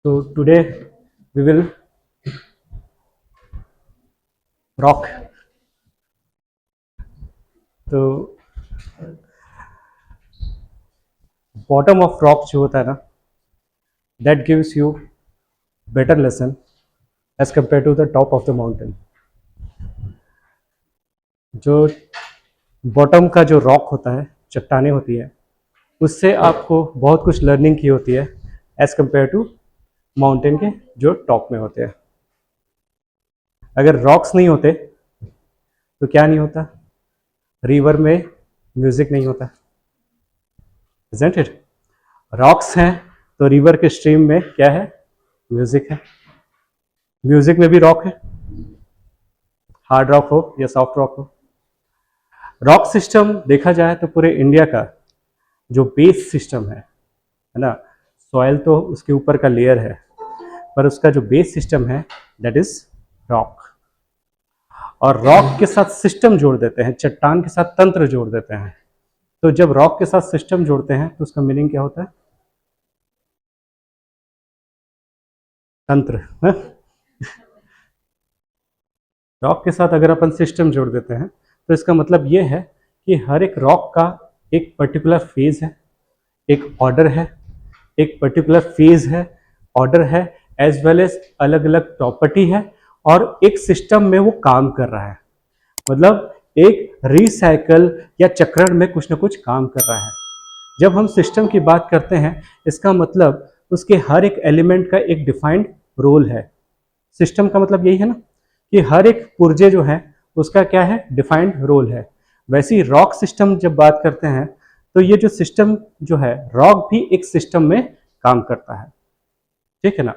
So today we will rock. तो bottom of rock जो होता है ना, that gives you better lesson as compare to the top of the mountain. जो bottom का जो रॉक होता है, चट्टाने होती है, उससे आपको बहुत कुछ लर्निंग की होती है एज कम्पेयर टू माउंटेन के जो टॉप में होते हैं. अगर रॉक्स नहीं होते तो क्या नहीं होता? रिवर में म्यूजिक नहीं होता, इजंट इट? रॉक्स हैं तो रिवर के स्ट्रीम में क्या है? म्यूजिक है. म्यूजिक में भी रॉक है, हार्ड रॉक हो या सॉफ्ट रॉक हो. रॉक सिस्टम देखा जाए तो पूरे इंडिया का जो बेस सिस्टम है ना, सॉइल तो उसके ऊपर का लेयर है, पर उसका जो बेस सिस्टम है दैट इज रॉक. और रॉक के साथ सिस्टम जोड़ देते हैं, चट्टान के साथ तंत्र जोड़ देते हैं. तो जब रॉक के साथ सिस्टम जोड़ते हैं तो उसका मीनिंग क्या होता है? तंत्र. रॉक के साथ अगर अपन सिस्टम जोड़ देते हैं तो इसका मतलब ये है कि हर एक रॉक का एक पर्टिकुलर फेज है, एक ऑर्डर है, एक पर्टिकुलर फेज है, ऑर्डर है, एज वेल एज अलग अलग प्रॉपर्टी है, और एक सिस्टम में वो काम कर रहा है. मतलब एक रिसाइकल या चक्रण में कुछ ना कुछ काम कर रहा है. जब हम सिस्टम की बात करते हैं, इसका मतलब उसके हर एक एलिमेंट का एक डिफाइंड रोल है. सिस्टम का मतलब यही है ना कि हर एक पुर्जे जो है उसका क्या है? डिफाइंड रोल है. वैसे ही रॉक सिस्टम जब बात करते हैं तो ये जो सिस्टम जो है, रॉक भी एक सिस्टम में काम करता है. ठीक है ना?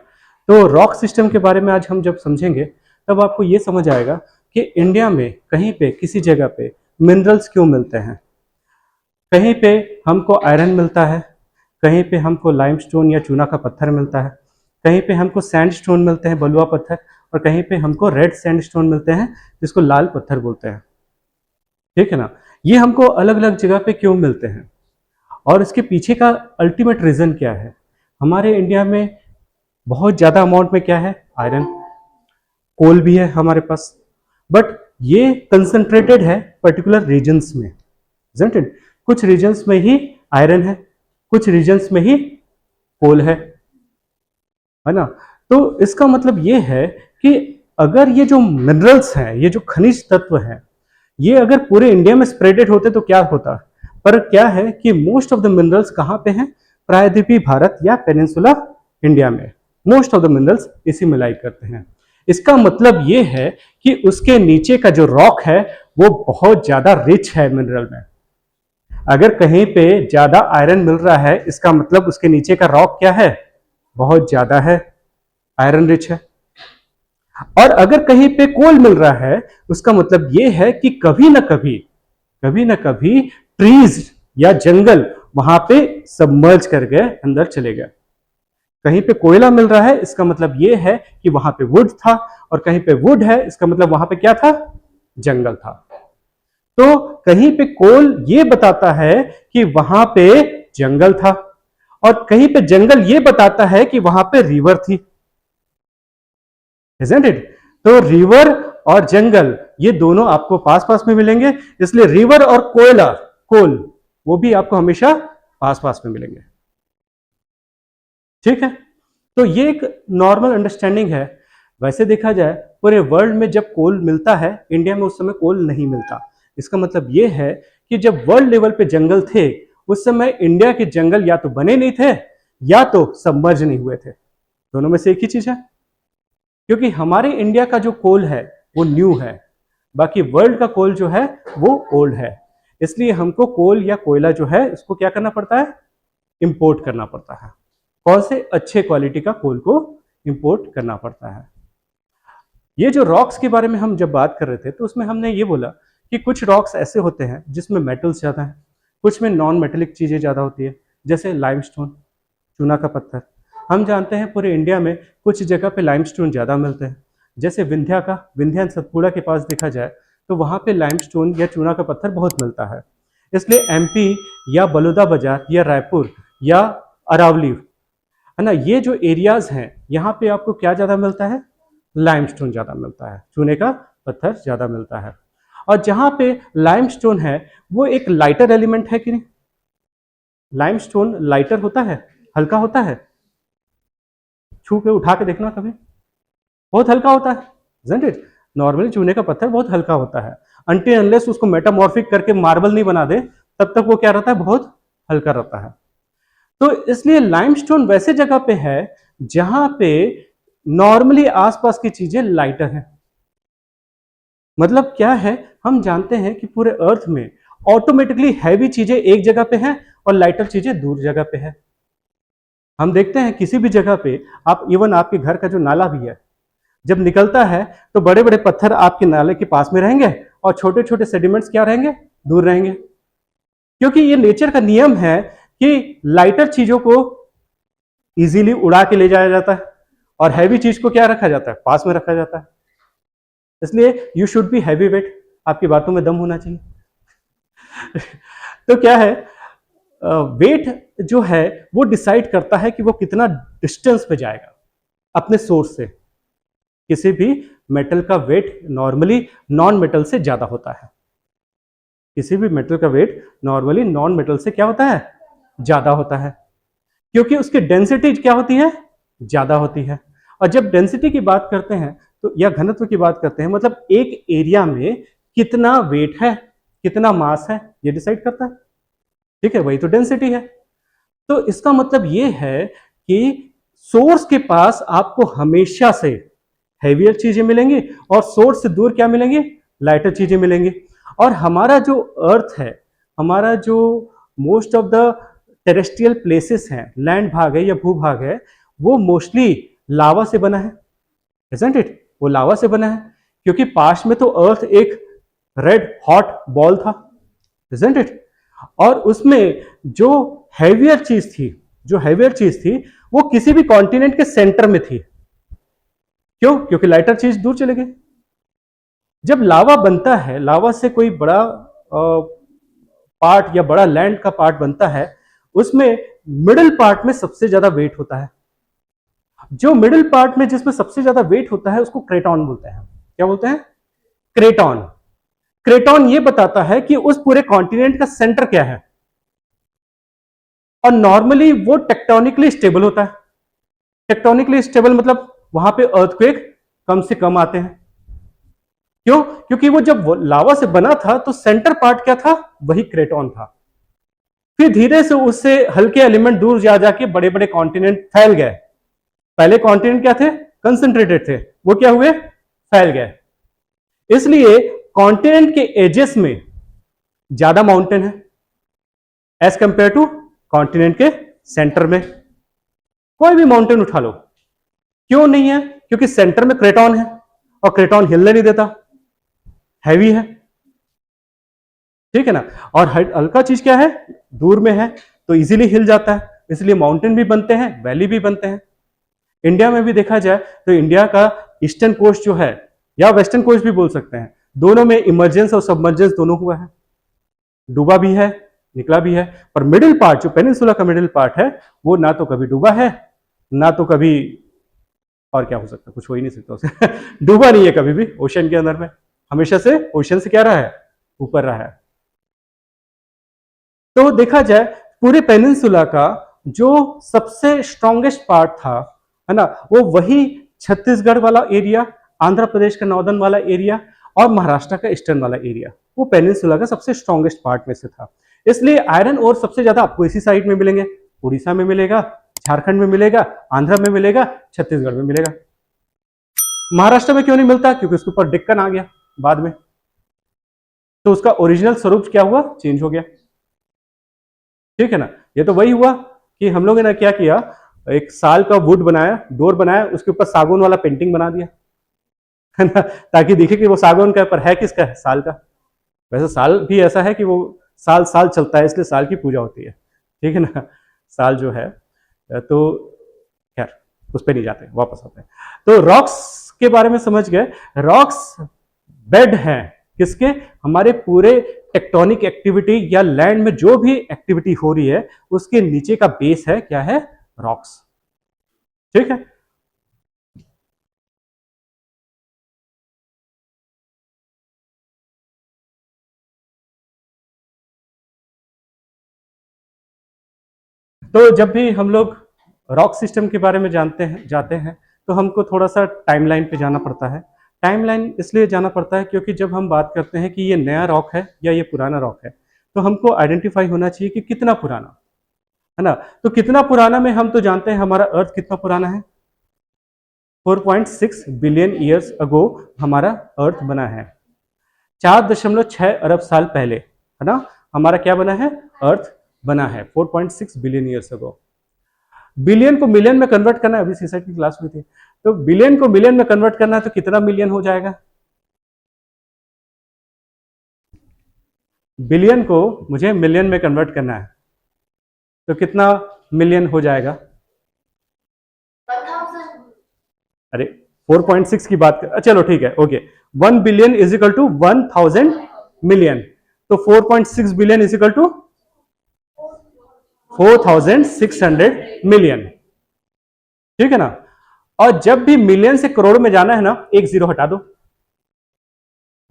तो रॉक सिस्टम के बारे में आज हम जब समझेंगे तब आपको ये समझ आएगा कि इंडिया में कहीं पे किसी जगह पे मिनरल्स क्यों मिलते हैं. कहीं पे हमको आयरन मिलता है, कहीं पे हमको लाइमस्टोन या चूना का पत्थर मिलता है, कहीं पे हमको सैंडस्टोन मिलते हैं, बलुआ पत्थर, और कहीं पे हमको रेड सैंडस्टोन मिलते हैं जिसको लाल पत्थर बोलते हैं. ठीक है ना? ये हमको अलग अलग जगह पे क्यों मिलते हैं और इसके पीछे का अल्टीमेट रीजन क्या है? हमारे इंडिया में बहुत ज्यादा अमाउंट में क्या है? आयरन. कोल भी है हमारे पास, बट ये कंसंट्रेटेड है पर्टिकुलर रीजन्स में, isn't it? कुछ रीजन्स में ही आयरन है, कुछ रीजन्स में ही कोल है ना? तो इसका मतलब ये है कि अगर ये जो मिनरल्स हैं, ये जो खनिज तत्व हैं, ये अगर पूरे इंडिया में स्प्रेडेड होते तो क्या होता? पर क्या है कि मोस्ट ऑफ द मिनरल्स कहाँ पे हैं? प्रायद्वीपीय भारत या पेनिनसुला इंडिया में मोस्ट ऑफ द मिनरल्स इसी में लाई करते हैं. इसका मतलब ये है कि उसके नीचे का जो रॉक है वो बहुत ज्यादा रिच है मिनरल में. अगर कहीं पे ज्यादा आयरन मिल रहा है, इसका मतलब उसके नीचे का रॉक क्या है? बहुत ज्यादा है, आयरन रिच है. और अगर कहीं पे कोल मिल रहा है, उसका मतलब यह है कि कभी ना कभी ट्रीज या जंगल वहां पे सबमर्ज कर गए, अंदर चले गए. कहीं पे कोयला मिल रहा है, इसका मतलब यह है कि वहां पे वुड था, और कहीं पे वुड है, इसका मतलब वहां पे क्या था? जंगल था. तो कहीं पे कोल ये बताता है कि वहां पे जंगल था, और कहीं पे जंगल ये बताता है कि वहां पे रिवर थी. Isn't it? तो रिवर और जंगल ये दोनों आपको पास पास में मिलेंगे, इसलिए रिवर और कोयला, कोल, वो भी आपको हमेशा पास पास में मिलेंगे. ठीक है? तो ये एक नॉर्मल अंडरस्टैंडिंग है. वैसे देखा जाए पूरे वर्ल्ड में जब कोल मिलता है, इंडिया में उस समय कोल नहीं मिलता. इसका मतलब ये है कि जब वर्ल्ड लेवल पे जंगल थे, उस समय इंडिया के जंगल या तो बने नहीं थे या तो सबमर्ज नहीं हुए थे. दोनों में से एक ही चीज है. क्योंकि हमारे इंडिया का जो कोल है वो न्यू है, बाकी वर्ल्ड का कोल जो है वो ओल्ड है. इसलिए हमको कोल या कोयला जो है इसको क्या करना पड़ता है? इंपोर्ट करना पड़ता है. कौन से? अच्छे क्वालिटी का कोल को इंपोर्ट करना पड़ता है. ये जो रॉक्स के बारे में हम जब बात कर रहे थे तो उसमें हमने ये बोला कि कुछ रॉक्स ऐसे होते हैं जिसमें मेटल्स ज्यादा है, कुछ में नॉन मेटेलिक चीजें ज्यादा होती है, जैसे लाइमस्टोन, चूना का पत्थर. हम जानते हैं पूरे इंडिया में कुछ जगह पे लाइमस्टोन ज़्यादा मिलते हैं, जैसे विंध्या सतपुड़ा के पास देखा जाए तो वहाँ पे लाइमस्टोन या चूना का पत्थर बहुत मिलता है. इसलिए एमपी या बलौदा बाजार या रायपुर या अरावली, है ना, ये जो एरियाज हैं यहाँ पे आपको क्या ज्यादा मिलता है, लाइमस्टोन ज्यादा मिलता है, चूने का पत्थर ज्यादा मिलता है। और जहां पे लाइमस्टोन है वो एक लाइटर एलिमेंट है कि नहीं, लाइमस्टोन लाइटर होता है, हल्का होता है, छू के उठा के देखना कभी, बहुत हल्का होता है, isn't it? नॉर्मली चूने का पत्थर बहुत हल्का होता है, अनटिल अनलेस उसको मेटामॉर्फिक करके मार्बल नहीं बना दे तब तक वो क्या रहता है, बहुत हल्का रहता है। तो इसलिए लाइमस्टोन वैसे जगह पे है जहां पे नॉर्मली आसपास की चीजें लाइटर हैं। मतलब क्या है, हम जानते हैं कि पूरे अर्थ में ऑटोमेटिकली हैवी चीजें एक जगह पे हैं और लाइटर चीजें दूर जगह पे है। हम देखते हैं किसी भी जगह पे, आप इवन आपके घर का जो नाला भी है जब निकलता है तो बड़े बड़े पत्थर आपके नाले के पास में रहेंगे और छोटे छोटे सेडिमेंट्स क्या रहेंगे, दूर रहेंगे, क्योंकि ये नेचर का नियम है कि लाइटर चीजों को इजीली उड़ा के ले जाया जाता है और हैवी चीज को क्या रखा जाता है, पास में रखा जाता है। इसलिए you should be heavy weight, आपकी बातों में दम होना चाहिए। तो क्या है, वेट जो है वो डिसाइड करता है कि वो कितना डिस्टेंस पे जाएगा अपने सोर्स से। किसी भी मेटल का वेट नॉर्मली नॉन मेटल से ज्यादा होता है, किसी भी मेटल का वेट नॉर्मली नॉन मेटल से क्या होता है, ज्यादा होता है, क्योंकि उसकी डेंसिटी क्या होती है, ज्यादा होती है। और जब डेंसिटी की बात करते हैं तो या घनत्व की बात करते हैं, मतलब एक एरिया में कितना वेट है, कितना मास है, ये डिसाइड करता है, ठीक है, वही तो डेंसिटी है। तो इसका मतलब ये है कि सोर्स के पास आपको हमेशा से हैवियर चीजें मिलेंगी और सोर्स से दूर क्या मिलेंगी, लाइटर चीजें मिलेंगी। और हमारा जो अर्थ है, हमारा जो most of the terrestrial places हैं, लैंड भाग है या भूभाग है, वो मोस्टली लावा से बना है, isn't it? वो लावा से बना है, क्योंकि पास्ट में तो अर्थ एक रेड हॉट बॉल था, isn't it? और उसमें जो हैवियर चीज थी, जो हैवियर चीज थी वो किसी भी कॉन्टिनेंट के सेंटर में थी। क्यों? क्योंकि लाइटर चीज दूर चले गई। जब लावा बनता है, लावा से कोई बड़ा पार्ट या बड़ा लैंड का पार्ट बनता है, उसमें मिडिल पार्ट में सबसे ज्यादा वेट होता है। जो मिडिल पार्ट में जिसमें सबसे ज्यादा वेट होता है उसको क्रेटॉन बोलते हैं। क्या बोलते हैं? क्रेटॉन। क्रेटॉन ये बताता है कि उस पूरे कॉन्टिनेंट का सेंटर क्या है, और नॉर्मली वो टेक्टोनिकली स्टेबल होता है। टेक्टोनिकली स्टेबल मतलब वहां पे अर्थक्वेक कम से कम आते हैं। क्यों? क्योंकि वो जब लावा से बना था तो सेंटर पार्ट क्या था, वही क्रेटॉन था। फिर धीरे से उससे हल्के एलिमेंट दूर जा जाके बड़े बड़े कॉन्टिनेंट फैल गए। पहले कॉन्टिनेंट क्या थे, कंसंट्रेटेड थे, वो क्या हुए, फैल गए। इसलिए कॉन्टिनेंट के एजेस में ज्यादा माउंटेन है एज कंपेयर टू कॉन्टिनेंट के सेंटर में। कोई भी माउंटेन उठा लो, क्यों नहीं है, क्योंकि सेंटर में क्रेटॉन है और क्रेटॉन हिलने नहीं देता, हैवी है, ठीक है ना। और हल्का चीज क्या है, दूर में है तो इजीली हिल जाता है, इसलिए माउंटेन भी बनते हैं, वैली भी बनते हैं। इंडिया में भी देखा जाए तो इंडिया का ईस्टर्न कोस्ट जो है, या वेस्टर्न कोस्ट भी बोल सकते हैं, दोनों में इमर्जेंस और सबमर्जेंस दोनों हुआ है, डूबा भी है, निकला भी है। पर मिडिल पार्ट जो पेनिनसुला का मिडिल पार्ट है, वो ना तो कभी डूबा है, ना तो कभी, और क्या हो सकता है, कुछ हो ही नहीं सकता उसे डूबा नहीं है कभी भी ओशन के अंदर में, हमेशा से ओशन से क्या रहा है, ऊपर रहा है। तो देखा जाए पूरे पेनिनसुला का जो सबसे स्ट्रॉन्गेस्ट पार्ट था, है ना, वो वही छत्तीसगढ़ वाला एरिया, आंध्र प्रदेश का नॉर्दर्न वाला एरिया और महाराष्ट्र का ईस्टर्न वाला एरिया, वो पेनिनसुला का सबसे स्ट्रॉन्गेस्ट पार्ट में से था। इसलिए आयरन ओर सबसे ज्यादा आपको इसी साइड में मिलेंगे, उड़ीसा में मिलेगा, झारखंड में मिलेगा, आंध्र में मिलेगा, छत्तीसगढ़ में मिलेगा। महाराष्ट्र में क्यों नहीं मिलता, क्योंकि उसके ऊपर डेक्कन आ गया बाद में, तो उसका ओरिजिनल स्वरूप क्या हुआ, चेंज हो गया, ठीक है ना। ये तो वही हुआ कि हम लोगों ने क्या किया, एक साल का वुड बनाया, डोर बनाया, उसके ऊपर सागौन वाला पेंटिंग बना दिया, है ना, ताकि दिखे कि वो सागौन का, पर है किसका है, साल का। वैसे साल भी ऐसा है कि वो साल साल चलता है, इसलिए साल की पूजा होती है, ठीक है ना। साल जो है तो खैर उस पर नहीं जाते, वापस आते हैं। तो रॉक्स के बारे में समझ गए। रॉक्स बेड हैं किसके, हमारे पूरे टेक्टोनिक एक्टिविटी या लैंड में जो भी एक्टिविटी हो रही है उसके नीचे का बेस है क्या है, रॉक्स। ठीक है। तो जब भी हम लोग रॉक सिस्टम के बारे में जानते हैं जाते हैं तो हमको थोड़ा सा टाइमलाइन पे जाना पड़ता है। टाइमलाइन इसलिए जाना पड़ता है क्योंकि जब हम बात करते हैं कि ये नया रॉक है या ये पुराना रॉक है, तो हमको आइडेंटिफाई होना चाहिए कि कितना पुराना है ना। तो कितना पुराना में हम तो जानते हैं हमारा अर्थ कितना पुराना है, 4.6 बिलियन ईयर्स अगो हमारा अर्थ बना है। 4.6 अरब साल पहले, है ना, हमारा क्या बना है, अर्थ बना है 4.6 बिलियन ईयर्स अगो। बिलियन को मिलियन में कन्वर्ट करना है, अभी सीसाइट की क्लास में थी, तो बिलियन को मिलियन में कन्वर्ट करना है तो कितना मिलियन हो जाएगा। बिलियन को मुझे मिलियन में कन्वर्ट करना है तो कितना मिलियन हो जाएगा। अरे 4.6 की बात कर, चलो ठीक है, okay. 1 billion is equal to 1000 million, तो 4.6 billion is equal to 4600 million, ठीक है ना। और जब भी मिलियन से करोड़ में जाना है ना, एक जीरो हटा दो।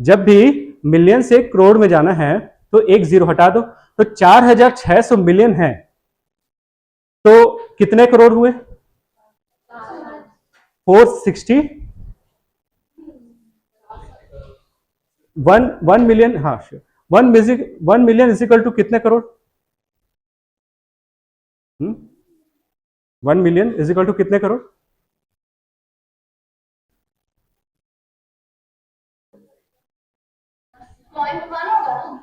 जब भी मिलियन से करोड़ में जाना है तो एक जीरो हटा दो, तो 4600 मिलियन है, तो कितने करोड़ हुए, 460, 1 मिलियन, हाँ 1 मिलियन इज इक्वल टू कितने crore, 1 million is equal to कितने crore,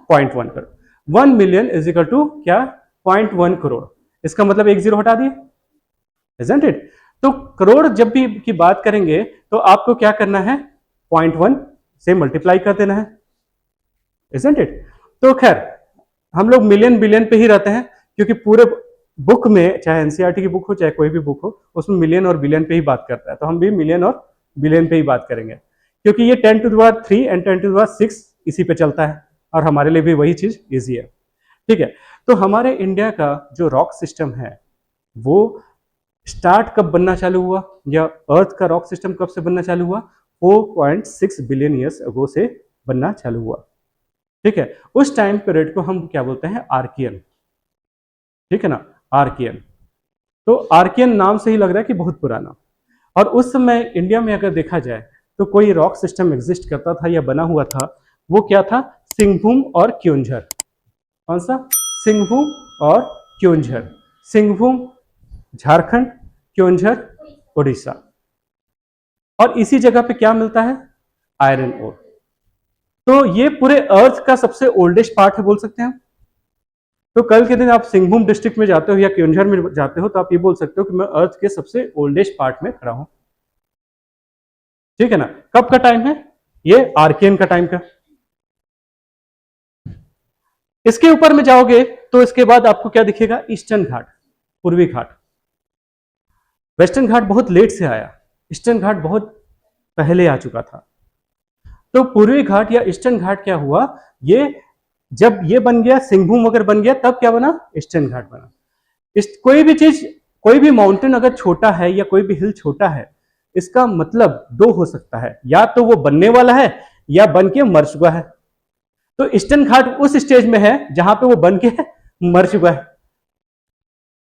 point one crore. 1 million is equal to क्या, 0.1 करोड़। इसका मतलब एक जीरो हटा दिए, isn't it? तो करोड़ जब भी की बात करेंगे तो आपको क्या करना है, 0.1 से मल्टीप्लाई कर देना है, isn't it? तो खैर हम लोग मिलियन बिलियन पे ही रहते हैं क्योंकि पूरे बुक में, चाहे एनसीईआरटी की बुक हो चाहे कोई भी बुक हो, उसमें मिलियन और बिलियन पे ही बात करता है, तो हम भी मिलियन और बिलियन पे ही बात करेंगे क्योंकि ये 10⁻³ एंड 10⁻6 इसी पे चलता है और हमारे लिए भी वही चीज इजी है, ठीक है। तो हमारे इंडिया का जो रॉक सिस्टम है वो स्टार्ट कब बनना चालू हुआ, या अर्थ का रॉक सिस्टम कब से बनना चालू हुआ, 4.6 बिलियन ईयर्स अगो से बनना चालू हुआ, ठीक है। उस टाइम पीरियड को हम क्या बोलते हैं, आर्कियन, ठीक है ना, आर्कियन। तो आर्कियन नाम से ही लग रहा है कि बहुत पुराना। और उस समय इंडिया में अगर देखा जाए तो कोई रॉक सिस्टम एग्जिस्ट करता था या बना हुआ था, वो क्या था, सिंहभूम और क्योंझर। कौन सा, सिंहभूम और क्योंझर। सिंहभूम झारखंड, क्योंझर उड़ीसा। और इसी जगह पे क्या मिलता है, आयरन ओर। तो ये पूरे अर्थ का सबसे ओल्डेस्ट पार्ट है बोल सकते हैं। तो कल के दिन आप सिंहभूम डिस्ट्रिक्ट में जाते हो या क्योंझर में जाते हो तो आप ये बोल सकते हो कि मैं अर्थ के सबसे ओल्डेस्ट पार्ट में खड़ा हूं, ठीक है ना। कब का टाइम है ये, आर्कियन का टाइम का। इसके ऊपर में जाओगे तो इसके बाद आपको क्या दिखेगा, ईस्टर्न घाट, पूर्वी घाट। वेस्टर्न घाट बहुत लेट से आया, ईस्टर्न घाट बहुत पहले आ चुका था। तो पूर्वी घाट या ईस्टर्न घाट क्या हुआ, ये जब ये बन गया, सिंहभूम अगर बन गया तब क्या बना, ईस्टर्न घाट बना। कोई भी चीज, कोई भी माउंटेन अगर छोटा है या कोई भी हिल छोटा है, इसका मतलब दो हो सकता है, या तो वो बनने वाला है या बन के मर चुका है। तो ईस्टर्न घाट उस स्टेज में है जहां पे वो बन के मर चुका है,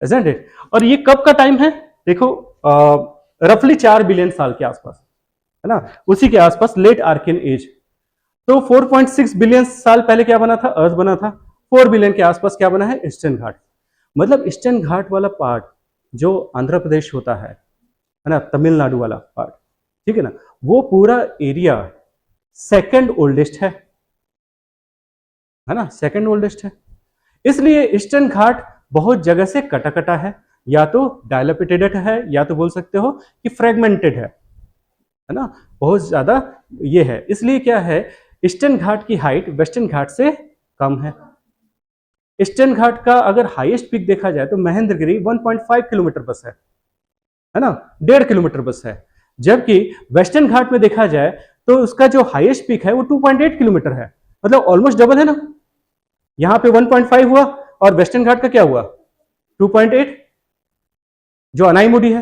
isn't it? और ये कब का टाइम है, देखो रफली 4 बिलियन साल के आसपास, है ना, उसी के आसपास, लेट आर्कियन एज। तो 4.6 बिलियन साल पहले क्या बना था, अर्थ बना था। 4 बिलियन के आसपास क्या बना है, ईस्टर्न घाट। मतलब ईस्टर्न घाट वाला पार्ट जो आंध्र प्रदेश होता है ना, तमिलनाडु वाला पार्ट, ठीक है ना, वो पूरा एरिया सेकंड ओल्डेस्ट है ना, सेकंड ओल्डेस्ट है। इसलिए ईस्टर्न घाट बहुत जगह से कटा कटा है, या तो डायलापिटेटेड है या तो बोल सकते हो कि फ्रेगमेंटेड है ना, बहुत ज्यादा ये है। इसलिए क्या है, ईस्टर्न घाट की हाइट वेस्टर्न घाट से कम है। ईस्टर्न घाट का अगर हाईएस्ट पीक देखा जाए तो महेंद्रगिरी 1.5 किलोमीटर बस है ना, 1.5 किलोमीटर बस है। जबकि वेस्टर्न घाट में देखा जाए तो उसका जो हाईएस्ट पीक है वो 2.8 किलोमीटर है, मतलब ऑलमोस्ट डबल है ना। यहां पे 1.5 हुआ और वेस्टर्न घाट का क्या हुआ, 2.8, जो अनाईमुडी है।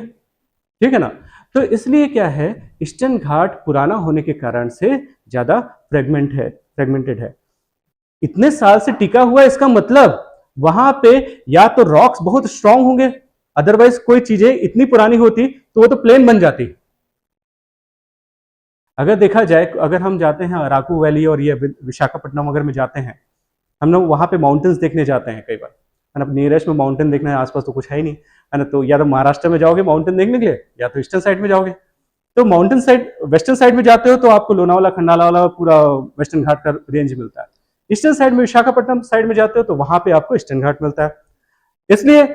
ठीक है ना। तो इसलिए क्या है, ईस्टर्न घाट पुराना होने के कारण से ज्यादा फ्रेगमेंटेड है। इतने साल से टिका हुआ है, इसका मतलब वहां पे या तो रॉक्स बहुत स्ट्रांग होंगे, अदरवाइज कोई चीजें इतनी पुरानी होती तो वो तो प्लेन बन जाती। अगर देखा जाए, अगर हम जाते हैं अराकू वैली और ये विशाखापट्टनम अगर में जाते हैं, हम लोग वहां पे माउंटेन्स देखने जाते हैं कई बार, है ना। नियरेस्ट में माउंटेन देखना है, आसपास तो कुछ है ही नहीं, है ना। तो या तो महाराष्ट्र में जाओगे माउंटेन देखने के लिए, या तो ईस्टर्न साइड में जाओगे। तो माउंटेन साइड, वेस्टर्न साइड में जाते हो तो आपको लोनावाला, खंडाला वाला पूरा वेस्टर्न घाट का रेंज मिलता है। ईस्टर्न साइड में, विशाखापट्टनम साइड में जाते हो तो वहां पे आपको ईस्टर्न घाट मिलता है। इसलिए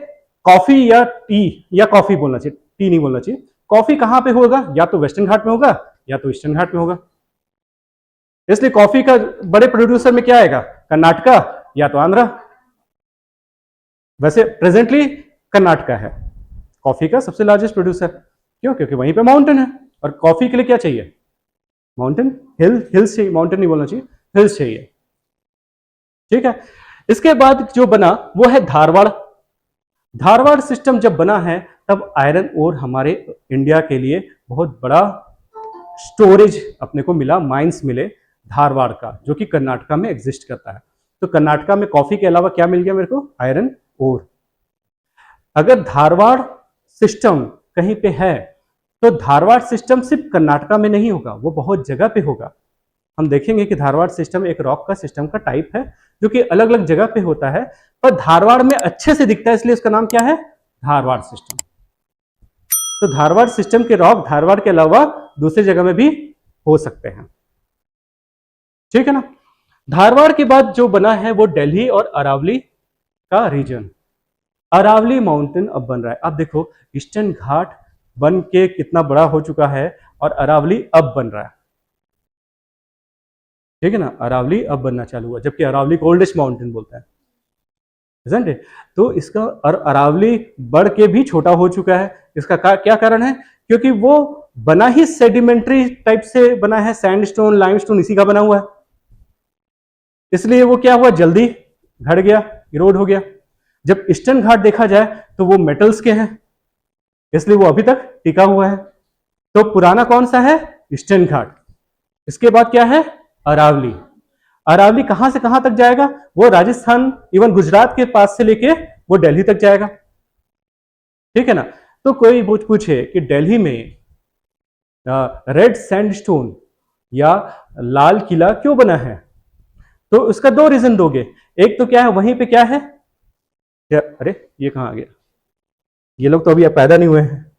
कॉफी या टी, या कॉफी बोलना चाहिए, टी नहीं बोलना चाहिए, कॉफी कहां पे होगा, या तो वेस्टर्न घाट में होगा या तो ईस्टर्न घाट में होगा। इसलिए कॉफी का बड़े प्रोड्यूसर में क्या आएगा, कर्नाटका या तो आंध्रा। वैसे प्रेजेंटली कर्नाटका है कॉफी का सबसे लार्जेस्ट प्रोड्यूसर। क्यों? क्योंकि वहीं पे माउंटेन है, और कॉफी के लिए क्या चाहिए, माउंटेन, हिल्स चाहिए, माउंटेन नहीं बोलना चाहिए, हिल्स चाहिए। ठीक है। इसके बाद जो बना वो है धारवाड़। धारवाड़ सिस्टम जब बना है तब आयरन ओर हमारे इंडिया के लिए बहुत बड़ा स्टोरेज अपने को मिला, माइंस मिले धारवाड़ का, जो कि कर्नाटका में एग्जिस्ट करता है। तो कर्नाटका में कॉफी के अलावा क्या मिल गया मेरे को, आयरन ओर। अगर धारवाड़ सिस्टम कहीं पे है तो धारवाड़ सिस्टम सिर्फ कर्नाटका में नहीं होगा, वो बहुत जगह पे होगा। हम देखेंगे कि धारवाड़ सिस्टम एक रॉक का सिस्टम का टाइप है जो कि अलग अलग जगह पे होता है, पर धारवाड़ में अच्छे से दिखता है, इसलिए उसका नाम क्या है, धारवाड़ सिस्टम। तो धारवाड़ सिस्टम के रॉक धारवाड़ के अलावा दूसरी जगह में भी हो सकते हैं। ठीक है ना। धारवाड़ के बाद जो बना है वो दिल्ली और अरावली का रीजन। अरावली माउंटेन अब बन रहा है। अब देखो ईस्टर्न घाट बन के कितना बड़ा हो चुका है, और अरावली अब बन रहा है। ठीक है ना, अरावली अब बनना चालू हुआ, जबकि अरावली को ओल्डेस्ट माउंटेन बोलता है, isn't it? तो इसका अरावली बढ़ के भी छोटा हो चुका है। इसका क्या कारण है, क्योंकि वो बना ही सेडिमेंट्री टाइप से बना है, सैंडस्टोन, लाइमस्टोन इसी का बना हुआ है, इसलिए वो क्या हुआ, जल्दी घट गया, इरोड हो गया। जब ईस्टर्न घाट देखा जाए तो वो मेटल्स के हैं, इसलिए वो अभी तक टिका हुआ है। तो पुराना कौन सा है, ईस्टर्न घाट। इसके बाद क्या है, अरावली। अरावली कहां से कहां तक जाएगा, वो राजस्थान, इवन गुजरात के पास से लेके वो दिल्ली तक जाएगा। ठीक है ना। तो कोई पूछे कि दिल्ली में रेड सैंडस्टोन या लाल किला क्यों बना है, तो उसका दो रीजन दोगे। एक तो क्या है, वहीं पे क्या है, अरे ये कहां आ गया, ये लोग तो अभी पैदा नहीं हुए हैं।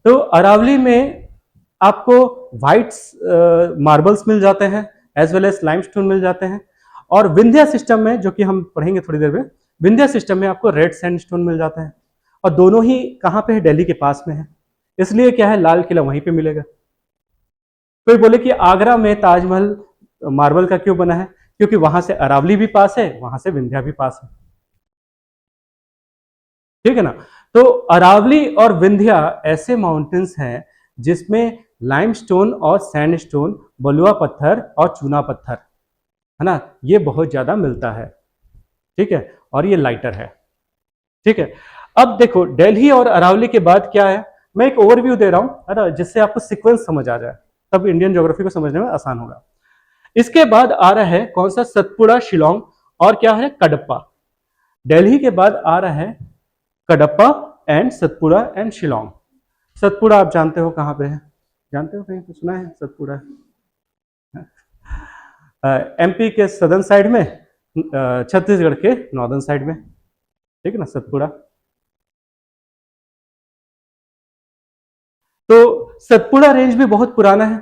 तो अरावली में आपको व्हाइट मार्बल्स मिल जाते हैं, एज वेल एज लाइमस्टोन मिल जाते हैं। और विंध्या सिस्टम में, जो कि हम पढ़ेंगे थोड़ी देर में, विंध्या सिस्टम में आपको रेड सैंडस्टोन मिल जाता है। और दोनों ही कहां पे है, दिल्ली के पास में है, इसलिए क्या है, लाल किला वहीं पे मिलेगा। कोई बोले कि आगरा में ताजमहल मार्बल का क्यों बना है, क्योंकि वहां से अरावली भी पास है, वहां से विंध्या भी पास है। ठीक है ना। तो अरावली और विंध्या ऐसे माउंटेन्स हैं जिसमें लाइमस्टोन और सैंडस्टोन, बलुआ पत्थर और चूना पत्थर, है ना, ये बहुत ज्यादा मिलता है। ठीक है, और ये लाइटर है। ठीक है। अब देखो दिल्ली और अरावली के बाद क्या है, मैं एक ओवरव्यू दे रहा हूं, है ना, जिससे आपको सीक्वेंस समझ आ जाए, तब इंडियन ज्योग्राफी को समझने में आसान होगा। इसके बाद आ रहा है कौन सा, सतपुड़ा, शिलोंग, और क्या है, कडप्पा। दिल्ली के बाद आ रहा है कडप्पा एंड सतपुड़ा एंड शिलोंग। सतपुड़ा आप जानते हो कहां पे है, जानते हो, कहीं तो सुना है सतपुड़ा, एमपी के सदर्न साइड में, छत्तीसगढ़ के नॉर्दर्न साइड में। ठीक है ना, सतपुड़ा। तो सतपुड़ा रेंज भी बहुत पुराना है।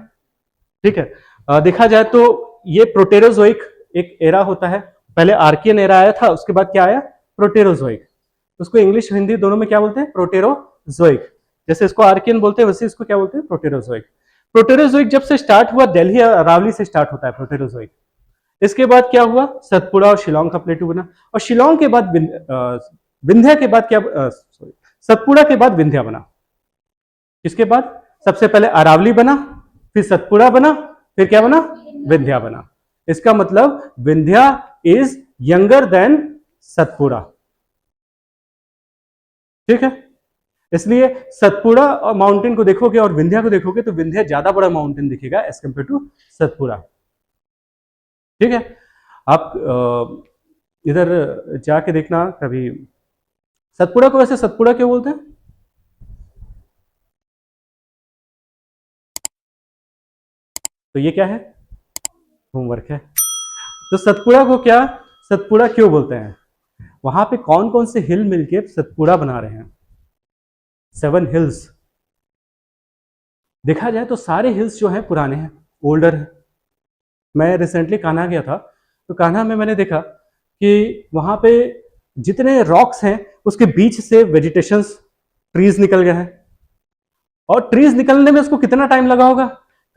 ठीक है। देखा जाए तो ये प्रोटेरोजोइक एक एरा होता है, पहले आर्कियन एरा आया था, उसके बाद क्या आया, प्रोटेरोजोइक। उसको इंग्लिश हिंदी दोनों में क्या बोलते हैं, प्रोटेरोजोइक। जैसे इसको आर्कियन बोलते हैं, वैसे इसको क्या बोलते हैं, प्रोटेरोजोइक। प्रोटेरोजोइक जब से स्टार्ट हुआ, दिल्ली और अरावली से स्टार्ट होता है प्रोटेरोजोइक। इसके बाद क्या हुआ, सतपुड़ा और शिलोंग का प्लेटू बना, और शिलोंग के बाद विंध्या के बाद क्या, सॉरी, सतपुड़ा के बाद विंध्या बना। इसके बाद सबसे पहले अरावली बना, फिर सतपुड़ा बना, फिर क्या बना, विंध्या बना। इसका मतलब Vindhya is younger than Satpura. ठीक है, इसलिए सतपुड़ा और माउंटेन को देखोगे और विंध्या को देखोगे तो विंध्या ज्यादा बड़ा माउंटेन दिखेगा एज कम्पेयर टू सतपुड़ा। ठीक है, आप इधर जाके देखना कभी। सतपुड़ा को वैसे सतपुड़ा क्यों बोलते हैं? तो ये क्या है? होमवर्क है। तो सतपुड़ा को क्या, सतपुड़ा क्यों बोलते हैं? वहां पे कौन कौन से हिल मिलके सतपुड़ा बना रहे हैं? 7 हिल्स। देखा जाए तो सारे हिल्स जो हैं पुराने हैं, ओल्डर है। मैं रिसेंटली कान्हा गया था, तो कान्हा में मैंने देखा कि वहां पे जितने रॉक्स हैं उसके बीच से वेजिटेशन, ट्रीज निकल गए हैं। और ट्रीज निकलने में उसको कितना टाइम लगा होगा?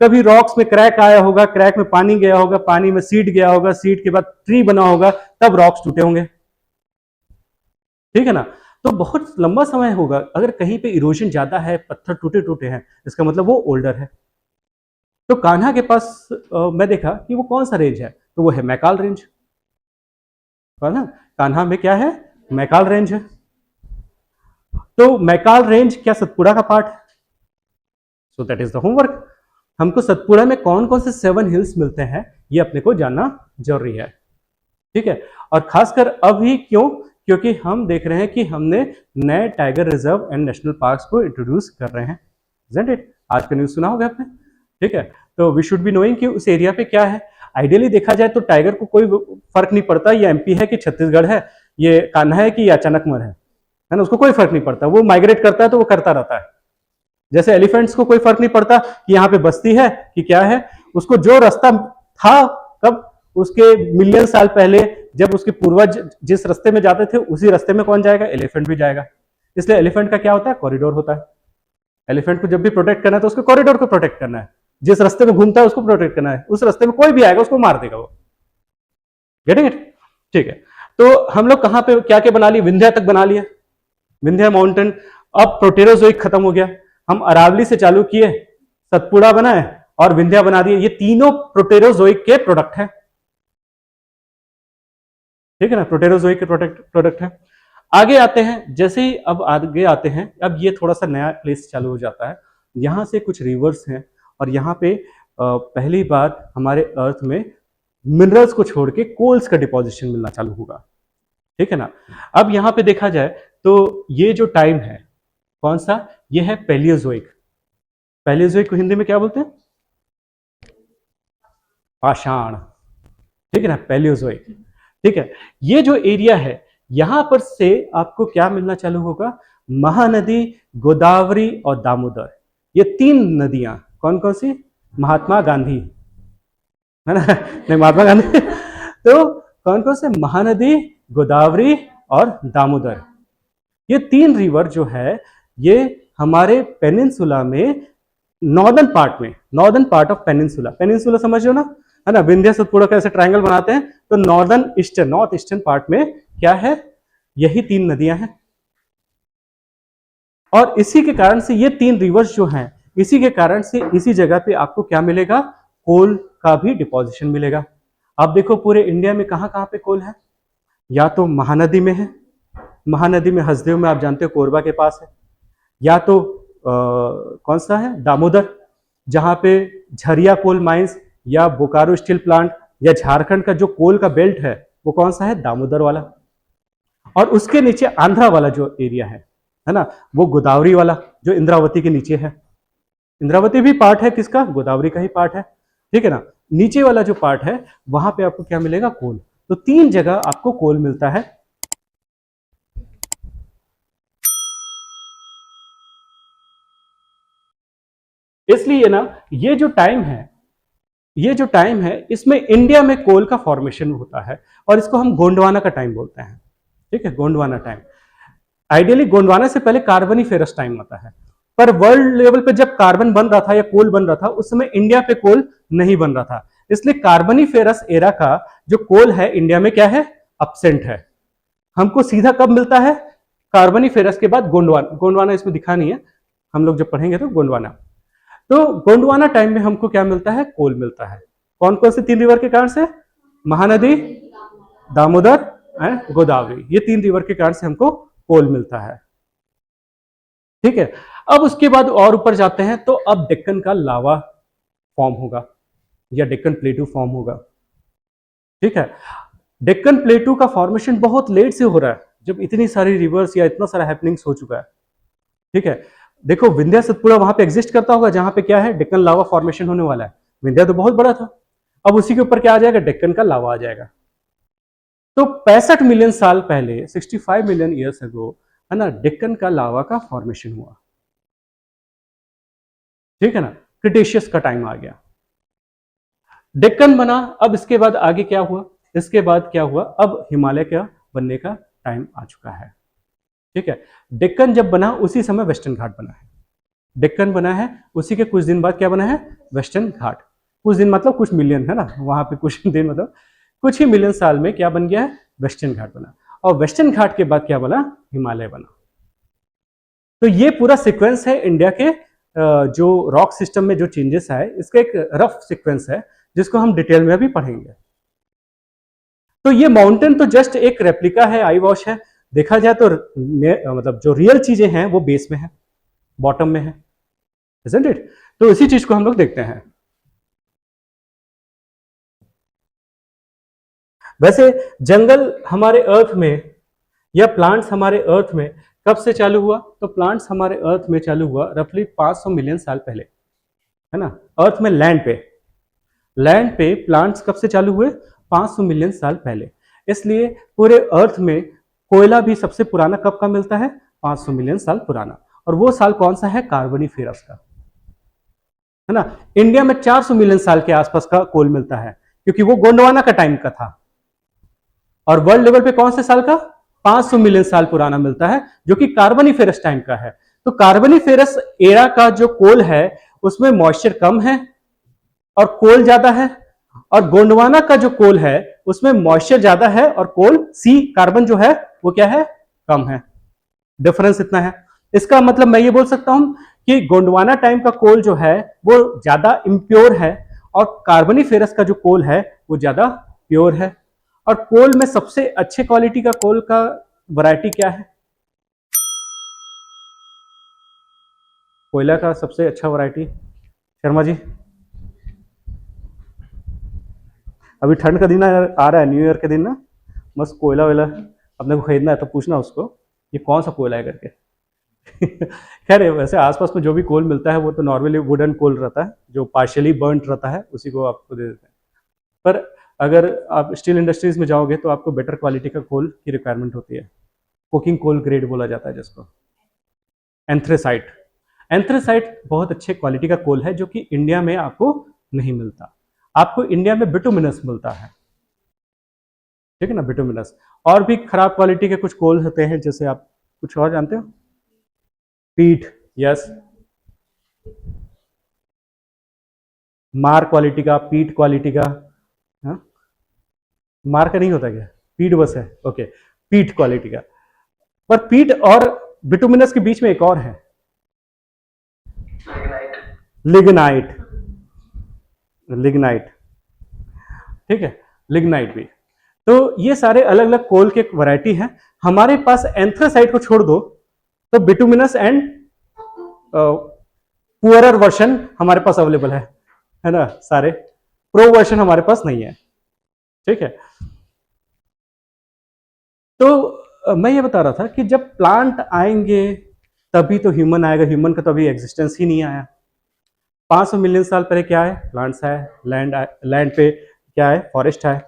कभी रॉक्स में क्रैक आया होगा, क्रैक में पानी गया होगा, पानी में सीड गया होगा, सीड के बाद ट्री बना होगा, तब रॉक्स टूटे होंगे। ठीक है ना? तो बहुत लंबा समय होगा। अगर कहीं पे इरोजन ज्यादा है, पत्थर टूटे टूटे हैं, इसका मतलब वो ओल्डर है। तो कान्हा के पास मैं देखा कि वो कौन सा रेंज है, तो वो है मैकाल रेंज। ना, कान्हा में क्या है? मैकाल रेंज है। तो मैकाल रेंज क्या सतपुड़ा का पार्ट है? So that is the homework. हमको सतपुड़ा में कौन कौन से 7 हिल्स मिलते हैं ये अपने को जानना जरूरी है। ठीक है, और खासकर अभी क्यों? क्योंकि हम देख रहे हैं कि हमने नए tiger reserve and national parks को इंट्रोड्यूस कर रहे हैं। Isn't it? आज का न्यूज सुना होगा आपने। ठीक है, तो वी शुड बी नोइंग कि उस एरिया पे क्या है। आइडियली देखा जाए तो टाइगर को कोई फर्क नहीं पड़ता ये एमपी है कि छत्तीसगढ़ है, ये कान्हा है कि ये अचानकमर है ना, उसको कोई फर्क नहीं पड़ता। वो माइग्रेट करता है तो वो करता रहता है। जैसे एलिफेंट्स को कोई फर्क नहीं पड़ता कि यहाँ पे बस्ती है कि क्या है, उसको जो रास्ता था कब, उसके मिलियन साल पहले जब उसके पूर्वज जिस रास्ते में जाते थे उसी रास्ते में कौन जाएगा? एलिफेंट भी जाएगा। इसलिए एलिफेंट का क्या होता है? कॉरिडोर होता है। एलिफेंट को जब भी प्रोटेक्ट करना है तो उसको कॉरिडोर को प्रोटेक्ट करना है, जिस रास्ते में घूमता है उसको प्रोटेक्ट करना है। उस रास्ते में कोई भी आएगा उसको मार देगा वो। Getting it? ठीक है, तो हम लोग कहां पे क्या क्या बना लिए? विंध्या तक बना लिया, विंध्या माउंटेन। अब प्रोटेरोजोइक खत्म हो गया, हम अरावली से चालू किए, सतपुड़ा बनाए और विंध्या बना दिए। ये तीनों प्रोटेरोजोइक के प्रोडक्ट हैं। ठीक है ना, प्रोटेरोजोइक के प्रोडक्ट है। आगे आते हैं, जैसे ही अब आगे आते हैं, अब ये थोड़ा सा नया प्लेस चालू हो जाता है। यहां से कुछ रिवर्स हैं और यहाँ पे पहली बार हमारे अर्थ में मिनरल्स को छोड़ के कोल्स का डिपोजिशन मिलना चालू होगा। ठीक है ना? अब यहाँ पे देखा जाए तो ये जो टाइम है कौन सा? ये है पैलियोजोइक। पैलियोजोइक को हिंदी में क्या बोलते हैं? पाषाण। ठीक है ना, पैलियोजोइक। ठीक है, ये जो एरिया है यहां पर से आपको क्या मिलना चालू होगा? महानदी, गोदावरी और दामोदर, ये 3 नदियां। कौन कौन सी? महात्मा गांधी, है ना? नहीं, महात्मा गांधी तो कौन कौन से? महानदी, गोदावरी और दामोदर। ये 3 रिवर जो है ये हमारे पेनिनसुला में नॉर्दर्न पार्ट में, northern part of peninsula, peninsula समझ लो ना, है ना? विंध्या सतपुड़ा का ऐसे ट्रायंगल बनाते हैं, तो northern eastern, north eastern part में क्या है? यही 3 नदियां हैं। और इसी के कारण से ये 3 रिवर्स जो हैं, इसी के कारण से इसी जगह पे आपको क्या मिलेगा? कोल का भी डिपोजिशन मिलेगा। आप देखो पूरे इंडिया में कहां कहां पे कोल है? या तो महानदी में है, महानदी में हसदेव में आप जानते हो कोरबा के पास है, या तो कौन सा है? दामोदर, जहां पे झरिया कोल माइंस या बोकारो स्टील प्लांट या झारखंड का जो कोल का बेल्ट है वो कौन सा है? दामोदर वाला। और उसके नीचे आंध्रा वाला जो एरिया है ना, वो गोदावरी वाला जो इंद्रावती के नीचे है। इंद्रावती भी पार्ट है किसका? गोदावरी का ही पार्ट है। ठीक है ना? नीचे वाला जो पार्ट है वहां पे आपको क्या मिलेगा? कोल। तो 3 जगह आपको कोल मिलता है। इसलिए ना ये जो टाइम है, ये जो टाइम है इसमें इंडिया में कोल का फॉर्मेशन होता है और इसको हम गोंडवाना का टाइम बोलते हैं। ठीक है, गोंडवाना टाइम। आइडियली गोंडवाना से पहले कार्बनीफेरस टाइम आता है, पर वर्ल्ड लेवल पे जब कार्बन बन रहा था या कोल बन रहा था उस समय इंडिया पे कोल नहीं बन रहा था। इसलिए कार्बनीफेरस एरा का जो कोल है इंडिया में क्या है? अब्सेंट है। हमको सीधा कब मिलता है? कार्बनीफेरस के बाद गोंडवाना। गोंडवाना इसमें दिखा नहीं है, हम लोग जब पढ़ेंगे तो गोंडवाना। तो गोंडवाना टाइम में हमको क्या मिलता है? कोल मिलता है। कौन कौन से 3 रिवर के कारण से? महानदी, दामोदर एंड गोदावरी, ये 3 रिवर के कारण से हमको कोल मिलता है। ठीक है। अब उसके बाद और ऊपर जाते हैं तो अब डेक्कन का लावा फॉर्म होगा या डेक्कन प्लेटू फॉर्म होगा। ठीक है। डेक्कन प्लेटू का फॉर्मेशन बहुत लेट से हो रहा है, जब इतनी सारी रिवर्स या इतना सारा हैपनिंग्स हो चुका है। ठीक है। देखो विंध्या सतपुड़ा वहां पे एग्जिस्ट करता होगा जहां पे क्या है, डेक्कन लावा फॉर्मेशन होने वाला है। विंध्या तो बहुत बड़ा था, अब उसी के ऊपर क्या आ जाएगा, डेक्कन का लावा आ जाएगा। तो 65 मिलियन साल पहले, 65 मिलियन ईयर्स अगो, है ना, डेक्कन का लावा का फॉर्मेशन हुआ। ठीक है ना, क्रिटेशियस का टाइम आ गया, डेक्कन बना। अब इसके बाद आगे क्या हुआ, इसके बाद क्या हुआ, अब हिमालय का बनने का टाइम आ चुका है। ठीक है। डेक्कन जब बना उसी समय वेस्टर्न घाट बना है। डेक्कन बना है उसी के कुछ दिन बाद क्या बना है, वेस्टर्न घाट। कुछ दिन मतलब कुछ मिलियन, है ना, वहां पे कुछ दिन मतलब कुछ ही मिलियन साल में क्या बन गया है, वेस्टर्न घाट बना। और वेस्टर्न घाट के बाद क्या बना, हिमालय बना। तो ये पूरा सीक्वेंस है इंडिया के जो रॉक सिस्टम में जो चेंजेस आए, इसका एक रफ सीक्वेंस है जिसको हम डिटेल में अभी पढ़ेंगे। तो ये माउंटेन तो जस्ट एक रेप्लिका है, आई वॉश है। देखा जाए तो मतलब जो रियल चीजें हैं वो बेस में है, बॉटम में है, isn't it? तो इसी चीज को हम लोग देखते हैं। वैसे जंगल हमारे अर्थ में या प्लांट्स हमारे अर्थ में कब से चालू हुआ, तो प्लांट्स हमारे अर्थ में चालू हुआ रफली 500 मिलियन साल पहले, है ना। अर्थ में लैंड पे प्लांट्स कब से चालू हुए, 500 मिलियन साल पहले। इसलिए पूरे अर्थ में कोयला भी सबसे पुराना कब का मिलता है, 500 मिलियन साल पुराना। और वो साल कौन सा है, कार्बोनिफेरस का, है ना। इंडिया में 400 मिलियन साल के आसपास का कोल मिलता है, क्योंकि वो गोंडवाना का टाइम का था। और वर्ल्ड लेवल पे कौन से साल का, 500 मिलियन साल पुराना मिलता है, जो कि कार्बोनिफेरस टाइम का है। तो कार्बोनिफेरस एरा का जो कोल है उसमें मॉइस्चर कम है और कोल ज्यादा है, और गोंडवाना का जो कोल है उसमें मॉइस्चर ज्यादा है और कोल सी कार्बन जो है वो क्या है, कम है। डिफरेंस इतना है। इसका मतलब मैं ये बोल सकता हूं कि गोंडवाना टाइम का कोल जो है वो ज्यादा इम्प्योर है, और कार्बोनिफेरस का जो कोल है वो ज्यादा प्योर है। और कोल में सबसे अच्छे क्वालिटी का कोल का वैरायटी क्या है, कोयला का सबसे अच्छा वैरायटी, शर्मा जी। अभी ठंड का दिन आ रहा है, न्यू ईयर के दिन ना, मस्त कोयला वेला अपने को खरीदना है तो पूछना उसको ये कौन सा कोयला है करके। खैर वैसे आसपास में जो भी कोल मिलता है वो तो नॉर्मली वुडन कोल रहता है, जो पार्शियली बर्न्ट रहता है, उसी को आपको दे देते हैं। पर अगर आप स्टील इंडस्ट्रीज में जाओगे तो आपको बेटर क्वालिटी का कोल की रिक्वायरमेंट होती है, कुकिंग कोल ग्रेड बोला जाता है जिसको। एंथ्रेसाइट, एंथ्रेसाइट बहुत अच्छे क्वालिटी का कोल है जो कि इंडिया में आपको नहीं मिलता। आपको इंडिया में बिटुमिनस मिलता है, ठीक है ना, बिटुमिनस। और भी खराब क्वालिटी के कुछ कोल होते हैं, जैसे आप कुछ और जानते हो, पीट, यस, मार क्वालिटी का, पीट क्वालिटी का, हाँ? मार का नहीं होता क्या, पीट बस है, ओके, पीट क्वालिटी का। पर पीट और बिटुमिनस के बीच में एक और है, लिग्नाइट, लिग्नाइट, ठीक है, लिग्नाइट भी। तो ये सारे अलग अलग कोल के वैरायटी हैं। हमारे पास एंथ्रासाइट को छोड़ दो तो बिटुमिनस एंड पुअरर वर्जन हमारे पास अवेलेबल है ना, सारे प्रो वर्जन हमारे पास नहीं है, ठीक है। तो मैं ये बता रहा था कि जब प्लांट आएंगे तभी तो ह्यूमन आएगा, ह्यूमन का तो अभी एग्जिस्टेंस ही नहीं आया। 500 मिलियन साल पहले क्या है, प्लांट्स आए, लैंड पे क्या है, फॉरेस्ट आए।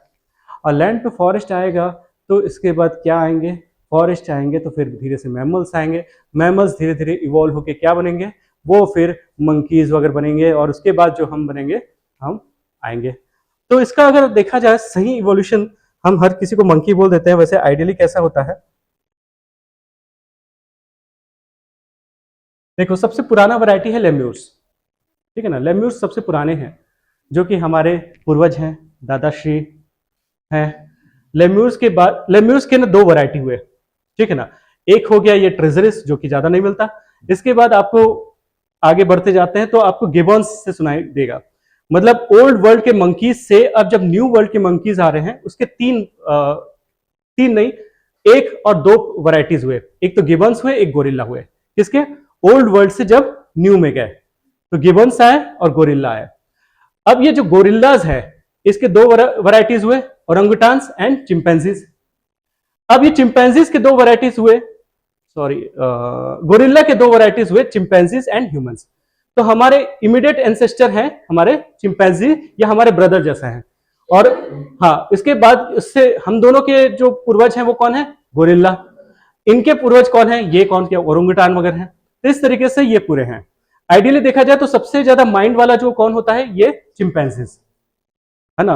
और लैंड पे फॉरेस्ट आएगा तो इसके बाद क्या आएंगे, फॉरेस्ट आएंगे तो फिर धीरे से मैमल्स आएंगे, मैमल्स धीरे धीरे इवॉल्व होके क्या बनेंगे, वो फिर मंकीज वगैरह बनेंगे, और उसके बाद जो हम बनेंगे, हम आएंगे। तो इसका अगर देखा जाए सही इवोल्यूशन, हम हर किसी को मंकी बोल देते हैं, वैसे आइडियली कैसा होता है, देखो सबसे पुराना वैरायटी है लेम्यूर्स, ठीक है ना, लेम्यूर्स सबसे पुराने हैं, जो कि हमारे पूर्वज हैं, दादाश्री हैं। लेम्यूर्स के बाद, लेम्यूर्स के ना दो वैरायटी हुए, ठीक है ना, एक हो गया ये ट्रेजरिस जो कि ज्यादा नहीं मिलता। इसके बाद आपको आगे बढ़ते जाते हैं तो आपको गिबॉन्स से सुनाई देगा। मतलब ओल्ड वर्ल्ड के मंकीज से अब जब न्यू वर्ल्ड के मंकीज आ रहे हैं, उसके तीन नहीं, एक और दो वैरायटीज हुए, एक तो गिबॉन्स हुए, एक गोरिल्ला हुए। किसके, ओल्ड वर्ल्ड से जब न्यू में गए, तो गिबन्स आए और गोरिल्ला आए। अब ये जो गोरिल्लाज है इसके दो वैरायटीज हुए, ओरंगुटान्स एंड चिंपैंजीज। अब ये चिंपैंजीज के दो वैरायटीज हुए, सॉरी गोरिल्ला के दो वैरायटीज हुए, चिंपैंजीज एंड ह्यूमंस। तो हमारे इमीडिएट एंसेस्टर हैं हमारे चिंपैंजी, या हमारे ब्रदर जैसे हैं। और हाँ, इसके बाद इससे हम दोनों के जो पूर्वज हैं वो कौन है, गोरिल्ला। इनके पूर्वज कौन है, ये कौन, क्या ओरंगुटान वगैरह हैं। तो इस तरीके से ये पूरे हैं। आइडियली देखा जाए तो सबसे ज्यादा माइंड वाला जो कौन होता है, ये चिंपैंजीज है ना।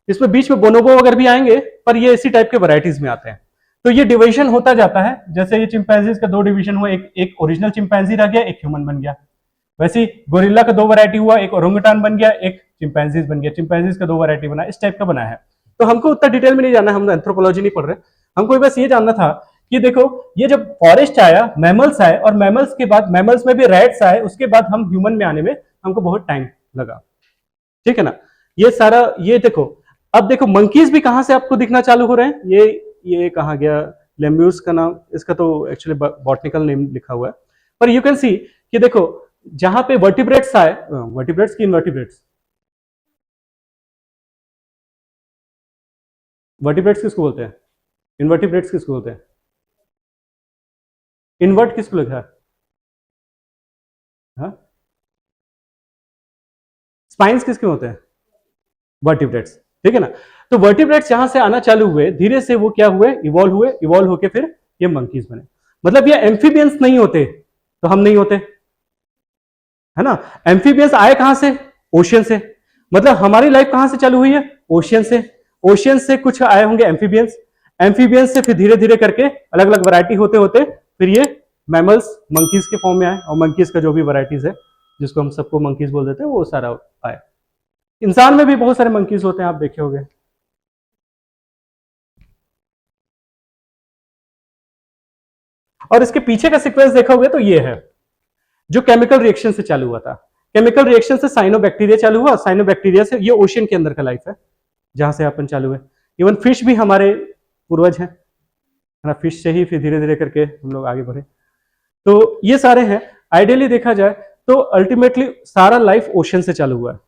इसमें बीच में बोनोबो वगैरह भी आएंगे, पर ये इसी टाइप के वैरायटीज में आते हैं। तो ये डिवीजन होता जाता है, जैसे ये चिंपैंजीज का दो डिवीजन हुआ, एक ओरिजिनल चिंपैंजी रह गया, एक ह्यूमन बन गया। वैसे ही गोरिल्ला का दो वैरायटी हुआ, एक ओरंगुटान बन गया, एक चिंपैंजीज बन गया। चिंपैंजीज का दो वैरायटी बना, इस टाइप का बना है। तो हमको उतना डिटेल में नहीं जानना, हम एंथ्रोपोलॉजी नहीं पढ़ रहे, हमको बस ये जानना था कि देखो ये जब फॉरेस्ट आया, मैमल्स आए, और मैमल्स के बाद मैमल्स में भी रैट्स आए, उसके बाद हम ह्यूमन में आने में हमको बहुत टाइम लगा, ठीक है ना। ये सारा ये देखो, अब देखो मंकीज भी कहां से आपको दिखना चालू हो रहे हैं। ये कहां गया, लेम्यूर्स का नाम, इसका तो एक्चुअली बॉटनिकल नेम लिखा हुआ है, पर यू कैन सी कि देखो जहां पे वर्टिब्रेट्स आए, वर्टिब्रेट्स की इनवर्टिब्रेट्स, वर्टिब्रेट्स किसको बोलते हैं, इनवर्टिब्रेट्स किसको बोलते हैं, इनवर्ट किसको लिखा है, हाँ? स्पाइन्स किसके होते हैं, वर्टिब्रेट्स, ठीक है ना। तो वर्टिब्रेट्स यहां से आना चालू हुए, धीरे से वो क्या हुए, इवॉल्व हुए, इवॉल्व होके फिर ये मंकीज बने। मतलब ये एम्फीबियंस नहीं होते तो हम नहीं होते, है ना। एम्फीबियंस आए कहां से, ओशियन से। मतलब हमारी लाइफ कहां से चालू हुई है, ओशियन से। ओशियन से कुछ आए होंगे एम्फीबियंस, एम्फीबियंस से फिर धीरे धीरे करके अलग अलग वैरायटी होते होते फिर ये मैमल्स मंकीज के फॉर्म में आए, और मंकीज का जो भी वैरायटीज है जिसको हम सबको मंकीज बोल देते हैं वो सारा आए। इंसान में भी बहुत सारे मंकीज होते हैं, आप देखे होंगे। और इसके पीछे का सीक्वेंस देखा होगा तो ये है जो केमिकल रिएक्शन से चालू हुआ था। केमिकल रिएक्शन से साइनोबैक्टीरिया चालू हुआ, साइनोबैक्टीरिया से ये ओशियन के अंदर का लाइफ है जहां से अपन चालू है। इवन फिश भी हमारे पूर्वज हैं, है ना। फिश से ही फिर धीरे धीरे करके हम लोग आगे बढ़े। तो ये सारे हैं। आइडियली देखा जाए तो अल्टीमेटली सारा लाइफ ओशन से चालू हुआ है,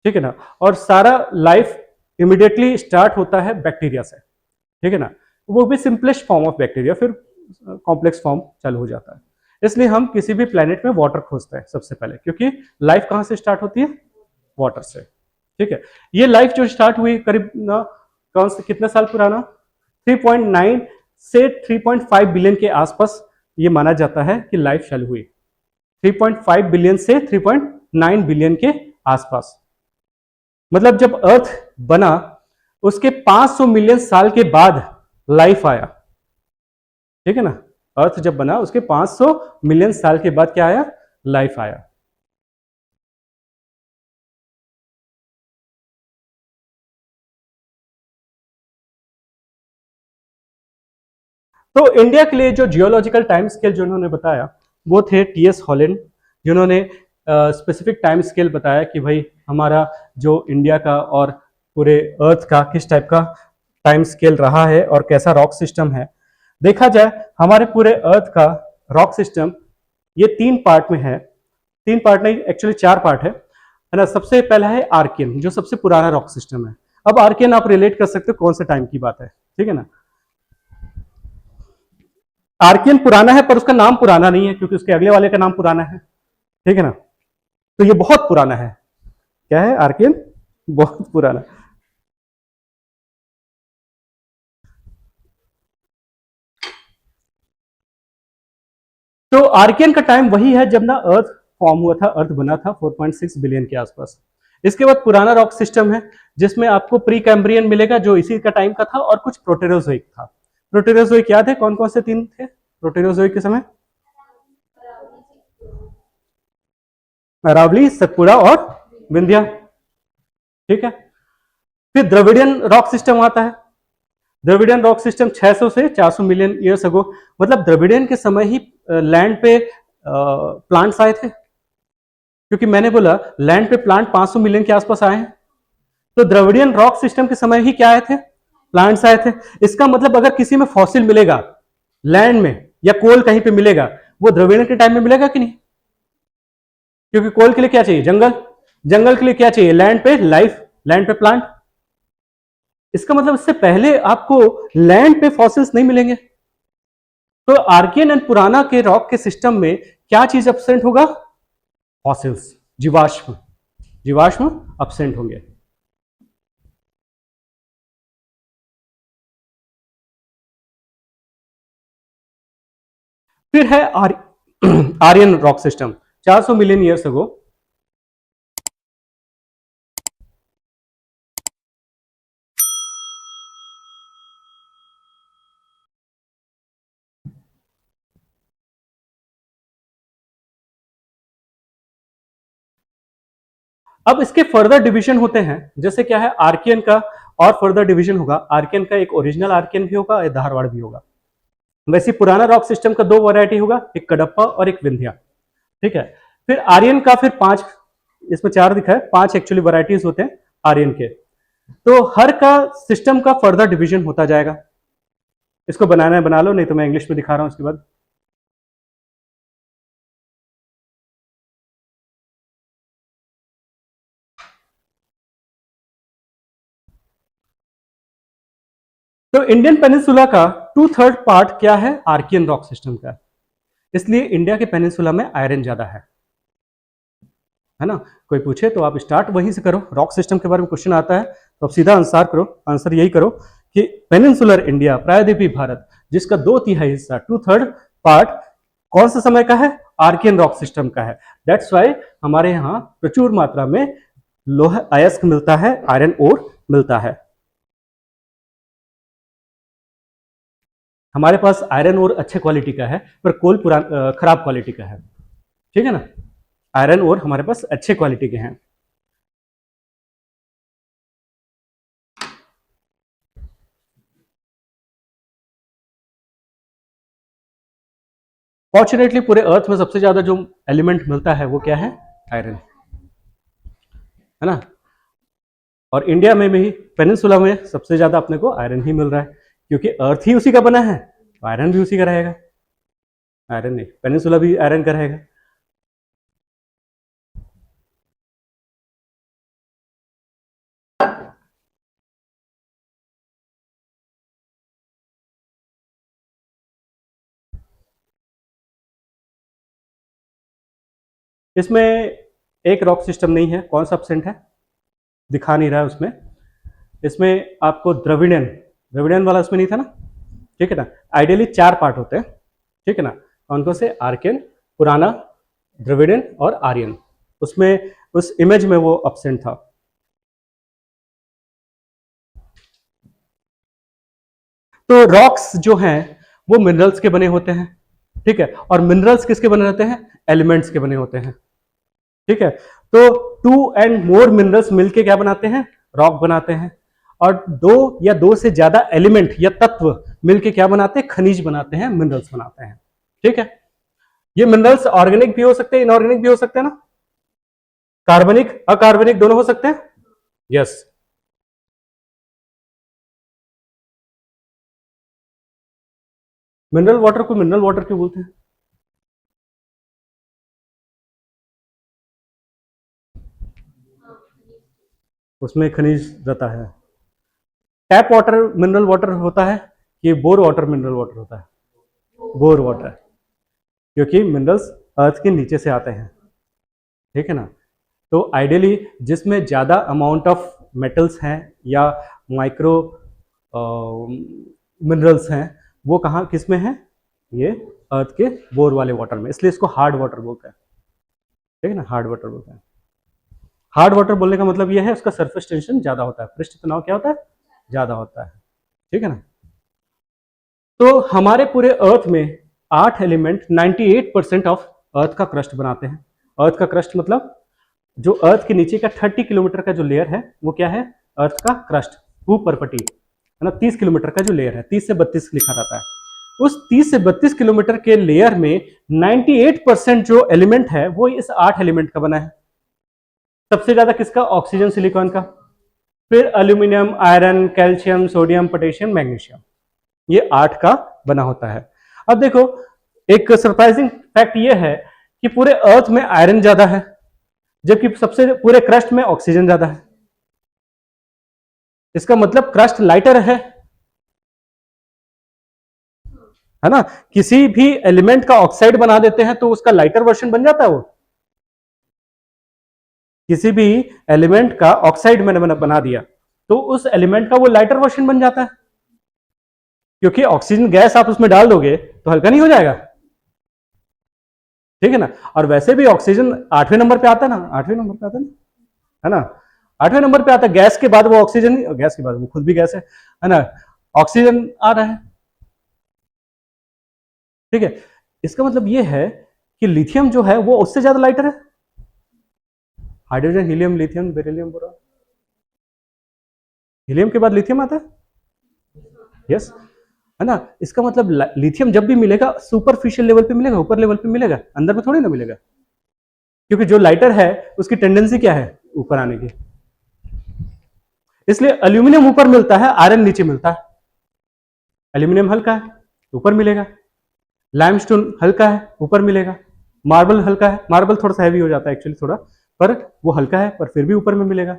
ठीक है ना। और सारा लाइफ इमीडिएटली स्टार्ट होता है बैक्टीरिया से, ठीक है ना। वो भी सिंपलेस्ट फॉर्म ऑफ बैक्टीरिया, फिर कॉम्प्लेक्स फॉर्म चालू हो जाता है। इसलिए हम किसी भी प्लेनेट में वाटर खोजते हैं सबसे पहले, क्योंकि लाइफ कहां से स्टार्ट होती है, वाटर से, ठीक है। ये लाइफ जो स्टार्ट हुई करीब ना कौन से कितने साल पुराना, 3.9 से 3.5 बिलियन के आसपास ये माना जाता है कि लाइफ चालू हुई। 3.5 बिलियन से 3.9 बिलियन के आसपास। मतलब जब अर्थ बना उसके 500 मिलियन साल के बाद लाइफ आया, ठीक है ना। अर्थ जब बना उसके 500 मिलियन साल के बाद क्या आया, लाइफ आया। तो इंडिया के लिए जो जियोलॉजिकल टाइम स्केल जो उन्होंने बताया वो थे टीएस हॉलैंड, जिन्होंने स्पेसिफिक टाइम स्केल बताया कि भाई हमारा जो इंडिया का और पूरे अर्थ का किस टाइप का टाइम स्केल रहा है और कैसा रॉक सिस्टम है। देखा जाए हमारे पूरे अर्थ का रॉक सिस्टम ये 3 पार्ट में है, 3 पार्ट नहीं एक्चुअली 4 पार्ट है ना। सबसे पहला है आर्कियन, जो सबसे पुराना रॉक सिस्टम है। अब आर्कियन आप रिलेट कर सकते हो कौन से टाइम की बात है, ठीक है ना। आर्कियन पुराना है पर उसका नाम पुराना नहीं है, क्योंकि उसके अगले वाले का नाम पुराना है, ठीक है ना। तो ये बहुत पुराना है, क्या है आर्कियन, बहुत पुराना। तो आर्कियन का टाइम वही है जब ना अर्थ फॉर्म हुआ था, अर्थ बना था 4.6 बिलियन के आसपास। इसके बाद पुराना रॉक सिस्टम है जिसमें आपको प्री कैम्ब्रियन मिलेगा जो इसी का टाइम का था, और कुछ प्रोटेरोजोइक था। प्रोटेरोजोइक याद है कौन कौन से 3 थे प्रोटेरोजोइक के समय, अरावली, सतपुड़ा और विंध्या, ठीक है। फिर द्रविडियन रॉक सिस्टम आता है। द्रविडियन रॉक सिस्टम 600 से 400 मिलियन ईयर्स अगो, मतलब द्रविडियन के समय ही लैंड पे प्लांट्स आए थे, क्योंकि मैंने बोला लैंड पे प्लांट 500 मिलियन के आसपास आए हैं। तो द्रविडियन रॉक सिस्टम के समय ही क्या आए थे, प्लांट्स आए थे। इसका मतलब अगर किसी में फॉसिल मिलेगा लैंड में या कोल कहीं पे मिलेगा, वो द्रविड़ीकरण के टाइम में मिलेगा कि नहीं? क्योंकि कोल के लिए क्या चाहिए? जंगल, जंगल के लिए क्या चाहिए? लैंड पे लाइफ, लैंड पे प्लांट। इसका मतलब इससे पहले आपको लैंड पे फॉसिल्स नहीं मिलेंगे। तो आर्कियन एंड पुराना के रॉक के सिस्टम में क्या चीज एब्सेंट होगा? फॉसिल्स, जीवाश्म, जीवाश्म एब्सेंट होंगे। फिर है Archaean rock system, 400 million years ago. अब इसके फर्दर डिवीजन होते हैं, जैसे क्या है आर्कियन का, और फर्दर डिवीजन होगा। आर्कियन का एक ओरिजिनल आर्कियन भी होगा, एक धारवाड़ भी होगा। वैसे पुराना रॉक सिस्टम का दो वैरायटी होगा, एक कडप्पा और एक विंध्या। ठीक है। फिर आर्यन का फिर 5, इसमें 4 दिखा है, 5 एक्चुअली वैरायटीज होते हैं आर्यन के। तो हर का सिस्टम का फर्दर डिवीजन होता जाएगा। इसको बनाना है बना लो, नहीं तो मैं इंग्लिश में दिखा रहा हूं उसके बाद। तो इंडियन पेनिनसुला का 2/3 पार्ट क्या है? आर्कियन रॉक सिस्टम का। इसलिए इंडिया के पेनिनसुला में आयरन ज्यादा है ना। कोई पूछे तो आप स्टार्ट वहीं से करो। रॉक सिस्टम के बारे में क्वेश्चन आता है तो आप सीधा आंसर करो, आंसर यही करो कि पेनिनसुलर इंडिया, प्रायद्वीपीय भारत, जिसका 2/3 हिस्सा, 2/3 पार्ट कौन सा समय का है? आर्कियन रॉक सिस्टम का है। दैट्स वाई हमारे यहाँ प्रचुर मात्रा में लोहा अयस्क मिलता है, आयरन ओर मिलता है। हमारे पास आयरन ओर अच्छे क्वालिटी का है, पर कोल खराब क्वालिटी का है। ठीक है ना। आयरन ओर हमारे पास अच्छे क्वालिटी के हैं। फॉर्चुनेटली पूरे अर्थ में सबसे ज्यादा जो एलिमेंट मिलता है वो क्या है? आयरन, है ना। और इंडिया में भी पेनिनसुला में सबसे ज्यादा अपने को आयरन ही मिल रहा है, क्योंकि अर्थ ही उसी का बना है, आयरन भी उसी का रहेगा। आयरन नहीं, पेनिनसुला भी आयरन का रहेगा। इसमें एक रॉक सिस्टम नहीं है, कौन सा एब्सेंट है? दिखा नहीं रहा है उसमें। इसमें आपको द्रविडियन, द्रविडियन वाला उसमें नहीं था ना। ठीक है ना। आइडियली 4 पार्ट होते हैं। ठीक है ना। उनको से आर्कियन, पुराना, द्रविडियन और आर्यन। उसमें उस इमेज में वो एब्सेंट था। तो रॉक्स जो हैं वो मिनरल्स के बने होते हैं। ठीक है। और मिनरल्स किसके बने रहते हैं? एलिमेंट्स के बने होते हैं। ठीक है। तो 2 एंड मोर मिनरल्स मिलके क्या बनाते हैं? रॉक बनाते हैं। और 2 या 2 से ज्यादा एलिमेंट या तत्व मिलके क्या बनाते हैं? खनिज बनाते हैं, मिनरल्स बनाते हैं। ठीक है। ये मिनरल्स ऑर्गेनिक भी हो सकते हैं, इनऑर्गेनिक भी हो सकते हैं ना। कार्बनिक, अकार्बनिक दोनों हो सकते हैं। यस। मिनरल वाटर को मिनरल वाटर क्यों बोलते हैं? उसमें खनिज रहता है। टैप वाटर मिनरल वाटर होता है कि बोर वाटर मिनरल वाटर होता है? बोर वाटर, क्योंकि मिनरल्स अर्थ के नीचे से आते हैं। ठीक है ना। तो आइडियली जिसमें ज़्यादा अमाउंट ऑफ मेटल्स हैं या माइक्रो मिनरल्स हैं, वो कहाँ किस में है? ये अर्थ के बोर वाले वाटर में, इसलिए इसको हार्ड वाटर बोलते हैं। ठीक है ना, हार्ड वाटर बोलते हैं। हार्ड वाटर बोलने का मतलब ये है उसका सरफेस टेंशन ज़्यादा होता है, पृष्ठ तनाव क्या होता है? ज़्यादा होता है। ठीक है ना। तो हमारे पूरे अर्थ में 8 एलिमेंट 98% ऑफ अर्थ का क्रस्ट बनाते हैं। अर्थ का क्रस्ट मतलब जो अर्थ के नीचे का 30 किलोमीटर का जो लेयर है वो क्या है? अर्थ का क्रस्ट, भूपर्पटी, है ना। 30 किलोमीटर का जो लेयर है, 30 से 32 लिखा रहता है, उस 30 से 32 किलोमीटर के लेयर में 98% जो एलिमेंट है वो इस 8 एलिमेंट का बना है। सबसे ज्यादा किसका? ऑक्सीजन, सिलिकॉन का। फिर aluminium, iron, calcium, sodium, potassium, magnesium, ये 8 का बना होता है। अब देखो एक सरप्राइजिंग फैक्ट ये है कि पूरे अर्थ में आयरन ज्यादा है, जबकि सबसे पूरे क्रस्ट में ऑक्सीजन ज्यादा है। इसका मतलब क्रस्ट लाइटर है ना। किसी भी एलिमेंट का ऑक्साइड बना देते हैं तो उसका लाइटर वर्जन बन जाता है वो। किसी भी एलिमेंट का ऑक्साइड मैंने बना दिया तो उस एलिमेंट का वो लाइटर वर्जन बन जाता है, क्योंकि ऑक्सीजन गैस आप उसमें डाल दोगे तो हल्का नहीं हो जाएगा, ठीक है ना। और वैसे भी ऑक्सीजन 8वें नंबर पे आता है ना, 8वें नंबर पे आता है ना, 8वें नंबर पे आता है। गैस के बाद वो ऑक्सीजन, गैस के बाद वो खुद भी गैस है ना, ऑक्सीजन आ रहा है, ठीक है। इसका मतलब ये है कि लिथियम जो है वो उससे ज्यादा लाइटर है। Hydrogen, helium, lithium, beryllium, boron. Helium के बाद लिथियम आता है, यस, है ना। इसका मतलब लिथियम जब भी मिलेगा सुपरफिशियल लेवल पे मिलेगा, ऊपर लेवल पे मिलेगा, अंदर में थोड़ी ना मिलेगा, क्योंकि जो लाइटर है उसकी टेंडेंसी क्या है, ऊपर आने की। इसलिए एल्यूमिनियम ऊपर मिलता है, आयरन नीचे मिलता है। एल्यूमिनियम हल्का है, ऊपर मिलेगा। लाइमस्टोन हल्का है, ऊपर मिलेगा। मार्बल हल्का है, मार्बल थोड़ा सा हैवी हो जाता है एक्चुअली थोड़ा, पर वो हल्का है, पर फिर भी ऊपर में मिलेगा।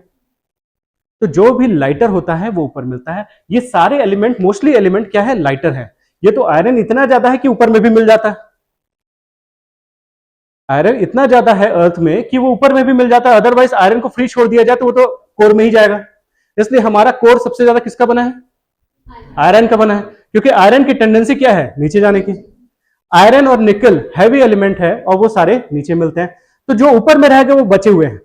तो जो भी लाइटर होता है वो ऊपर मिलता है। ये सारे एलिमेंट, मोस्टली एलिमेंट क्या है, लाइटर है। ये तो आयरन इतना ज्यादा है कि ऊपर में भी मिल जाता है। आयरन इतना ज्यादा है अर्थ में कि वो ऊपर में भी मिल जाता है, अदरवाइज आयरन को फ्री छोड़ दिया जाए तो वो तो कोर में ही जाएगा। इसलिए हमारा कोर सबसे ज्यादा किसका बना है, आयरन का बना है, क्योंकि आयरन की टेंडेंसी क्या है, नीचे जाने की। आयरन और निकल हैवी एलिमेंट है और वो सारे नीचे मिलते हैं, तो जो ऊपर में रह गए वो बचे हुए हैं।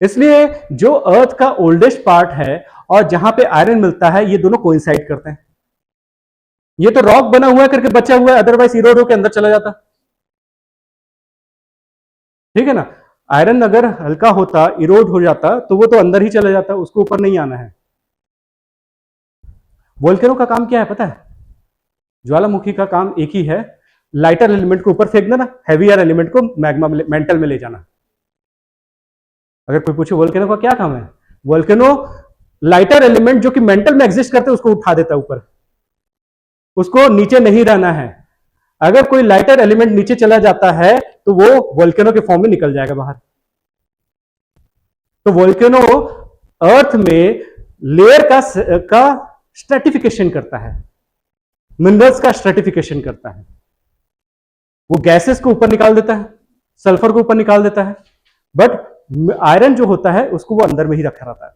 इसलिए जो अर्थ का ओल्डेस्ट पार्ट है और जहां पे आयरन मिलता है, ये दोनों कोइंसाइड करते हैं। ये तो रॉक बना हुआ है करके बचा हुआ है, अदरवाइज इरोड होकर अंदर चला जाता, ठीक है ना। आयरन अगर हल्का होता, इरोड हो जाता, तो वो तो अंदर ही चला जाता, उसको ऊपर नहीं आना है। वोल्केनो का काम क्या है पता है, ज्वालामुखी का काम एक ही है, लाइटर एलिमेंट को ऊपर फेंक देना, हैवियर एलिमेंट को मैग्मा मेंटल में ले जाना। अगर कोई पूछे वोल्केनो का क्या काम है, वोल्केनो लाइटर एलिमेंट जो कि मेंटल में एग्जिस्ट करते हैं उसको उठा देता है ऊपर, उसको नीचे नहीं रहना है। अगर कोई लाइटर एलिमेंट नीचे चला जाता है तो वो वोल्केनो के फॉर्म में निकल जाएगा बाहर। तो वोल्केनो अर्थ में लेयर का स्ट्रेटिफिकेशन करता है, मिनरल्स का स्ट्रेटिफिकेशन करता है। वो गैसेस को ऊपर निकाल देता है, सल्फर को ऊपर निकाल देता है, बट आयरन जो होता है उसको वो अंदर में ही रखा रहता है।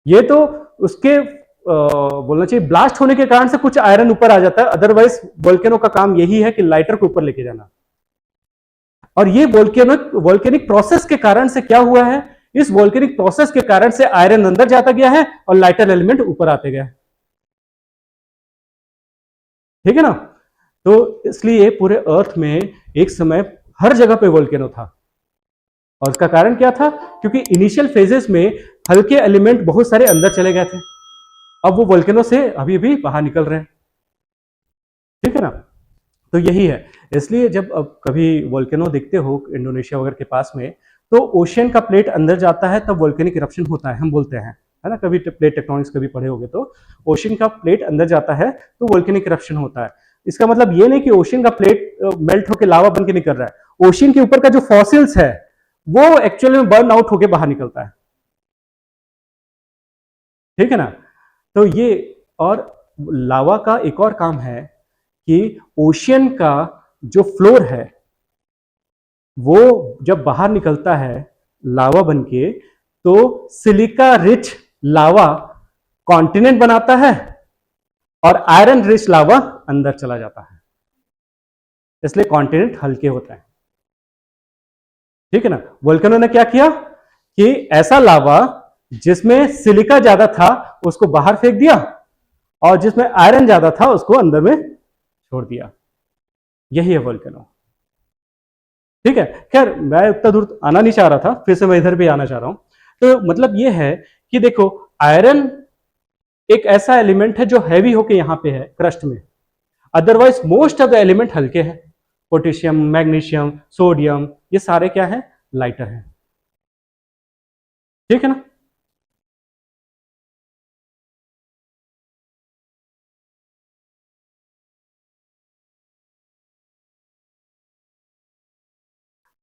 ये तो उसके बोलना चाहिए ब्लास्ट होने के कारण से कुछ आयरन ऊपर आ जाता है, अदरवाइज वोल्केनो का काम यही है कि लाइटर को ऊपर लेके जाना। और ये वोल्केनिक प्रोसेस के कारण से क्या हुआ है, इस वोल्केनिक प्रोसेस के कारण से आयरन अंदर जाता गया है और लाइटर एलिमेंट ऊपर आते गए, ठीक है ना। तो इसलिए पूरे अर्थ में एक समय हर जगह पे वोल्केनो था। और उसका कारण क्या था, क्योंकि इनिशियल फेजेस में हल्के एलिमेंट बहुत सारे अंदर चले गए थे, अब वो वोल्केनो से अभी भी बाहर निकल रहे हैं, ठीक है ना। तो यही है। इसलिए जब अब कभी वोल्केनो देखते हो इंडोनेशिया वगैरह के पास में, तो ओशियन का प्लेट अंदर जाता है तब वोल्केनिक इरप्शन होता है, हम बोलते हैं, है ना। कभी प्लेट टेक्टोनिक्स कभी पढ़े होगे तो ओशियन का प्लेट अंदर जाता है तो वोल्केनिक इरप्शन होता है। इसका मतलब ये नहीं कि ओशियन का प्लेट मेल्ट होकर लावा बन के निकल रहा है, ओशियन के ऊपर का जो फॉसिल्स है वो एक्चुअली में बर्न आउट होकर बाहर निकलता है, ठीक है ना। तो ये, और लावा का एक और काम है कि ओशियन का जो फ्लोर है वो जब बाहर निकलता है लावा बन के, तो सिलिका रिच लावा कॉन्टिनेंट बनाता है और आयरन रिच लावा अंदर चला जाता है, इसलिए कॉन्टिनेंट हल्के होता है, ठीक है ना। वोल्केनो ने क्या किया कि ऐसा लावा जिसमें सिलिका ज्यादा था उसको बाहर फेंक दिया और जिसमें आयरन ज्यादा था उसको अंदर में छोड़ दिया। यही है वोल्केनो, ठीक है। खैर मैं उतना दूर आना नहीं चाह रहा था, फिर से मैं इधर भी आना चाह रहा हूं। तो मतलब ये है कि देखो, आयरन एक ऐसा एलिमेंट है जो हैवी होके यहां पे है क्रस्ट में, otherwise most of the element हल्के हैं। पोटेशियम, मैग्नीशियम, सोडियम, ये सारे क्या है, लाइटर हैं, ठीक है ना।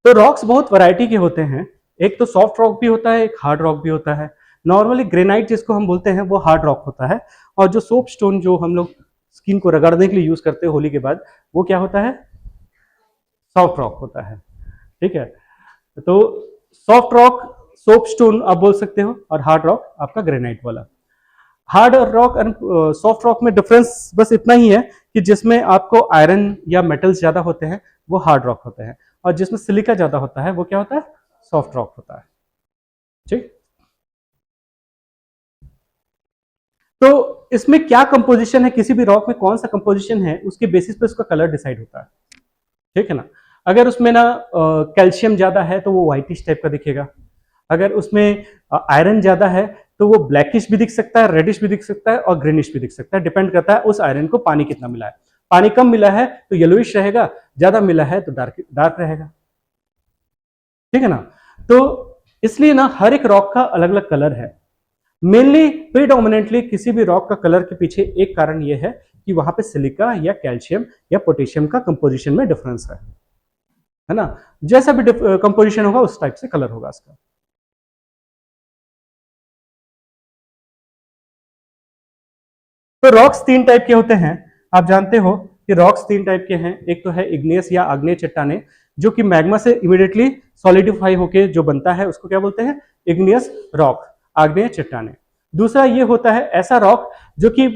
तो रॉक्स बहुत वैरायटी के होते हैं, एक तो सॉफ्ट रॉक भी होता है, एक हार्ड रॉक भी होता है। नॉर्मली ग्रेनाइट जिसको हम बोलते हैं वो हार्ड रॉक होता है, और जो सोप स्टोन जो हम लोग स्किन को रगड़ने के लिए यूज करते हैं होली के बाद, वो क्या होता है, सॉफ्ट रॉक होता है। ठीक है, तो सॉफ्ट रॉक सोप स्टोन आप बोल सकते हो, और हार्ड रॉक आपका ग्रेनाइट वाला। Hard rock and soft rock में डिफरेंस बस इतना ही है कि जिसमें आपको आयरन या मेटल्स ज्यादा होते हैं वो हार्ड रॉक होते हैं, और जिसमें सिलिका ज्यादा होता है वो क्या होता है, सॉफ्ट रॉक होता है। ठीक, तो इसमें क्या कंपोजिशन है, किसी भी रॉक में कौन सा कंपोजिशन है, उसके बेसिस पे उसका कलर डिसाइड होता है। ठीक है ना, अगर उसमें ना कैल्शियम ज्यादा है तो वो व्हाइटिश टाइप का दिखेगा, अगर उसमें आयरन ज्यादा है तो वो ब्लैकिश भी दिख सकता है, रेडिश भी दिख सकता है, और ग्रीनिश भी दिख सकता है, डिपेंड करता है उस आयरन को पानी कितना मिला है। पानी कम मिला है तो येलोइश रहेगा, ज्यादा मिला है तो डार्क डार्क रहेगा। ठीक है ना, तो इसलिए ना हर एक रॉक का अलग अलग कलर है। मेनली प्रीडोमिनेंटली किसी भी रॉक का कलर के पीछे एक कारण यह है कि वहां पे सिलिका या कैल्शियम या पोटेशियम का कंपोजिशन में डिफरेंस है ना, जैसा भी कंपोजिशन होगा उस टाइप से कलर होगा इसका। तो रॉक्स तीन टाइप के होते हैं, आप जानते हो कि रॉक्स तीन टाइप के हैं। एक तो है इग्नियस या आग्नेय चट्टाने, जो कि मैग्मा से इमीडिएटली सॉलिडिफाई होके जो बनता है उसको क्या बोलते हैं, इग्नियस रॉक, आग्नेय चट्टाने। दूसरा ये होता है ऐसा रॉक जो कि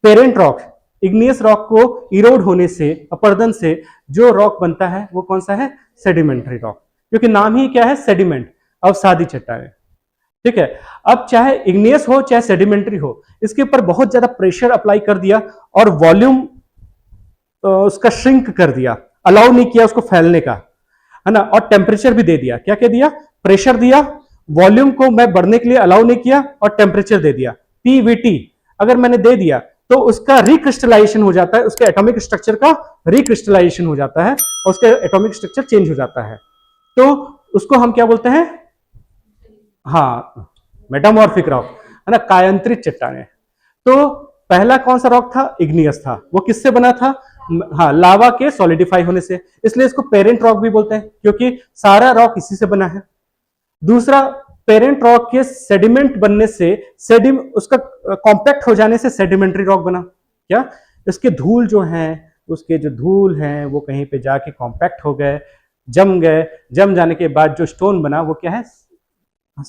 पेरेंट रॉक, इग्नियस रॉक को इरोड होने से, अपरदन से जो रॉक बनता है वो कौन सा है, सेडिमेंट्री रॉक, क्योंकि नाम ही क्या है, सेडिमेंट, अवसादी चट्टाने। ठीक है, अब चाहे इग्नियस हो चाहे सेडिमेंट्री हो, इसके ऊपर बहुत ज्यादा प्रेशर अप्लाई कर दिया और वॉल्यूम उसका श्रिंक कर दिया, अलाउ नहीं किया उसको फैलने का, है ना, और टेम्परेचर भी दे दिया, क्या क्या दिया, प्रेशर दिया, वॉल्यूम को मैं बढ़ने के लिए अलाउ नहीं किया, और टेम्परेचर दे दिया, पीवीटी अगर मैंने दे दिया तो उसका रिक्रिस्टलाइजेशन हो जाता है, उसके एटॉमिक स्ट्रक्चर का रिक्रिस्टलाइजेशन हो जाता है, और उसके एटॉमिक स्ट्रक्चर चेंज हो जाता है, तो उसको हम क्या बोलते हैं, हाँ, मेटामॉर्फिक रॉक, है ना, कायांतरित चट्टाने। तो पहला कौन सा रॉक था, इग्नियस था, वो किससे बना था, हाँ, लावा के सॉलिडिफाई होने से, इसलिए इसको पेरेंट रॉक भी बोलते हैं क्योंकि सारा रॉक इसी से बना है। दूसरा, पेरेंट रॉक के सेडिमेंट बनने से, सेडिम उसका कॉम्पैक्ट हो जाने से सेडिमेंट्री रॉक बना। क्या, इसके धूल जो हैं, उसके जो धूल हैं वो कहीं पे जाके कॉम्पैक्ट हो गए, जम गए, जम जाने के बाद जो स्टोन बना वो क्या है,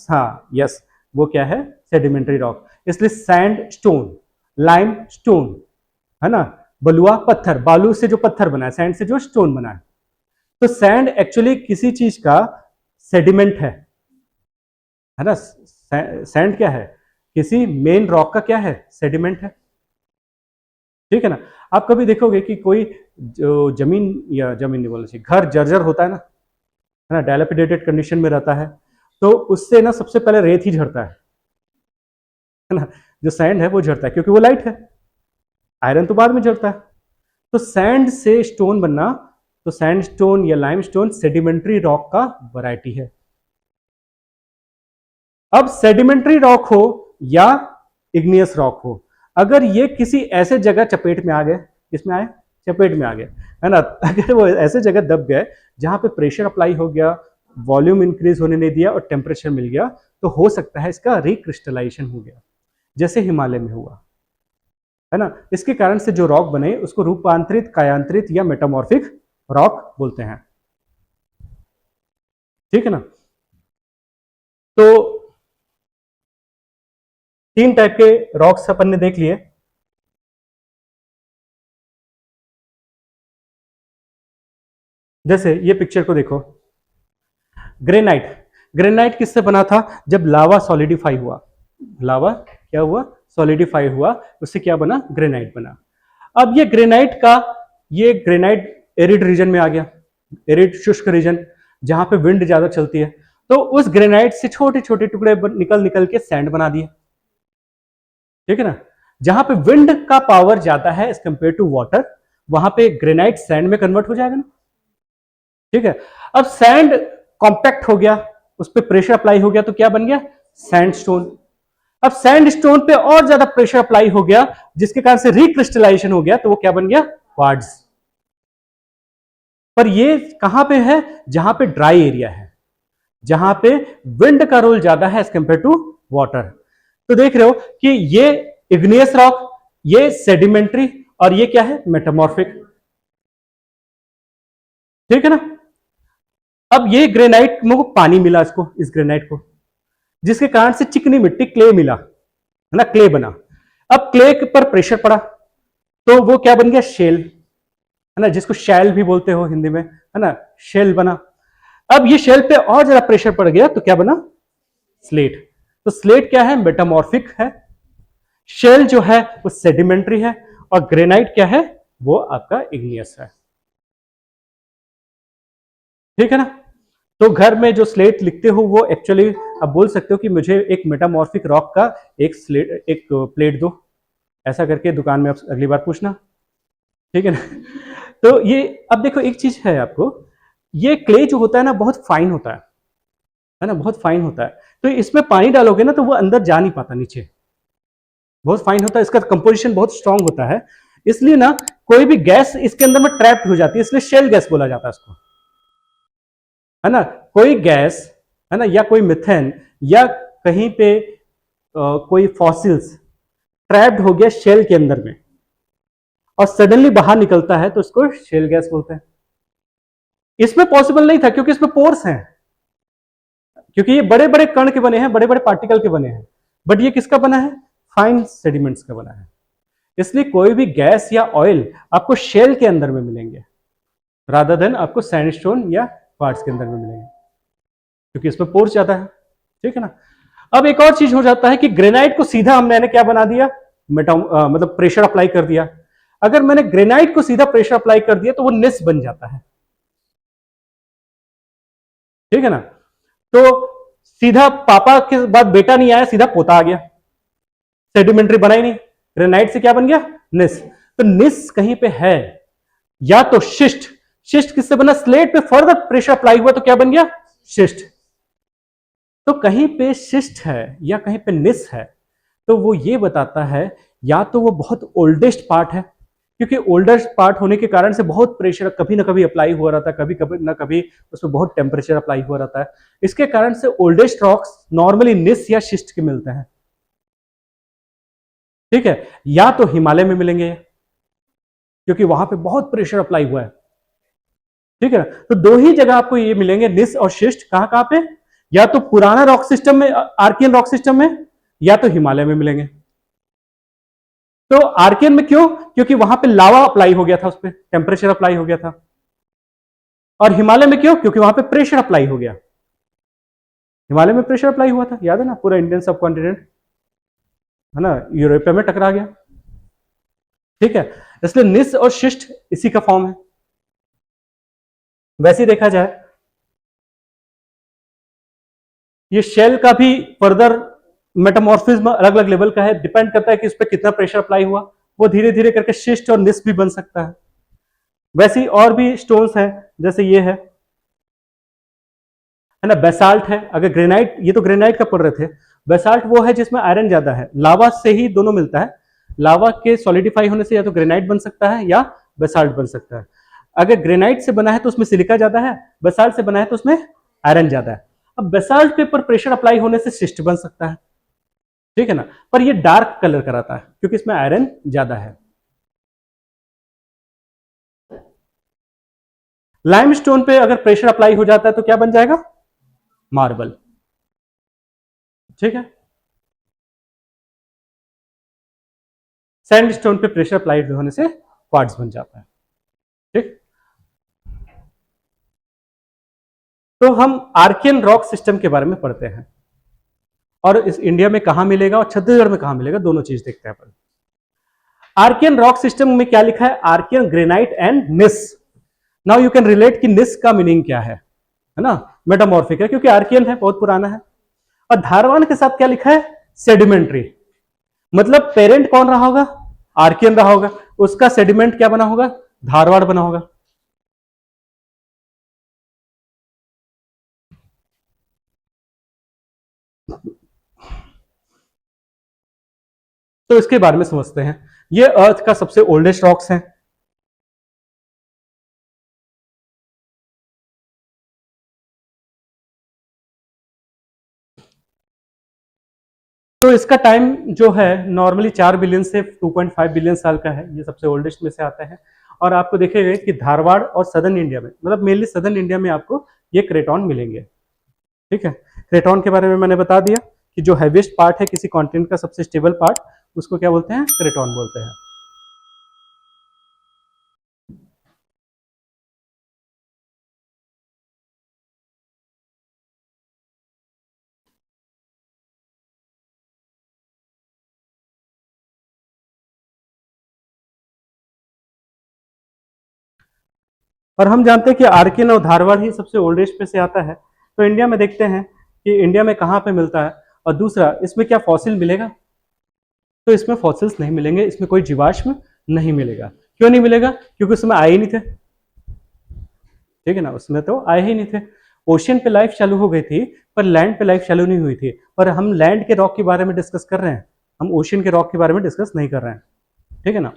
हाँ यस, वो क्या है, सेडिमेंट्री रॉक। इसलिए सैंड स्टोन, लाइम स्टोन, है ना, बलुआ पत्थर, बालू से जो पत्थर बना है, सैंड से जो स्टोन बना है, तो सैंड एक्चुअली किसी चीज का सेडिमेंट है ना, सैंड क्या है, किसी मेन रॉक का क्या है, सेडिमेंट है। ठीक है ना, आप कभी देखोगे कि कोई जो जमीन, या जमीन नहीं बोलना चाहिए, घर जर्जर होता है ना, डायलापिडेटेड कंडीशन में रहता है, तो उससे ना सबसे पहले रेत ही झड़ता है ना, जो सैंड है वो झड़ता है क्योंकि वो लाइट है, आयरन तो बाद में झड़ता है। तो सैंड से स्टोन बनना, तो सैंड स्टोन या लाइम स्टोन सेडिमेंट्री रॉक का वैरायटी है। अब सेडिमेंट्री रॉक हो या इग्नियस रॉक हो, अगर ये किसी ऐसे जगह चपेट में आ गए, किसमें आए, चपेट में आ गए, है ना, अगर वो ऐसे जगह दब गए जहां पे प्रेशर अप्लाई हो गया, वॉल्यूम इंक्रीज होने नहीं दिया और टेम्परेचर मिल गया, तो हो सकता है इसका रिक्रिस्टलाइजेशन हो गया, जैसे हिमालय में हुआ, है ना। इसके कारण से जो रॉक बने उसको रूपांतरित, कायांतरित या मेटामॉर्फिक रॉक बोलते हैं। ठीक है ना, तो तीन टाइप के रॉक्स अपन ने देख लिए। जैसे ये पिक्चर को देखो, ग्रेनाइट, ग्रेनाइट किससे बना था, जब लावा सॉलिडिफाई हुआ, लावा क्या हुआ, सॉलिडिफाई हुआ, उससे क्या बना, ग्रेनाइट बना। अब ये ग्रेनाइट का, ये ग्रेनाइट एरिड रीजन में आ गया, एरिड शुष्क रीजन जहां पे विंड ज्यादा चलती है, तो उस ग्रेनाइट से छोटे छोटे टुकड़े निकल निकल के सैंड बना दिए। ठीक है ना, जहां पे विंड का पावर ज्यादा है एज कंपेयर टू वाटर, वहां पे ग्रेनाइट सैंड में कन्वर्ट हो जाएगा ना। ठीक है, अब सैंड कॉम्पैक्ट हो गया, उस पर प्रेशर अप्लाई हो गया, तो क्या बन गया, सैंडस्टोन। अब सैंडस्टोन पे और ज्यादा प्रेशर अप्लाई हो गया जिसके कारण से रिक्रिस्टलाइजेशन हो गया, तो वो क्या बन गया, क्वार्ट्ज। पर ये कहां पे है? जहां पे ड्राई एरिया है, जहां पे विंड का रोल ज्यादा है एज कंपेयर टू वाटर। तो देख रहे हो कि ये इग्नियस रॉक, ये सेडिमेंट्री, और ये क्या है? मेटामॉर्फिक। ठीक है ना? अब ये ग्रेनाइट को पानी मिला, इसको, इस ग्रेनाइट को, जिसके कारण से चिकनी मिट्टी, क्ले मिला, है ना, क्ले बना। अब क्ले पर प्रेशर पड़ा तो वो क्या बन गया? शेल, है ना, जिसको शैल भी बोलते हो हिंदी में, है ना, शेल बना। अब ये शेल पे और जरा प्रेशर पड़ गया तो क्या बना? स्लेट। तो स्लेट क्या है? मेटामॉर्फिक है। शेल जो है वो सेडिमेंट्री है, और ग्रेनाइट क्या है? वो आपका इग्नियस है। ठीक है ना? तो घर में जो स्लेट लिखते हो वो एक्चुअली आप बोल सकते हो कि मुझे एक मेटामॉर्फिक रॉक का एक स्लेट, एक प्लेट दो, ऐसा करके दुकान में आप अगली बार पूछना। ठीक है ना? तो ये, अब देखो एक चीज है आपको, ये क्ले जो होता है ना बहुत फाइन होता है ना, बहुत फाइन होता है। तो इसमें पानी डालोगे ना तो वो अंदर जा नहीं पाता नीचे, बहुत फाइन होता है, इसका कंपोजिशन बहुत स्ट्रांग होता है। इसलिए ना कोई भी गैस इसके अंदर में ट्रैप्ड हो जाती है, इसलिए शेल गैस बोला जाता है इसको, है ना। कोई गैस, है ना, या कोई मिथेन, या कहीं पे कोई फॉसिल्स ट्रैप्ड हो गया शेल के अंदर में और सडनली बाहर निकलता है तो उसको शेल गैस बोलते हैं। इसमें पॉसिबल नहीं था क्योंकि इसमें पोर्स हैं, क्योंकि ये बड़े बड़े कण के बने हैं, बड़े बड़े पार्टिकल के बने हैं, बट ये किसका बना है? फाइन सेडिमेंट्स का बना है। इसलिए कोई भी गैस या ऑयल आपको शेल के अंदर में मिलेंगे रादर देन आपको सैंडस्टोन या क्वार्ट्ज के अंदर में मिलेंगे, क्योंकि इसमें पोर्स ज्यादा है। ठीक है ना? अब एक और चीज हो जाता है कि ग्रेनाइट को सीधा हमने क्या बना दिया? मतलब प्रेशर अप्लाई कर दिया। अगर मैंने ग्रेनाइट को सीधा प्रेशर अप्लाई कर दिया तो वो निस बन जाता है। ठीक है ना? तो सीधा पापा के बाद बेटा नहीं आया, सीधा पोता आ गया, सेडिमेंट्री बना ही नहीं। ग्रेनाइट से क्या बन गया? निस। तो निस कहीं पे है, या तो शिस्ट। शिस्ट किससे बना? स्लेट पे फर्दर प्रेशर अप्लाई हुआ तो क्या बन गया? शिस्ट। तो कहीं पे शिस्ट है या कहीं पे निस है, तो वो ये बताता है या तो वो बहुत ओल्डेस्ट पार्ट है, क्योंकि ओल्डेस्ट पार्ट होने के कारण से बहुत प्रेशर कभी ना कभी अप्लाई हुआ रहता है, कभी कभी ना कभी उसमें बहुत टेम्परेचर अप्लाई हुआ रहता है। इसके कारण से ओल्डेस्ट रॉक्स नॉर्मली निस या शिस्ट के मिलते हैं। ठीक है? या तो हिमालय में मिलेंगे, क्योंकि वहां पे बहुत प्रेशर अप्लाई हुआ है। ठीक है ना? तो दो ही जगह आपको ये मिलेंगे, निस और शिस्ट। कहां कहां पे? या तो पुराना रॉक सिस्टम में, आर्कियन रॉक सिस्टम में, या तो हिमालय में मिलेंगे। तो आर्कियन में क्यों? क्योंकि वहां पे लावा अप्लाई हो गया था, उस पर टेम्परेचर अप्लाई हो गया था। और हिमालय में क्यों? क्योंकि वहां पे प्रेशर अप्लाई हो गया। हिमालय में प्रेशर अप्लाई हुआ था, याद है ना, पूरा इंडियन सब कॉन्टिनेंट, है ना, यूरोप में टकरा गया। ठीक है? इसलिए निस और शिस्ट इसी का फॉर्म है। वैसे ही देखा जाए, ये शेल का भी फर्दर मेटामॉर्फिज्म अलग अलग लेवल का है, डिपेंड करता है कि उस पर कितना प्रेशर अप्लाई हुआ। वो धीरे धीरे करके शिस्ट और निस भी बन सकता है। वैसे ही और भी स्टोन्स हैं, जैसे ये है ना, बेसाल्ट है। अगर ग्रेनाइट, ये तो ग्रेनाइट का पढ़ रहे थे, बेसाल्ट वो है जिसमें आयरन ज्यादा है। लावा से ही दोनों मिलता है, लावा के सॉलिडिफाई होने से या तो ग्रेनाइट बन सकता है या बेसाल्ट बन सकता है। अगर ग्रेनाइट से बना है तो उसमें सिलिका ज्यादा है, बेसाल्ट से बना है तो उसमें आयरन ज्यादा है। अब बेसाल्ट पे पर प्रेशर अप्लाई होने से शिस्ट बन सकता है। ठीक है ना? पर ये डार्क कलर कराता है क्योंकि इसमें आयरन ज्यादा है। लाइमस्टोन पे अगर प्रेशर अप्लाई हो जाता है तो क्या बन जाएगा? मार्बल। ठीक है? सैंडस्टोन पे प्रेशर अप्लाइड होने से क्वार्ट्ज बन जाता है। ठीक? तो हम आर्कियन रॉक सिस्टम के बारे में पढ़ते हैं, और इस इंडिया में कहां मिलेगा और छत्तीसगढ़ में कहां मिलेगा, दोनों चीज देखते हैं अपन। आर्कियन रॉक सिस्टम में क्या लिखा है? आर्कियन ग्रेनाइट एंड निस। नाउ यू कैन रिलेट कि निस का मीनिंग क्या है ना, मेटामॉर्फिक है क्योंकि आर्कियन है, बहुत पुराना है। और धारवान के साथ क्या लिखा है? सेडिमेंट्री। मतलब पेरेंट कौन रहा होगा? आर्कियन रहा होगा, उसका सेडिमेंट क्या बना होगा? धारवाड़ बना होगा। तो इसके बारे में समझते हैं। ये अर्थ का सबसे ओल्डेस्ट रॉक्स हैं। तो इसका टाइम जो है नॉर्मली 4 बिलियन से 2.5 बिलियन साल का है, ये सबसे ओल्डेस्ट में से आता है। और आपको देखेंगे कि धारवाड़ और सदर्न इंडिया में, मतलब मेनली सदर्न इंडिया में आपको ये क्रेटॉन मिलेंगे। ठीक है, क्रेटॉन के बारे में मैंने बता दिया कि जो हैवीएस्ट पार्ट है किसी कॉन्टिनेंट का, सबसे स्टेबल पार्ट, उसको क्या बोलते हैं, क्रेटॉन बोलते हैं। और हम जानते हैं कि आर्किन और धारवाड़ ही सबसे ओल्डेस्ट में से आता है। तो इंडिया में देखते हैं कि इंडिया में कहाँ पे मिलता है। और दूसरा, इसमें क्या फॉसिल मिलेगा? तो इसमें फॉसिल्स नहीं मिलेंगे, इसमें कोई जीवाश्म नहीं मिलेगा। क्यों नहीं मिलेगा? क्योंकि उसमें आए ही नहीं थे। ठीक है ना, उसमें तो आए ही नहीं थे। ओशियन पे लाइफ चालू हो गई थी, पर लैंड पे लाइफ चालू नहीं हुई थी। पर हम लैंड के रॉक के बारे में डिस्कस कर रहे हैं, हम ओशियन के रॉक के बारे में डिस्कस नहीं कर रहे हैं। ठीक है ना।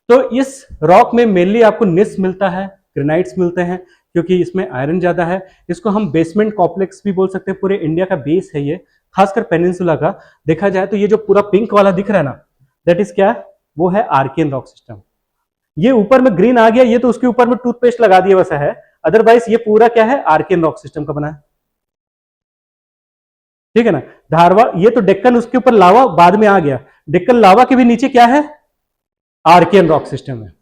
तो इस रॉक में मेनली आपको निस मिलता है, ग्रेनाइट्स मिलते हैं, क्योंकि इसमें आयरन ज्यादा है। इसको हम बेसमेंट कॉम्प्लेक्स भी बोल सकते हैं, पूरे इंडिया का बेस है ये, खासकर पेनिनसुला का। देखा जाए तो ये जो पूरा पिंक वाला दिख रहा है ना, दैट इज क्या? वो है आर्कियन रॉक सिस्टम। ये ऊपर में ग्रीन आ गया, ये तो उसके ऊपर में टूथपेस्ट लगा दिया वैसा है, अदरवाइज ये पूरा क्या है, आर्कियन रॉक सिस्टम का बना है। ठीक है ना। धारवाड़, ये तो डेक्कन, उसके ऊपर लावा बाद में आ गया। डेक्कन लावा के भी नीचे क्या है, आर्कियन रॉक सिस्टम है।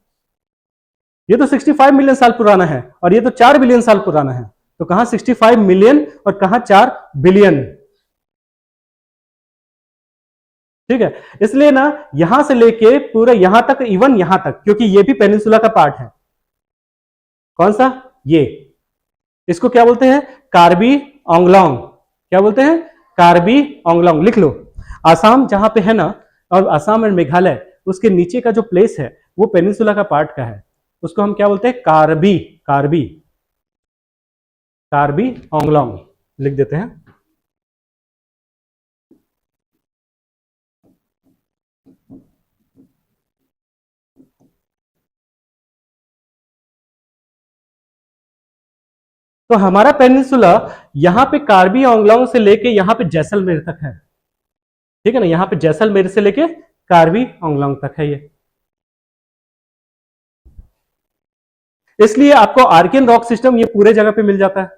ये तो 65 मिलियन साल पुराना है, और ये तो 4 बिलियन साल पुराना है। तो कहां 65 मिलियन और कहां 4 बिलियन। ठीक है, इसलिए ना यहां से लेके पूरा यहां तक, इवन यहां तक, क्योंकि ये भी पेनिनसुला का पार्ट है। कौन सा? ये, इसको क्या बोलते हैं, कार्बी आंगलोंग। क्या बोलते हैं? कार्बी आंगलोंग। लिख लो। आसाम जहां पे है ना, और आसाम एंड मेघालय, उसके नीचे का जो प्लेस है वो पेनिनसुला का पार्ट का है। उसको हम क्या बोलते हैं, कार्बी, कार्बी, कार्बी आंगलोंग लिख देते हैं। तो हमारा पेनिनसुला यहां पे कार्बी आंगलोंग से लेके यहां पे जैसलमेर तक है। ठीक है ना, यहां पे जैसलमेर से लेके कार्बी आंगलोंग तक है ये। इसलिए आपको आर्कियन रॉक सिस्टम ये पूरे जगह पे मिल जाता है।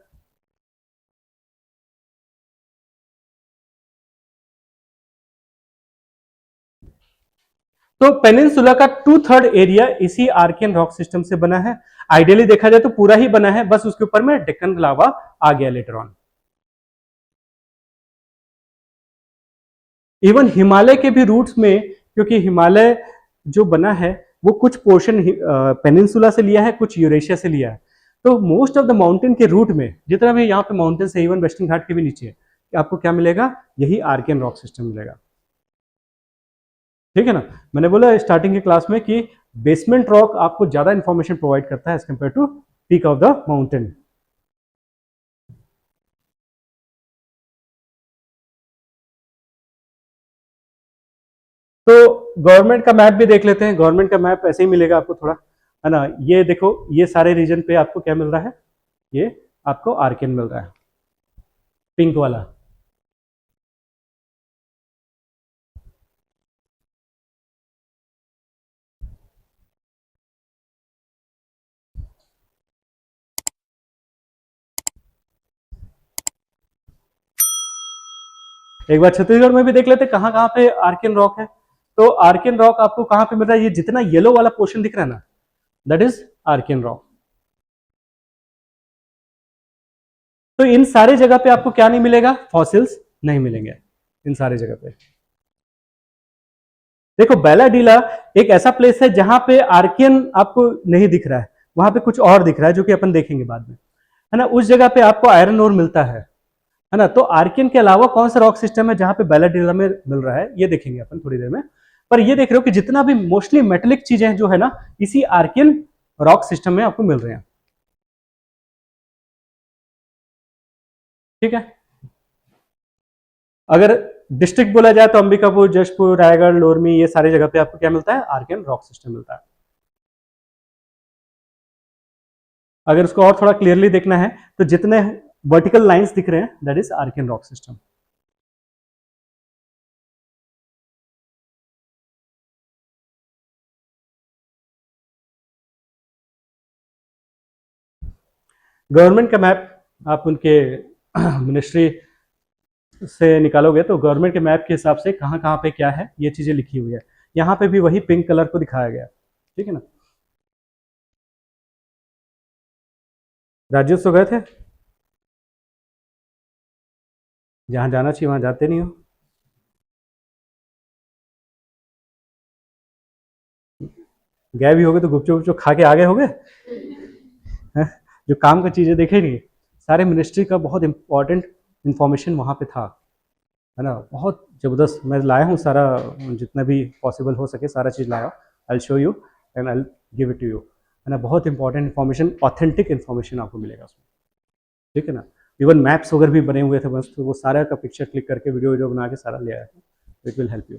तो पेनिनसुला का 2/3 एरिया इसी आर्कियन रॉक सिस्टम से बना है। आइडियली देखा जाए तो पूरा ही बना है, बस उसके ऊपर में डेक्कन लावा आ गया लेटर ऑन। इवन हिमालय के भी रूट्स में, क्योंकि हिमालय जो बना है वो कुछ पोर्शन पेनिनसुला से लिया है, कुछ यूरेशिया से लिया है। तो मोस्ट ऑफ द माउंटेन के रूट में जितना भी यहाँ पे माउंटेन है, इवन वेस्टर्न घाट के भी नीचे, आपको क्या मिलेगा, यही आर्कियन रॉक सिस्टम मिलेगा। ठीक है ना। मैंने बोला स्टार्टिंग की क्लास में कि बेसमेंट रॉक आपको ज्यादा इंफॉर्मेशन प्रोवाइड करता है as compare to peak of the mountain. तो गवर्नमेंट का मैप भी देख लेते हैं। गवर्नमेंट का मैप ऐसे ही मिलेगा आपको थोड़ा, है ना। ये देखो, ये सारे रीजन पे आपको क्या मिल रहा है, ये आपको आर्कियन मिल रहा है, पिंक वाला। एक बार छत्तीसगढ़ में भी देख लेते कहां कहां पे आर्कियन रॉक है। तो आर्कियन रॉक आपको कहां पे मिल रहा है, ये जितना येलो वाला पोर्शन दिख रहा है ना, दैट इज आर्कियन रॉक। तो इन सारे जगह पे आपको क्या नहीं मिलेगा, फॉसिल्स नहीं मिलेंगे इन सारे जगह पे। देखो बैलाडीला एक ऐसा प्लेस है जहां पे आर्कियन आपको नहीं दिख रहा है, वहां पे कुछ और दिख रहा है जो कि अपन देखेंगे बाद में, है ना। उस जगह पे आपको आयरन ओर मिलता है ना। तो आर्कियन के अलावा कौन सा रॉक सिस्टम है जहां पे बैलाडीला में मिल रहा है, ये देखेंगे अपन थोड़ी देर में। पर ये देख रहे हो कि जितना भी मोस्टली मेटेलिक चीजें जो है ना, इसी आर्कियन रॉक सिस्टम में आपको मिल रहे हैं। ठीक है। अगर डिस्ट्रिक्ट बोला जाए तो अंबिकापुर, जशपुर, रायगढ़, लोरमी, ये सारी जगह पे आपको क्या मिलता है, आर्कियन रॉक सिस्टम मिलता है। अगर उसको और थोड़ा क्लियरली देखना है तो जितने वर्टिकल लाइंस दिख रहे हैं, that is Archaean rock system. Government का मैप आप उनके मिनिस्ट्री से निकालोगे तो गवर्नमेंट के मैप के हिसाब से कहाँ कहाँ पे क्या है ये चीजें लिखी हुई है। यहाँ पे भी वही पिंक कलर को दिखाया गया, ठीक है ना। राज्योत्सव गए थे? जहाँ जाना चाहिए वहाँ जाते नहीं हो। गए भी होगे तो गुपचुप गुपचुप खा के आगे होगे। हैं? जो काम का चीजें देखे नहीं, सारे मिनिस्ट्री का बहुत इंपॉर्टेंट इंफॉर्मेशन वहाँ पे था, है ना। बहुत जबरदस्त मैं लाया हूँ सारा, जितना भी पॉसिबल हो सके सारा चीज़ लाया। I show you and I give it to you, है ना। बहुत इंपॉर्टेंट इन्फॉर्मेशन, ऑथेंटिक इन्फॉर्मेशन आपको मिलेगा उसमें, ठीक है ना। इवन मैप्स वगैरह भी बने हुए थे बस, तो वो सारा का पिक्चर क्लिक करके वीडियो वीडियो बना के सारा ले आया था। It will help you.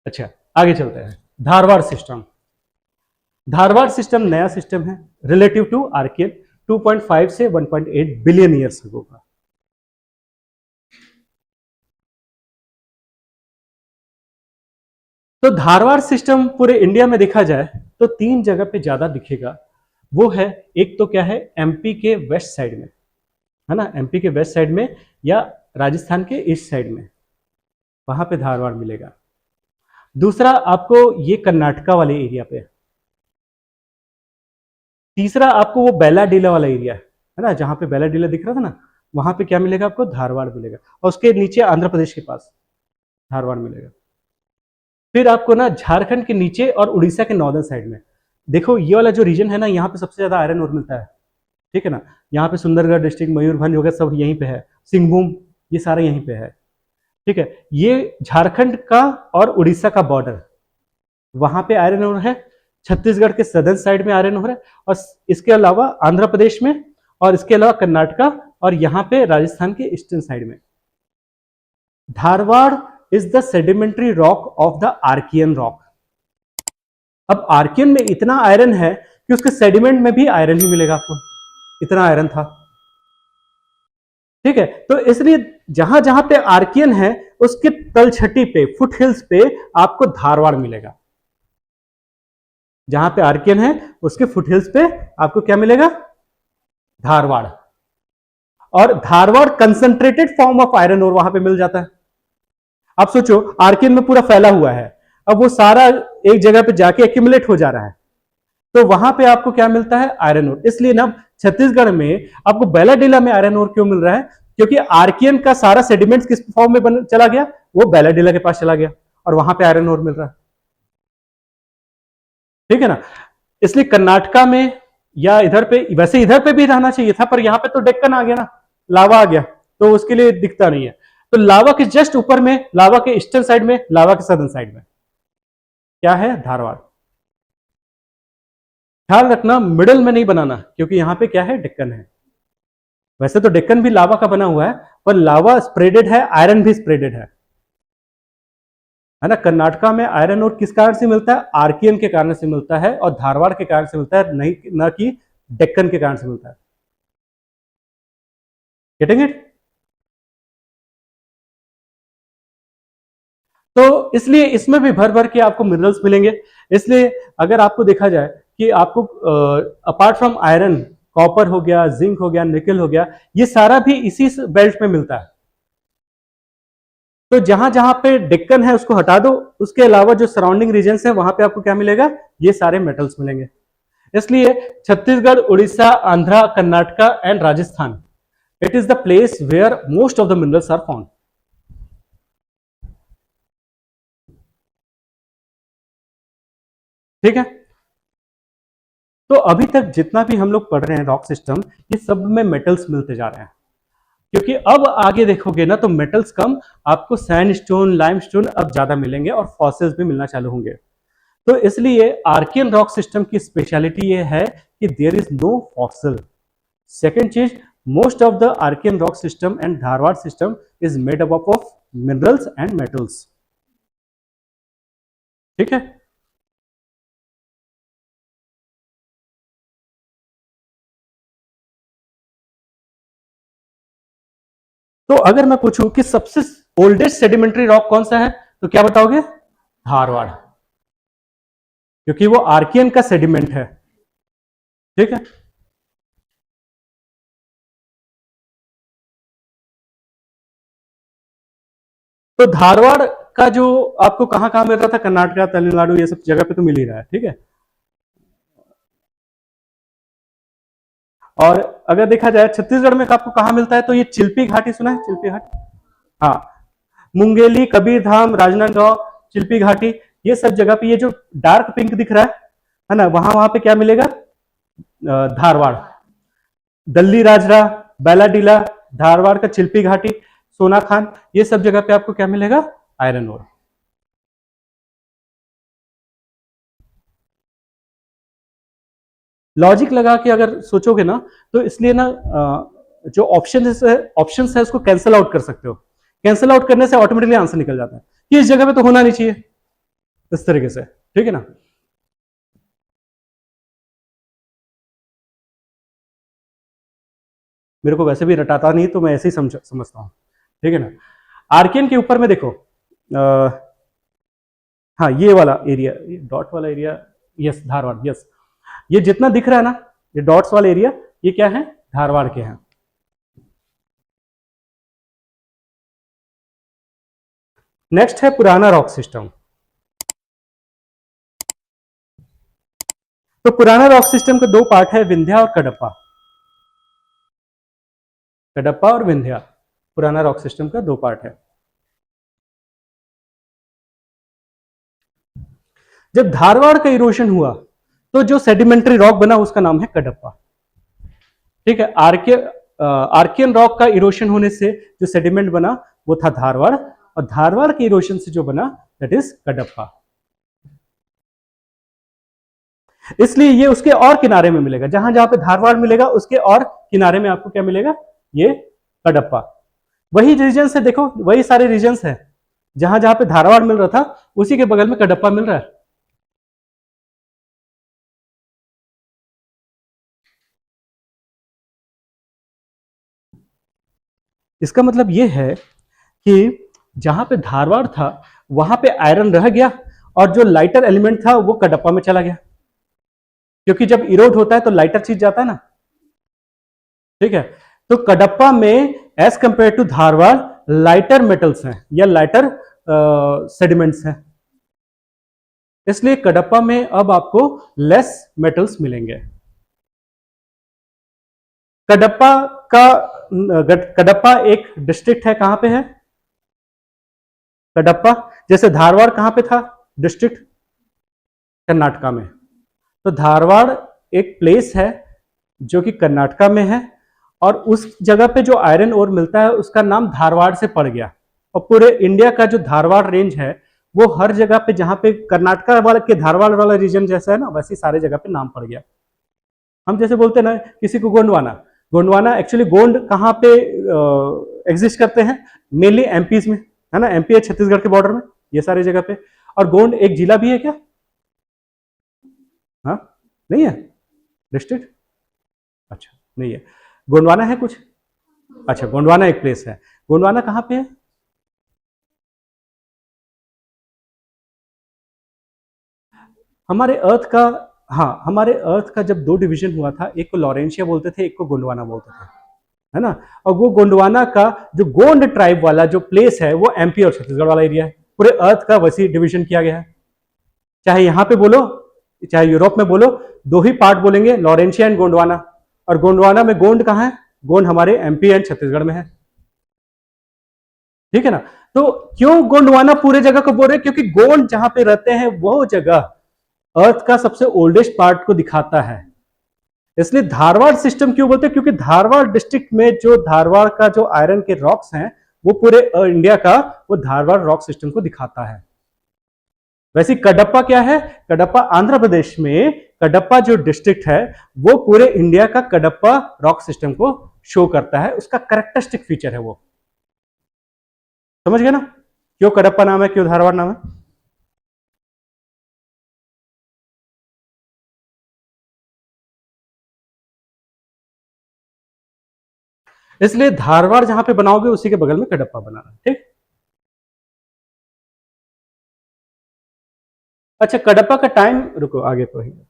अच्छा, आगे चलते हैं। धारवाड़ सिस्टम। धारवाड़ सिस्टम नया सिस्टम है रिलेटिव टू आर्कियन, 2.5 से 1.8 बिलियन ईयर्स अगो का। तो धारवाड़ सिस्टम पूरे इंडिया में देखा जाए तो 3 जगह पे ज्यादा दिखेगा। वो है, एक तो क्या है, एमपी के वेस्ट साइड में, है ना, एमपी के वेस्ट साइड में, या राजस्थान के ईस्ट साइड में, वहां पे धारवाड़ मिलेगा। दूसरा आपको ये कर्नाटका वाले एरिया पे। तीसरा आपको वो बेलाडीला वाला एरिया है ना, जहां पे बेलाडीला दिख रहा था ना, वहां पे क्या मिलेगा आपको, धारवाड़ मिलेगा। और उसके नीचे आंध्र प्रदेश के पास धारवाड़ मिलेगा। फिर आपको ना झारखंड के नीचे और उड़ीसा के नॉर्दर्न साइड में, देखो ये वाला जो रीजन है ना, यहाँ पे सबसे ज्यादा आयरन ओर मिलता है, ठीक है ना। यहाँ पे सुंदरगढ़ डिस्ट्रिक्ट, मयूरभंज वगैरह सब यहीं पे है, सिंहभूम, ये सारा यहीं पे है, ठीक है। ये झारखंड का और उड़ीसा का बॉर्डर, वहां पे आयरन ओर है। छत्तीसगढ़ के सदर्न साइड में आयरन ओर है, और इसके अलावा आंध्र प्रदेश में, और इसके अलावा कर्नाटका, और यहाँ पे राजस्थान के ईस्टर्न साइड में। Dharwad is the sedimentary rock of the Archaean rock. अब आर्कियन में इतना आयरन है कि उसके सेडिमेंट में भी आयरन ही मिलेगा आपको, इतना आयरन था, ठीक है। तो इसलिए जहां जहां पे आर्कियन है उसके तलछटी पे, फुट हिल्स पे आपको धारवाड़ मिलेगा। जहां पे आर्कियन है उसके फुट हिल्स पे आपको क्या मिलेगा, धारवाड़। और Dharwad concentrated form of iron ore वहां पे मिल जाता है। आप सोचो आर्कियन में पूरा फैला हुआ है, अब वो सारा एक जगह पे जाके एक्यूमुलेट हो जा रहा है, तो वहां पे आपको क्या मिलता है, आयरन ओर। इसलिए ना छत्तीसगढ़ में आपको बेलाडीला में आयरन ओर क्यों मिल रहा है, क्योंकि आर्कियन का सारा सेडिमेंट्स किस फॉर्म में चला गया, वो बेलाडीला के पास चला गया, और वहां पे आयरन ओर मिल रहा है, ठीक है ना। इसलिए कर्नाटका में या इधर पे, वैसे इधर पे भी रहना चाहिए था, पर यहां पे तो डेक्कन आ गया ना, लावा आ गया, तो उसके लिए दिखता नहीं है। तो लावा के जस्ट ऊपर में, लावा के ईस्टर्न साइड में, लावा के सदर्न साइड में क्या है, धारवाड़। ख्याल रखना मिडल में नहीं बनाना, क्योंकि यहां पे क्या है, डेक्कन है। वैसे तो डेक्कन भी लावा का बना हुआ है, पर लावा स्प्रेडेड है, आयरन भी स्प्रेडेड है ना। कर्नाटका में आयरन और किस कारण से मिलता है, आर्कियन के कारण से मिलता है, और धारवाड़ के कारण से मिलता है, नहीं ना कि डेक्कन के कारण से मिलता है। Getting it. तो इसलिए इसमें भी भर भर के आपको मिनरल्स मिलेंगे। इसलिए अगर आपको देखा जाए कि आपको अपार्ट फ्रॉम आयरन, कॉपर हो गया, जिंक हो गया, निकल हो गया, ये सारा भी इसी बेल्ट में मिलता है। तो जहां जहां पे डेक्कन है उसको हटा दो, उसके अलावा जो सराउंडिंग रीजन है वहां पे आपको क्या मिलेगा, ये सारे मेटल्स मिलेंगे। इसलिए Chhattisgarh, Orissa, Andhra, Karnataka and Rajasthan, it is the place where most of the minerals are found, ठीक है। तो अभी तक जितना भी हम लोग पढ़ रहे हैं रॉक सिस्टम, ये सब में मेटल्स मिलते जा रहे हैं, क्योंकि अब आगे देखोगे ना तो मेटल्स कम, आपको सैंडस्टोन, लाइमस्टोन अब ज्यादा मिलेंगे, और फॉसिल्स भी मिलना चालू होंगे। तो इसलिए आर्कियन रॉक सिस्टम की स्पेशलिटी ये है कि there is no fossil. Second चीज, most of the Archaean rock system and Dharwad system is made up of minerals and metals, ठीक है। तो अगर मैं पूछूं कि सबसे ओल्डेस्ट सेडिमेंट्री रॉक कौन सा है, तो क्या बताओगे, धारवाड़, क्योंकि वो आर्कियन का सेडिमेंट है, ठीक है। तो धारवाड़ का जो आपको कहाँ कहाँ मिल रहा था, कर्नाटक, तमिलनाडु, ये सब जगह पे तो मिल ही रहा है, ठीक है। और अगर देखा जाए छत्तीसगढ़ में आपको कहाँ मिलता है, तो ये चिल्पी घाटी सुना है, चिल्पी घाटी, हाँ, मुंगेली, कबीरधाम, राजनांदगांव, चिल्पी घाटी, ये सब जगह पे ये जो डार्क पिंक दिख रहा है ना, वहां वहां पे क्या मिलेगा, धारवाड़, दल्ली राजरा, बैलाडीला, धारवाड़ का चिल्पी घाटी, सोना खान, ये सब जगह पे आपको क्या मिलेगा, आयरन ओर। लॉजिक लगा के अगर सोचोगे ना, तो इसलिए ना जो ऑप्शन है उसको कैंसिल आउट कर सकते हो। कैंसिल आउट करने से ऑटोमेटिकली आंसर निकल जाता है कि इस जगह पे तो होना नहीं चाहिए, इस तरीके से, ठीक है ना। मेरे को वैसे भी रटाता नहीं, तो मैं ऐसे ही समझता हूँ, ठीक है ना। आर्कियन के ऊपर में देखो, हाँ ये वाला एरिया, ये डॉट वाला एरिया, यस धारवाड़, यस, ये जितना दिख रहा है ना, ये डॉट्स वाला एरिया, ये क्या है, धारवाड़ के हैं। नेक्स्ट है पुराना रॉक सिस्टम। तो पुराना रॉक सिस्टम के दो पार्ट है, विंध्या और कडप्पा। कडप्पा और विंध्या, पुराना रॉक सिस्टम का दो पार्ट है। जब धारवाड़ का इरोशन हुआ, तो जो सेडिमेंट्री रॉक बना उसका नाम है कडप्पा, ठीक है। आर्कियन रॉक का इरोशन होने से जो सेडिमेंट बना वो था धारवाड़, और धारवाड़ के इरोशन से जो बना दैट इज कडप्पा। इसलिए ये उसके और किनारे में मिलेगा, जहां जहां पे धारवाड़ मिलेगा उसके और किनारे में आपको क्या मिलेगा, ये कडप्पा। वही रीजन है, देखो वही सारे रीजन है, जहां जहां पे धारवाड़ मिल रहा था उसी के बगल में कडप्पा मिल रहा है। इसका मतलब ये है कि जहां पे धारवाड़ था वहां पे आयरन रह गया, और जो लाइटर एलिमेंट था वो कडप्पा में चला गया, क्योंकि जब इरोड होता है तो लाइटर चीज जाता है ना, ठीक है। तो कडप्पा में as compare to Dharwad lighter metals हैं या लाइटर सेडिमेंट्स हैं, इसलिए कडप्पा में अब आपको लेस मेटल्स मिलेंगे। कडप्पा का कडप्पा एक डिस्ट्रिक्ट है, कहां पे है कडप्पा, जैसे धारवाड़ कहां पे था डिस्ट्रिक्ट, कर्नाटका में। तो धारवाड़ एक प्लेस है जो कि कर्नाटका में है, और उस जगह पे जो आयरन ओर मिलता है उसका नाम धारवाड़ से पड़ गया। और पूरे इंडिया का जो धारवाड़ रेंज है वो हर जगह पे, जहां पे कर्नाटका वाले के धारवाड़ वाला रीजन जैसा है ना, वैसे सारे जगह पे नाम पड़ गया। हम जैसे बोलते हैं ना किसी को गोंडवाना, गोंडवाना एक्चुअली गोंड कहाँ पे एग्जिस्ट करते हैं, मेनली एमपी में, है ना, एमपी है छत्तीसगढ़ के बॉर्डर में, ये सारे जगह पे। और गोंड एक जिला भी है क्या, हाँ, नहीं है डिस्ट्रिक्ट, अच्छा नहीं है। गोंडवाना है कुछ, अच्छा गोंडवाना एक प्लेस है, गोंडवाना कहाँ पे है, हमारे अर्थ का, हाँ हमारे अर्थ का जब दो डिवीजन हुआ था, एक को लॉरेंशिया बोलते थे, एक को गोंडवाना बोलते थे, है ना। और वो गोंडवाना का जो गोंड ट्राइब वाला जो प्लेस है वो एमपी और छत्तीसगढ़ वाला एरिया है, पूरे अर्थ का वैसी डिवीजन किया गया है। चाहे यहां पे बोलो चाहे यूरोप में बोलो, दो ही पार्ट बोलेंगे, लॉरेंशिया एंड गोंडवाना। और गोंडवाना में गोंड कहां है, गोंड हमारे एमपी एंड छत्तीसगढ़ में है, ठीक है ना। तो क्यों गोंडवाना पूरे जगह को बोल रहे हैं, क्योंकि गोंड जहां पे रहते हैं वो जगह अर्थ का सबसे ओल्डेस्ट पार्ट को दिखाता है। इसलिए धारवाड़ सिस्टम क्यों बोलते हैं, क्योंकि धारवाड़ डिस्ट्रिक्ट में जो धारवाड़ का जो आयरन के रॉक्स हैं वो पूरे इंडिया का वो धारवाड़ रॉक सिस्टम को दिखाता है। वैसे कडप्पा क्या है, कडप्पा आंध्र प्रदेश में, कडप्पा जो डिस्ट्रिक्ट है वो पूरे इंडिया का कडप्पा रॉक सिस्टम को शो करता है, उसका करेक्टरिस्टिक फीचर है वो, समझ गए ना, क्यों कडप्पा नाम है, क्यों धारवाड़ नाम है। इसलिए धारवाड़ जहां पे बनाओगे उसी के बगल में कडप्पा बनाना, ठीक। अच्छा कडप्पा का टाइम, रुको आगे पढ़िए।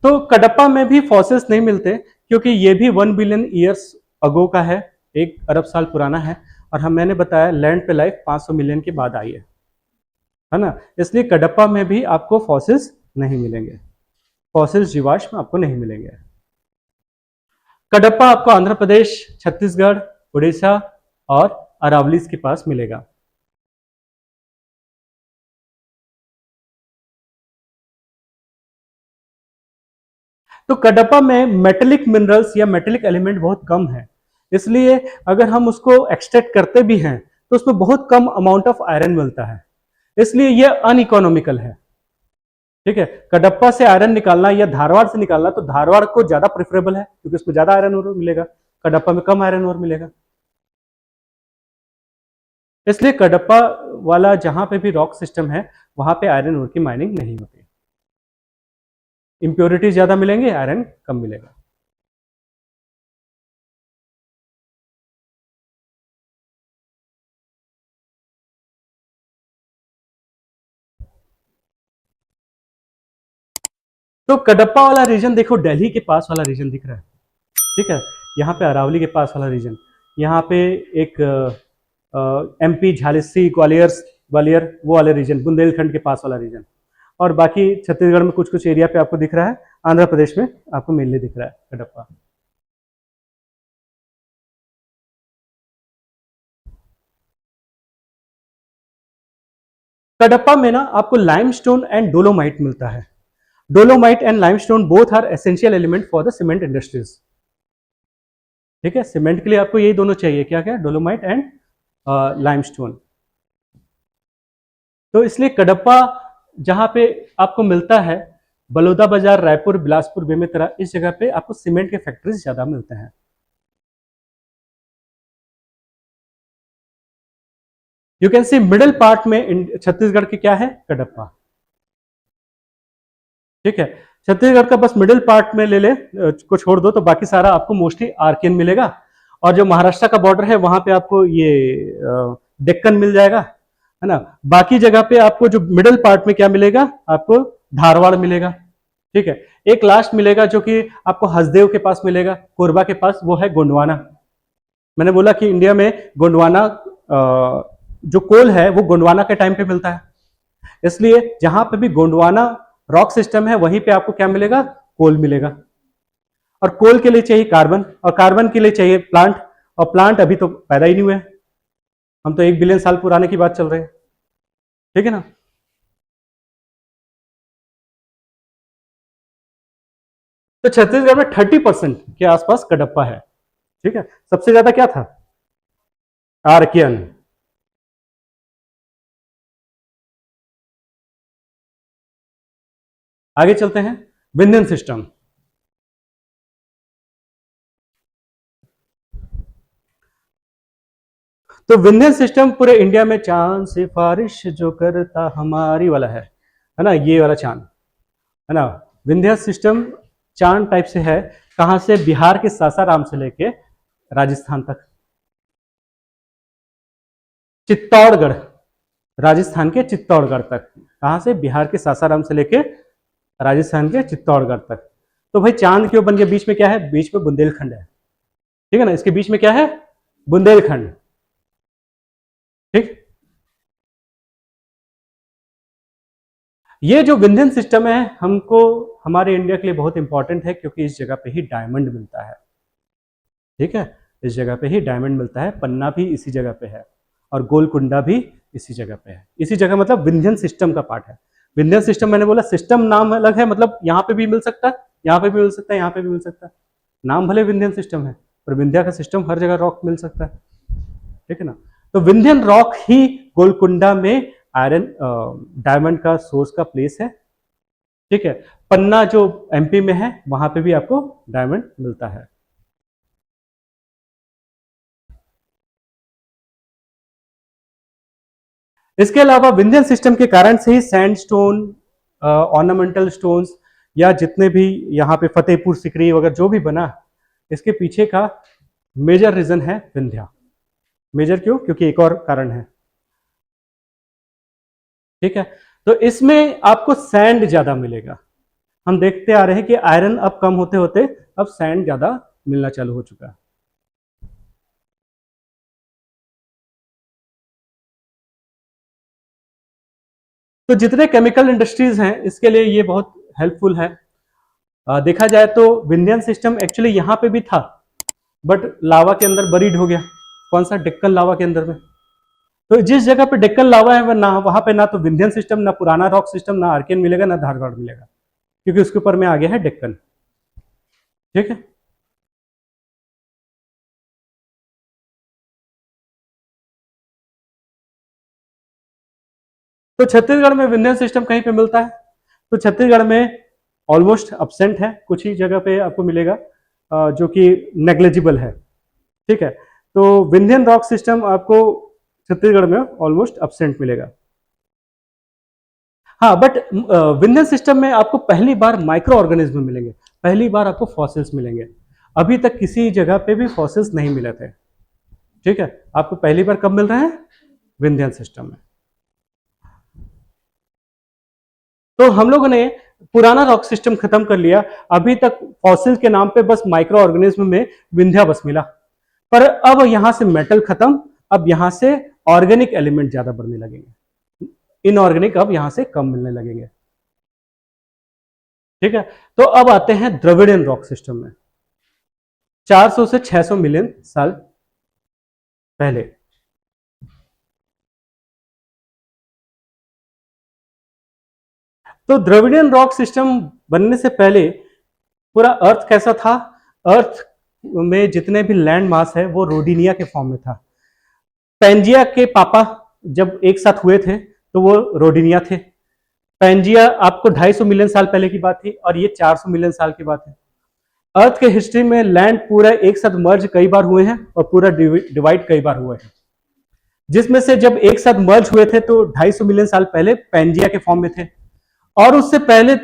तो कडप्पा में भी फॉसिल्स नहीं मिलते, क्योंकि ये भी 1 बिलियन ईयर्स अगो का है, 1 अरब साल पुराना है, और मैंने बताया लैंड पे लाइफ 500 मिलियन के बाद आई है ना। इसलिए कडप्पा में भी आपको फॉसिल्स नहीं मिलेंगे, फॉसिल्स जीवाश्म आपको नहीं मिलेंगे। कडप्पा आपको आंध्र प्रदेश, छत्तीसगढ़, उड़ीसा और अरावलीज के पास मिलेगा। तो कडप्पा में मेटेलिक मिनरल्स या मेटेलिक एलिमेंट बहुत कम है, इसलिए अगर हम उसको एक्सट्रैक्ट करते भी हैं तो उसमें बहुत कम अमाउंट ऑफ आयरन मिलता है, इसलिए यह अनइकोनॉमिकल है। ठीक है, कडप्पा से आयरन निकालना या धारवाड़ से निकालना, तो धारवाड़ को ज्यादा प्रेफरेबल है क्योंकि उसमें ज्यादा आयरन ओर मिलेगा, कडप्पा में कम आयरन ओर मिलेगा। इसलिए कडप्पा वाला जहां पे भी रॉक सिस्टम है वहां पे आयरन ओर की माइनिंग नहीं होती, इंप्योरिटी ज्यादा मिलेंगे, आयरन कम मिलेगा। तो कडप्पा वाला रीजन देखो, दिल्ली के पास वाला रीजन दिख रहा है, ठीक है, यहाँ पे अरावली के पास वाला रीजन, यहाँ पे एक एमपी झालिसी ग्वालियर ग्वालियर वो वाले रीजन, बुंदेलखंड के पास वाला रीजन, और बाकी छत्तीसगढ़ में कुछ कुछ एरिया पे आपको दिख रहा है, आंध्र प्रदेश में आपको मेनली दिख रहा है कडप्पा। कडप्पा में ना आपको लाइमस्टोन एंड डोलोमाइट मिलता है। Dolomite and limestone both are essential element for the cement industries. ठीक है, सीमेंट के लिए आपको यही दोनों चाहिए, क्या क्या, डोलोमाइट एंड लाइमस्टोन। तो इसलिए कडप्पा जहां पे आपको मिलता है, बलौदा बाजार, रायपुर, बिलासपुर, बेमेतरा, इस जगह पे आपको सीमेंट के फैक्ट्रीज ज्यादा मिलते हैं। You can see middle part में छत्तीसगढ़ की क्या है, कडप्पा। ठीक है, छत्तीसगढ़ का बस मिडिल पार्ट में ले ले को छोड़ दो तो बाकी सारा आपको मोस्टली आर्कियन मिलेगा, और जो महाराष्ट्र का बॉर्डर है वहां पे आपको ये डेक्कन मिल जाएगा, है ना। बाकी जगह पे आपको जो मिडिल पार्ट में क्या मिलेगा, आपको धारवाड़ मिलेगा। ठीक है, एक लास्ट मिलेगा जो कि आपको हसदेव के पास मिलेगा, कोरबा के पास, वो है गोंडवाना। मैंने बोला कि इंडिया में गोंडवाना जो कोल है वो गोंडवाना के टाइम पे मिलता है, इसलिए जहां पे भी गोंडवाना रॉक सिस्टम है वहीं पे आपको क्या मिलेगा, कोल मिलेगा। और कोल के लिए चाहिए कार्बन, और कार्बन के लिए चाहिए प्लांट, और प्लांट अभी तो पैदा ही नहीं हुए, हम तो 1 बिलियन साल पुराने की बात चल रही है। ठीक है ना। तो छत्तीसगढ़ में 30% के आसपास कडप्पा है। ठीक है, सबसे ज्यादा क्या था, आर्कियन। आगे चलते हैं, विंध्यन सिस्टम। तो विंध्यन सिस्टम पूरे इंडिया में चांद सिफारिश जो करता हमारी वाला है ना, ये वाला चांद, है ना। विंध्य सिस्टम चांद टाइप से है, कहां से, बिहार के सासाराम से लेके राजस्थान तक, चित्तौड़गढ़, राजस्थान के चित्तौड़गढ़ तक, कहां से, बिहार के सासाराम से लेके राजस्थान के चित्तौड़गढ़ तक। तो भाई चांद क्यों बन गया, बीच में क्या है, बीच में बुंदेलखंड है, ठीक है ना, इसके बीच में क्या है, बुंदेलखंड। ठीक, ये जो विंध्यन सिस्टम है हमको, हमारे इंडिया के लिए बहुत इंपॉर्टेंट है, क्योंकि इस जगह पे ही डायमंड मिलता है। ठीक है, इस जगह पे ही डायमंड मिलता है, पन्ना भी इसी जगह पे है, और गोलकुंडा भी इसी जगह पे है। इसी जगह मतलब विंध्यन सिस्टम का पार्ट है। विंध्यन सिस्टम, मैंने बोला सिस्टम नाम अलग है, मतलब यहाँ पे भी मिल सकता है, यहाँ पे भी मिल सकता है, यहाँ पे भी मिल सकता है, नाम भले विंध्यन सिस्टम है पर विंध्या का सिस्टम हर जगह रॉक मिल सकता है। ठीक है ना। तो विंध्यन रॉक ही गोलकुंडा में आयरन डायमंड का सोर्स का प्लेस है। ठीक है, पन्ना जो एमपी में है वहां पे भी आपको डायमंड मिलता है। इसके अलावा विंध्यन सिस्टम के कारण से ही सैंडस्टोन, ऑर्नामेंटल स्टोन्स, या जितने भी यहाँ पे फतेहपुर सिकरी वगैरह जो भी बना, इसके पीछे का मेजर रीजन है विंध्या। मेजर क्यों, क्योंकि एक और कारण है। ठीक है, तो इसमें आपको सैंड ज्यादा मिलेगा, हम देखते आ रहे हैं कि आयरन अब कम होते होते अब सैंड ज्यादा मिलना चालू हो चुका है। तो जितने केमिकल इंडस्ट्रीज हैं इसके लिए ये बहुत हेल्पफुल है। देखा जाए तो विंध्यन सिस्टम एक्चुअली यहाँ पे भी था, बट लावा के अंदर बरीड हो गया। कौन सा? डेक्कन लावा के अंदर में। तो जिस जगह पे डेक्कन लावा है वहां पे ना तो विंध्यन सिस्टम, ना पुराना रॉक सिस्टम, ना आर्कियन मिलेगा, ना धारवाड़ मिलेगा, क्योंकि उसके ऊपर में आ गया है डेक्कन। ठीक है। तो छत्तीसगढ़ में विंध्यन सिस्टम कहीं पे मिलता है? तो छत्तीसगढ़ में ऑलमोस्ट अब्सेंट है, कुछ ही जगह पे आपको मिलेगा जो कि नेग्लेजिबल है। ठीक है। तो विंध्यन रॉक सिस्टम आपको छत्तीसगढ़ में ऑलमोस्ट अब्सेंट मिलेगा। हाँ, बट विंध्यन सिस्टम में आपको पहली बार माइक्रो ऑर्गेनिज्म मिलेंगे, पहली बार आपको फॉसिल्स मिलेंगे। अभी तक किसी जगह पे भी फॉसिल्स नहीं मिले थे। ठीक है। आपको पहली बार कब मिल रहे हैं? विंध्यन सिस्टम में। तो हम लोगों ने पुराना रॉक सिस्टम खत्म कर लिया। अभी तक फॉसिल के नाम पे बस माइक्रो ऑर्गेनिज्म में विंध्या बस मिला, पर अब यहां से मेटल खत्म, अब यहां से ऑर्गेनिक एलिमेंट ज्यादा बढ़ने लगेंगे, इनऑर्गेनिक अब यहां से कम मिलने लगेंगे। ठीक है। तो अब आते हैं द्रविडियन रॉक सिस्टम में, 400 से 600 मिलियन साल पहले। तो द्रविडियन रॉक सिस्टम बनने से पहले पूरा अर्थ कैसा था? अर्थ में जितने भी लैंड मास है वो रोडिनिया के फॉर्म में था। पेंजिया के पापा जब एक साथ हुए थे तो वो रोडिनिया थे। पेंजिया आपको 250 मिलियन साल पहले की बात थी और ये 400 मिलियन साल की बात है। अर्थ के हिस्ट्री में लैंड पूरा एक साथ मर्ज कई बार हुए हैं और पूरा डिवाइड कई बार हुए हैं, जिसमें से जब एक साथ मर्ज हुए थे तो 250 मिलियन साल पहले पेंजिया के फॉर्म में थे, और उससे पहले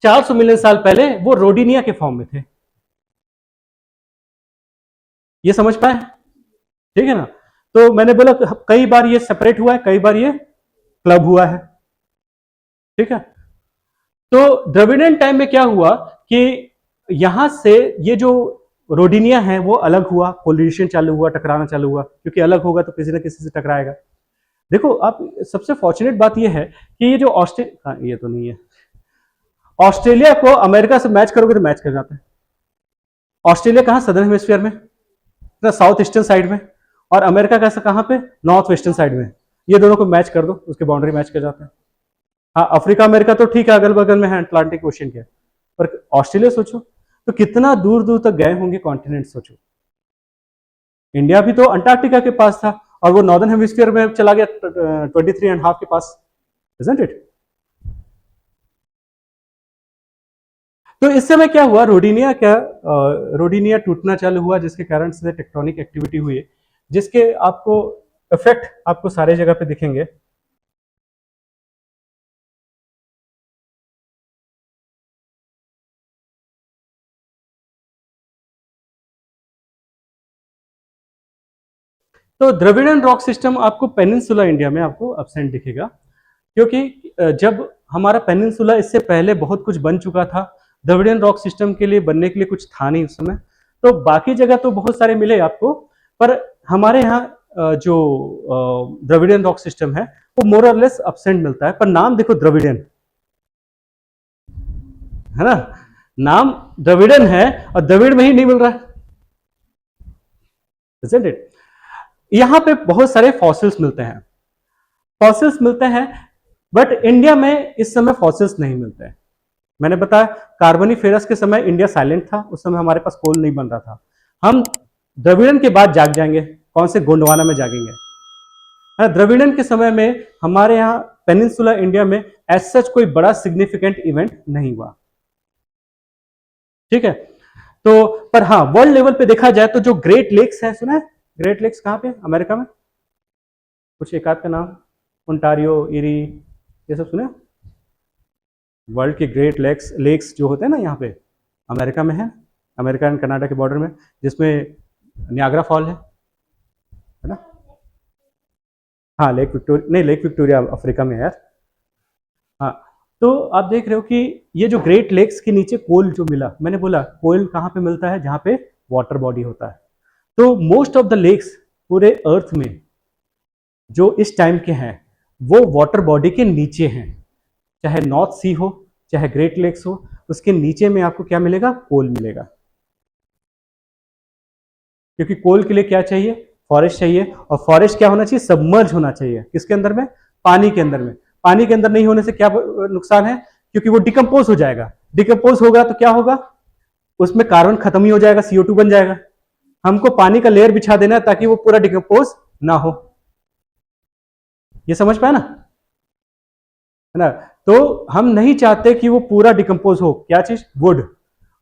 400 मिलियन साल पहले वो रोडिनिया के फॉर्म में थे। ये समझ पाए? ठीक है ना। तो मैंने बोला कई बार ये सेपरेट हुआ है, कई बार ये क्लब हुआ है। ठीक है। तो द्रविडियन टाइम में क्या हुआ कि यहां से ये जो रोडिनिया है वो अलग हुआ, कोलिशन चालू हुआ, टकराना चालू हुआ, क्योंकि अलग होगा तो किसी ना किसी से टकराएगा। देखो आप, सबसे फॉर्चुनेट बात ये है कि ये जो ऑस्ट्रेलिया, ये तो नहीं है, ऑस्ट्रेलिया को अमेरिका से मैच करोगे तो मैच कर जाता है। ऑस्ट्रेलिया कहां? सदर्न हेमिस्फीयर में, साउथ ईस्टर्न साइड में, और अमेरिका कैसा कहां पे? नॉर्थ वेस्टर्न साइड में। ये दोनों को मैच कर दो, उसके बाउंड्री मैच कर जाते हैं। हाँ, अफ्रीका अमेरिका तो ठीक है, अगल बगल में है, अटलांटिक ओशन के, पर ऑस्ट्रेलिया सोचो तो कितना दूर दूर तक गए होंगे कॉन्टिनेंट। सोचो इंडिया भी तो अंटार्कटिका के पास था और वो नॉर्दर्न हेमिस्फीयर में चला गया 23.5 के पास, इजंट इट? तो इस समय क्या हुआ, रोडिनिया टूटना चालू हुआ, जिसके कारण से टेक्टोनिक एक्टिविटी हुई, जिसके आपको इफेक्ट आपको सारे जगह पे दिखेंगे। तो द्रविडियन रॉक सिस्टम आपको पेनिनसुला इंडिया में आपको अब्सेंट दिखेगा, क्योंकि जब हमारा पेनिनसुला इससे पहले बहुत कुछ बन चुका था, द्रविडियन रॉक सिस्टम के लिए बनने के लिए कुछ था नहीं उस समय। तो बाकी जगह तो बहुत सारे मिले आपको, पर हमारे यहाँ जो द्रविडियन रॉक सिस्टम है वो मोर और लेस अब्सेंट मिलता है। पर नाम देखो द्रविडियन है ना, नाम द्रविडियन है और द्रविड़ में ही नहीं मिल रहा है, isn't it? यहां पे बहुत सारे फॉसिल्स मिलते हैं, फॉसिल्स मिलते हैं, बट इंडिया में इस समय फॉसिल्स नहीं मिलते हैं। मैंने बताया कार्बोनिफेरस के समय इंडिया साइलेंट था, उस समय हमारे पास कोल नहीं बन रहा था। हम द्रविड़न के बाद जाग जाएंगे, कौन से? गोंडवाना में जागेंगे। द्रविड़न के समय में हमारे यहाँ पेनिनसुला इंडिया में एज सच कोई बड़ा सिग्निफिकेंट इवेंट नहीं हुआ। ठीक है। तो पर हाँ, वर्ल्ड लेवल पे देखा जाए तो जो ग्रेट लेक्स है, सुना है ग्रेट लेक्स कहां पे? अमेरिका में। कुछ एक आध का नाम, ओंटारियो, इरी, ये सब सुने? वर्ल्ड के ग्रेट लेक्स लेक्स जो होते हैं ना यहाँ पे अमेरिका में है, अमेरिका एंड कनाडा के बॉर्डर में, जिसमें नियाग्रा फॉल है ना। हाँ, लेक विक्टोरिया नहीं, लेक विक्टोरिया अफ्रीका में है यार। हाँ, तो आप देख रहे हो कि ये जो ग्रेट लेक्स के नीचे कोल जो मिला, मैंने बोला कोल कहाँ पे मिलता है, जहाँ पे वाटर बॉडी होता है। तो मोस्ट ऑफ द लेक्स पूरे अर्थ में जो इस टाइम के हैं वो वाटर बॉडी के नीचे हैं, चाहे नॉर्थ सी हो चाहे ग्रेट लेक्स हो, उसके नीचे में आपको क्या मिलेगा, कोल मिलेगा। क्योंकि कोल के लिए क्या चाहिए, फॉरेस्ट चाहिए, और फॉरेस्ट क्या होना चाहिए, सबमर्ज होना चाहिए, किसके अंदर में, पानी के अंदर में। पानी के अंदर नहीं होने से क्या नुकसान है, क्योंकि वो डिकम्पोज हो जाएगा, डिकम्पोज होगा तो क्या होगा, उसमें कार्बन खत्म ही हो जाएगा, CO2 बन जाएगा। हमको पानी का लेयर बिछा देना है ताकि वो पूरा डिकम्पोज ना हो। ये समझ पाए ना, है ना। तो हम नहीं चाहते कि वो पूरा डिकम्पोज हो, क्या चीज, वुड।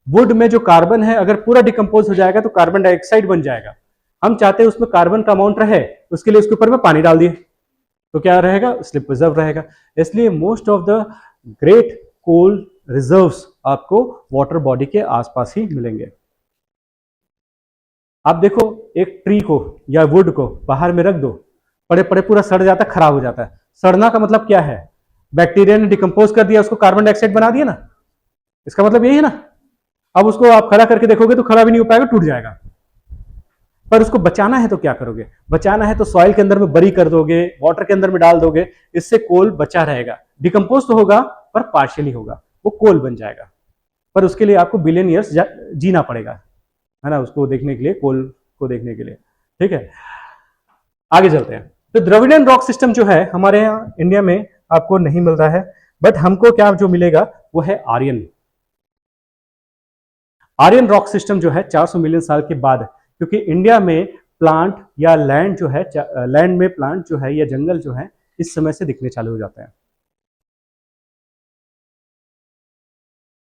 वुड में जो कार्बन है अगर पूरा डिकम्पोज हो जाएगा तो कार्बन डाइऑक्साइड बन जाएगा। हम चाहते हैं उसमें कार्बन का अमाउंट रहे, उसके लिए उसके ऊपर में पानी डाल दिए तो क्या रहेगा, इसलिए प्रिजर्व रहेगा। इसलिए most of the great coal reserves आपको वाटर बॉडी के आसपास ही मिलेंगे। आप देखो एक ट्री को या वुड को बाहर में रख दो, पड़े पड़े पूरा सड़ जाता है, खराब हो जाता है। सड़ना का मतलब क्या है, बैक्टीरिया ने डिकम्पोज कर दिया, उसको कार्बन डाइऑक्साइड बना दिया ना, इसका मतलब यही है ना। अब उसको आप खड़ा करके देखोगे तो खड़ा भी नहीं हो पाएगा, टूट जाएगा। पर उसको बचाना है तो क्या करोगे, बचाना है तो सॉइल के अंदर में बरी कर दोगे, वाटर के अंदर में डाल दोगे, इससे कोल बचा रहेगा। डिकम्पोज तो होगा पर पार्शियली होगा, वो कोल बन जाएगा। पर उसके लिए आपको बिलियन ईयर्स जीना पड़ेगा, है ना, उसको देखने के लिए, कोल को देखने के लिए। ठीक है, आगे चलते हैं। तो द्रविडियन रॉक सिस्टम जो है हमारे यहाँ इंडिया में आपको नहीं मिल रहा है, बट हमको क्या जो मिलेगा वो है आर्यन। आर्यन रॉक सिस्टम जो है 400 मिलियन साल के बाद, क्योंकि इंडिया में प्लांट या लैंड जो है, लैंड में प्लांट जो है या जंगल जो है इस समय से दिखने चालू हो जाते हैं,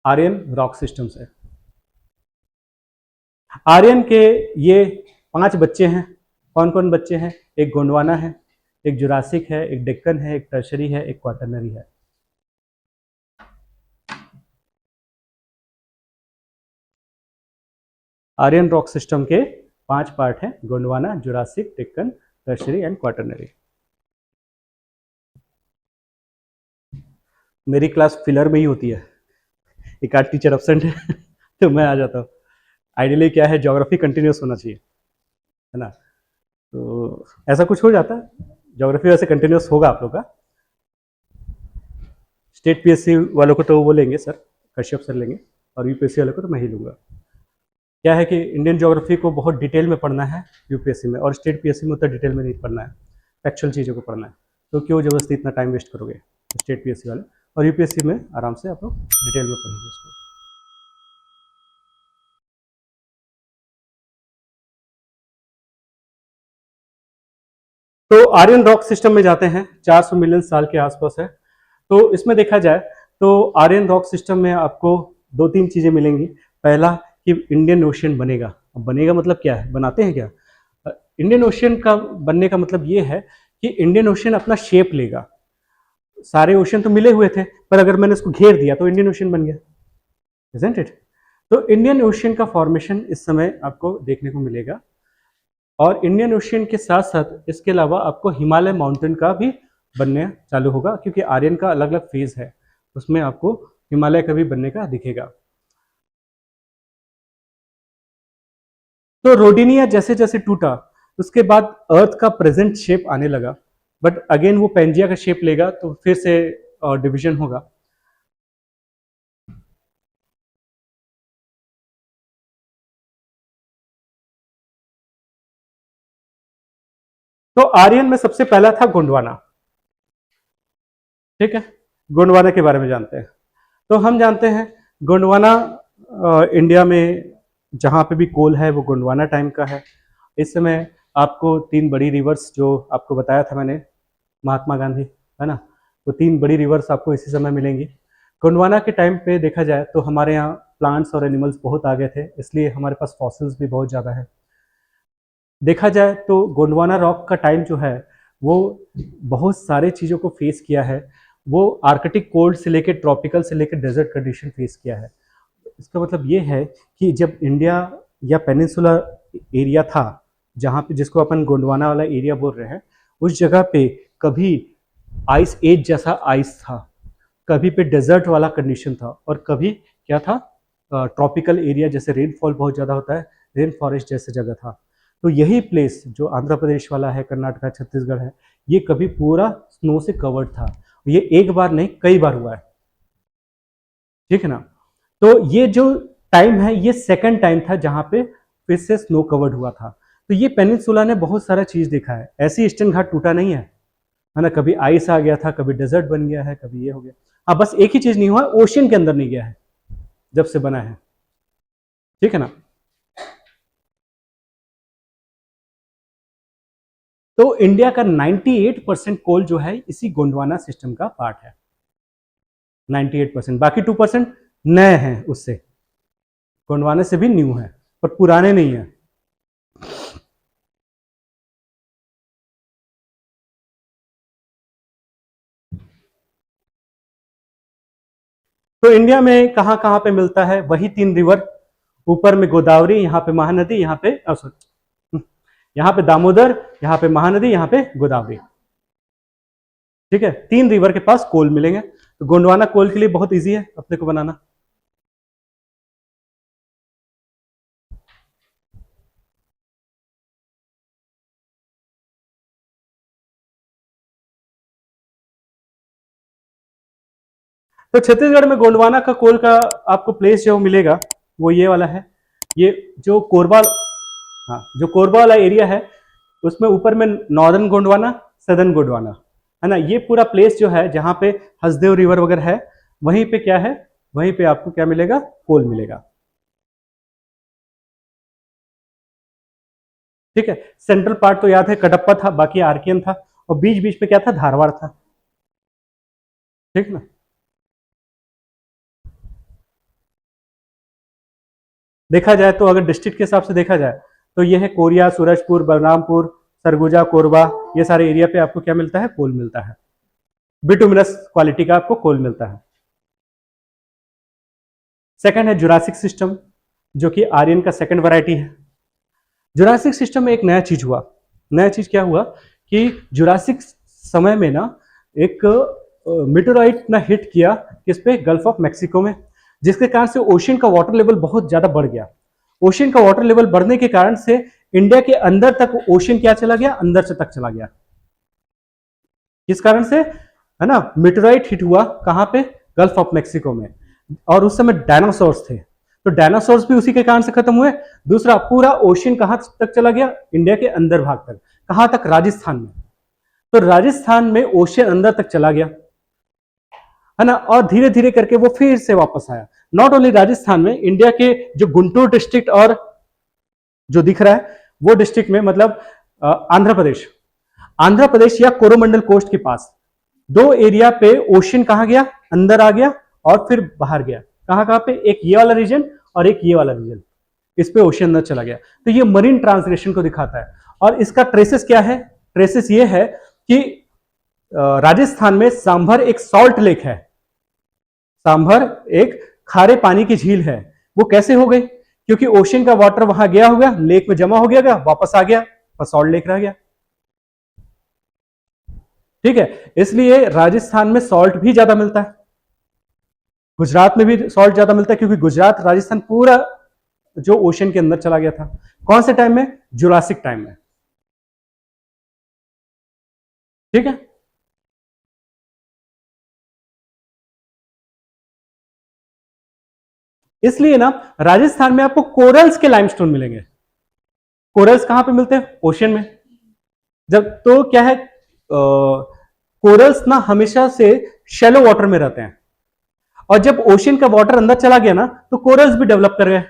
आर्यन रॉक सिस्टम से। आर्यन के ये 5 बच्चे हैं। कौन कौन बच्चे हैं, एक गोंडवाना है, एक जुरासिक है, एक डेक्कन है, एक टर्शरी है, एक क्वाटरनरी है। आर्यन रॉक सिस्टम के 5 पार्ट हैं, Gondwana, Jurassic, Deccan, tertiary and quaternary. मेरी क्लास फिलर में ही होती है, एक आध टीचर एब्सेंट है तो मैं आ जाता हूँ। आइडियली क्या है, ज्योग्राफी कंटिन्यूस होना चाहिए, है ना, तो ऐसा कुछ हो जाता है। ज्योग्राफी वैसे कंटिन्यूस होगा आप लोग का। स्टेट PSC वालों को तो वो लेंगे सर, कश्यप सर लेंगे, और UPSC वालों को तो मैं ही लूँगा। क्या है कि इंडियन ज्योग्राफी को बहुत डिटेल में पढ़ना है UPSC में, और स्टेट PSC में उतना डिटेल में नहीं पढ़ना है, फैक्चुअल चीज़ों को पढ़ना है। तो क्यों जबरदस्ती इतना टाइम वेस्ट करोगे स्टेट PSC वाले, और UPSC में आराम से आप लोग डिटेल में पढ़ेंगे उसको। तो आर्यन रॉक सिस्टम में जाते हैं, 400 मिलियन साल के आसपास है। तो इसमें देखा जाए तो आर्यन रॉक सिस्टम में आपको 2-3 चीज़ें मिलेंगी। पहला कि इंडियन ओशियन बनेगा। अब बनेगा मतलब क्या है, बनाते हैं क्या, इंडियन ओशियन का बनने का मतलब ये है कि इंडियन ओशियन अपना शेप लेगा। सारे ओशियन तो मिले हुए थे, पर अगर मैंने इसको घेर दिया तो इंडियन ओशियन बन गया, इजंट इट। तो इंडियन ओशियन का फॉर्मेशन इस समय आपको देखने को मिलेगा, और इंडियन ओशियन के साथ साथ इसके अलावा आपको हिमालय माउंटेन का भी बनने चालू होगा, क्योंकि आर्यन का अलग अलग फेज है, उसमें आपको हिमालय का भी बनने का दिखेगा। तो रोडिनिया जैसे जैसे टूटा उसके बाद अर्थ का प्रेजेंट शेप आने लगा, बट अगेन वो पेंजिया का शेप लेगा तो फिर से डिवीजन होगा। तो आर्यन में सबसे पहला था गोंडवाना। ठीक है, गोंडवाना के बारे में जानते हैं। तो हम जानते हैं गोंडवाना इंडिया में जहाँ पे भी कोल है वो गोंडवाना टाइम का है। इस समय आपको 3 बड़ी रिवर्स जो आपको बताया था मैंने, महात्मा गांधी, है ना, वो 3 बड़ी रिवर्स आपको इसी समय मिलेंगी। गोंडवाना के टाइम पे देखा जाए तो हमारे यहाँ प्लांट्स और एनिमल्स बहुत आगे थे, इसलिए हमारे पास फॉसिल्स भी बहुत ज़्यादा है। देखा जाए तो गोंडवाना रॉक का टाइम जो है वो बहुत सारे चीज़ों को फेस किया है। वो आर्कटिक कोल्ड से लेकर ट्रॉपिकल से लेकर डेजर्ट कंडीशन फेस किया है। इसका मतलब ये है कि जब इंडिया या पेनिनसुला एरिया था, जहाँ पे जिसको अपन गोंडवाना वाला एरिया बोल रहे हैं, उस जगह पे कभी आइस एज जैसा आइस था, कभी पे डेजर्ट वाला कंडीशन था और कभी क्या था, ट्रॉपिकल एरिया, जैसे रेनफॉल बहुत ज़्यादा होता है, रेन फॉरेस्ट जैसे जगह था। तो यही प्लेस जो आंध्र प्रदेश वाला है, कर्नाटका, छत्तीसगढ़ है, ये कभी पूरा स्नो से कवर्ड था। ये एक बार नहीं, कई बार हुआ है, ठीक है ना। तो ये जो टाइम है, ये सेकंड टाइम था जहां पे फिर से स्नो कवर्ड हुआ था। तो ये पेनिनसुला ने बहुत सारा चीज देखा है, ऐसी ईस्टर्न घाट टूटा नहीं है ना। कभी आइस आ गया था, कभी डेजर्ट बन गया है, कभी ये हो गया। हाँ, बस एक ही चीज नहीं हुआ, ओशियन के अंदर नहीं गया है जब से बना है, ठीक है ना। तो इंडिया का 98% कोल जो है इसी गोंडवाना सिस्टम का पार्ट है, 98%। बाकी 2% नए हैं उससे, गोंडवाना से भी न्यू है, पर पुराने नहीं है। तो इंडिया में कहां कहां पे मिलता है, वही 3 रिवर, ऊपर में गोदावरी, यहाँ पे महानदी, यहाँ पे सॉरी, यहाँ पे दामोदर, यहाँ पे महानदी, यहाँ पे गोदावरी, ठीक है। 3 रिवर के पास कोल मिलेंगे। तो गोंडवाना कोल के लिए बहुत इजी है अपने को बनाना। तो छत्तीसगढ़ में गोंडवाना का कोल का आपको प्लेस जो मिलेगा वो ये वाला है। ये जो कोरबा, हाँ, जो कोरबा वाला एरिया है उसमें ऊपर में नॉर्दर्न गोंडवाना, सदर्न गोंडवाना, है ना। ये पूरा प्लेस जो है जहां पे हसदेव रिवर वगैरह है, वहीं पे क्या है, वहीं पे आपको क्या मिलेगा, कोल मिलेगा, ठीक है। सेंट्रल पार्ट तो याद है, कडप्पा था, बाकी आरकेएन था, और बीच बीच में क्या था, धारवाड़ था, ठीक है ना। देखा जाए तो अगर डिस्ट्रिक्ट के हिसाब से देखा जाए तो ये है कोरिया, सूरजपुर, बलरामपुर, सरगुजा, कोरबा, ये सारे एरिया पे आपको क्या मिलता है, कोल मिलता है, बिटुमिनस क्वालिटी का आपको कोल मिलता है। सेकंड है जुरासिक सिस्टम, जो कि आर्यन का सेकंड वैरायटी है। जुरासिक सिस्टम में एक नया चीज हुआ। नया चीज क्या हुआ कि जुरासिक समय में ना एक मीटोराइट ना हिट किया किस पे, गल्फ ऑफ मैक्सिको में, जिसके कारण से ओशियन का वाटर लेवल बहुत ज्यादा बढ़ गया। ओशियन का वाटर लेवल बढ़ने के कारण से इंडिया के अंदर तक ओशियन क्या चला गया, अंदर से तक चला गया। किस कारण से, है ना, मीटोराइट हिट हुआ कहां पे, गल्फ ऑफ मैक्सिको में। और उस समय डायनासोर्स थे, तो डायनासोर्स भी उसी के कारण से खत्म हुए। दूसरा, पूरा ओशियन कहां तक चला गया, इंडिया के अंदर भाग तक। कहां तक, राजस्थान में। तो राजस्थान में ओशियन अंदर तक चला गया, है ना, और धीरे धीरे करके वो फिर से वापस आया। नॉट ओनली राजस्थान में, इंडिया के जो गुंटूर डिस्ट्रिक्ट और जो दिख रहा है वो डिस्ट्रिक्ट में, मतलब आंध्र प्रदेश, आंध्र प्रदेश या कोरोमंडल कोस्ट के पास दो एरिया पे ओशियन कहा गया, अंदर आ गया और फिर बाहर गया। कहां कहां पे, एक ये वाला रीजन और एक ये वाला रीजन, इस पे ओशियन अंदर चला गया। तो ये मरीन ट्रांसग्रेशन को दिखाता है। और इसका ट्रेसेस क्या है, ट्रेसेस ये है कि राजस्थान में सांभर एक सॉल्ट लेक है, सांभर एक खारे पानी की झील है। वो कैसे हो गई, क्योंकि ओशियन का वाटर वहां गया होगा, लेक में जमा हो गया, वापस आ गया और सॉल्ट लेक रह गया, ठीक है। इसलिए राजस्थान में सॉल्ट भी ज्यादा मिलता है, गुजरात में भी सॉल्ट ज्यादा मिलता है, क्योंकि गुजरात, राजस्थान पूरा जो ओशियन के अंदर चला गया था। कौन से टाइम में, जुरासिक टाइम में, ठीक है। इसलिए ना राजस्थान में आपको कोरल्स के लाइमस्टोन मिलेंगे। कोरल्स कहां पे मिलते हैं, ओशियन में। जब तो क्या है, कोरल्स ना हमेशा से शैलो वाटर में रहते हैं, और जब ओशियन का वाटर अंदर चला गया ना तो कोरल्स भी डेवलप कर गए।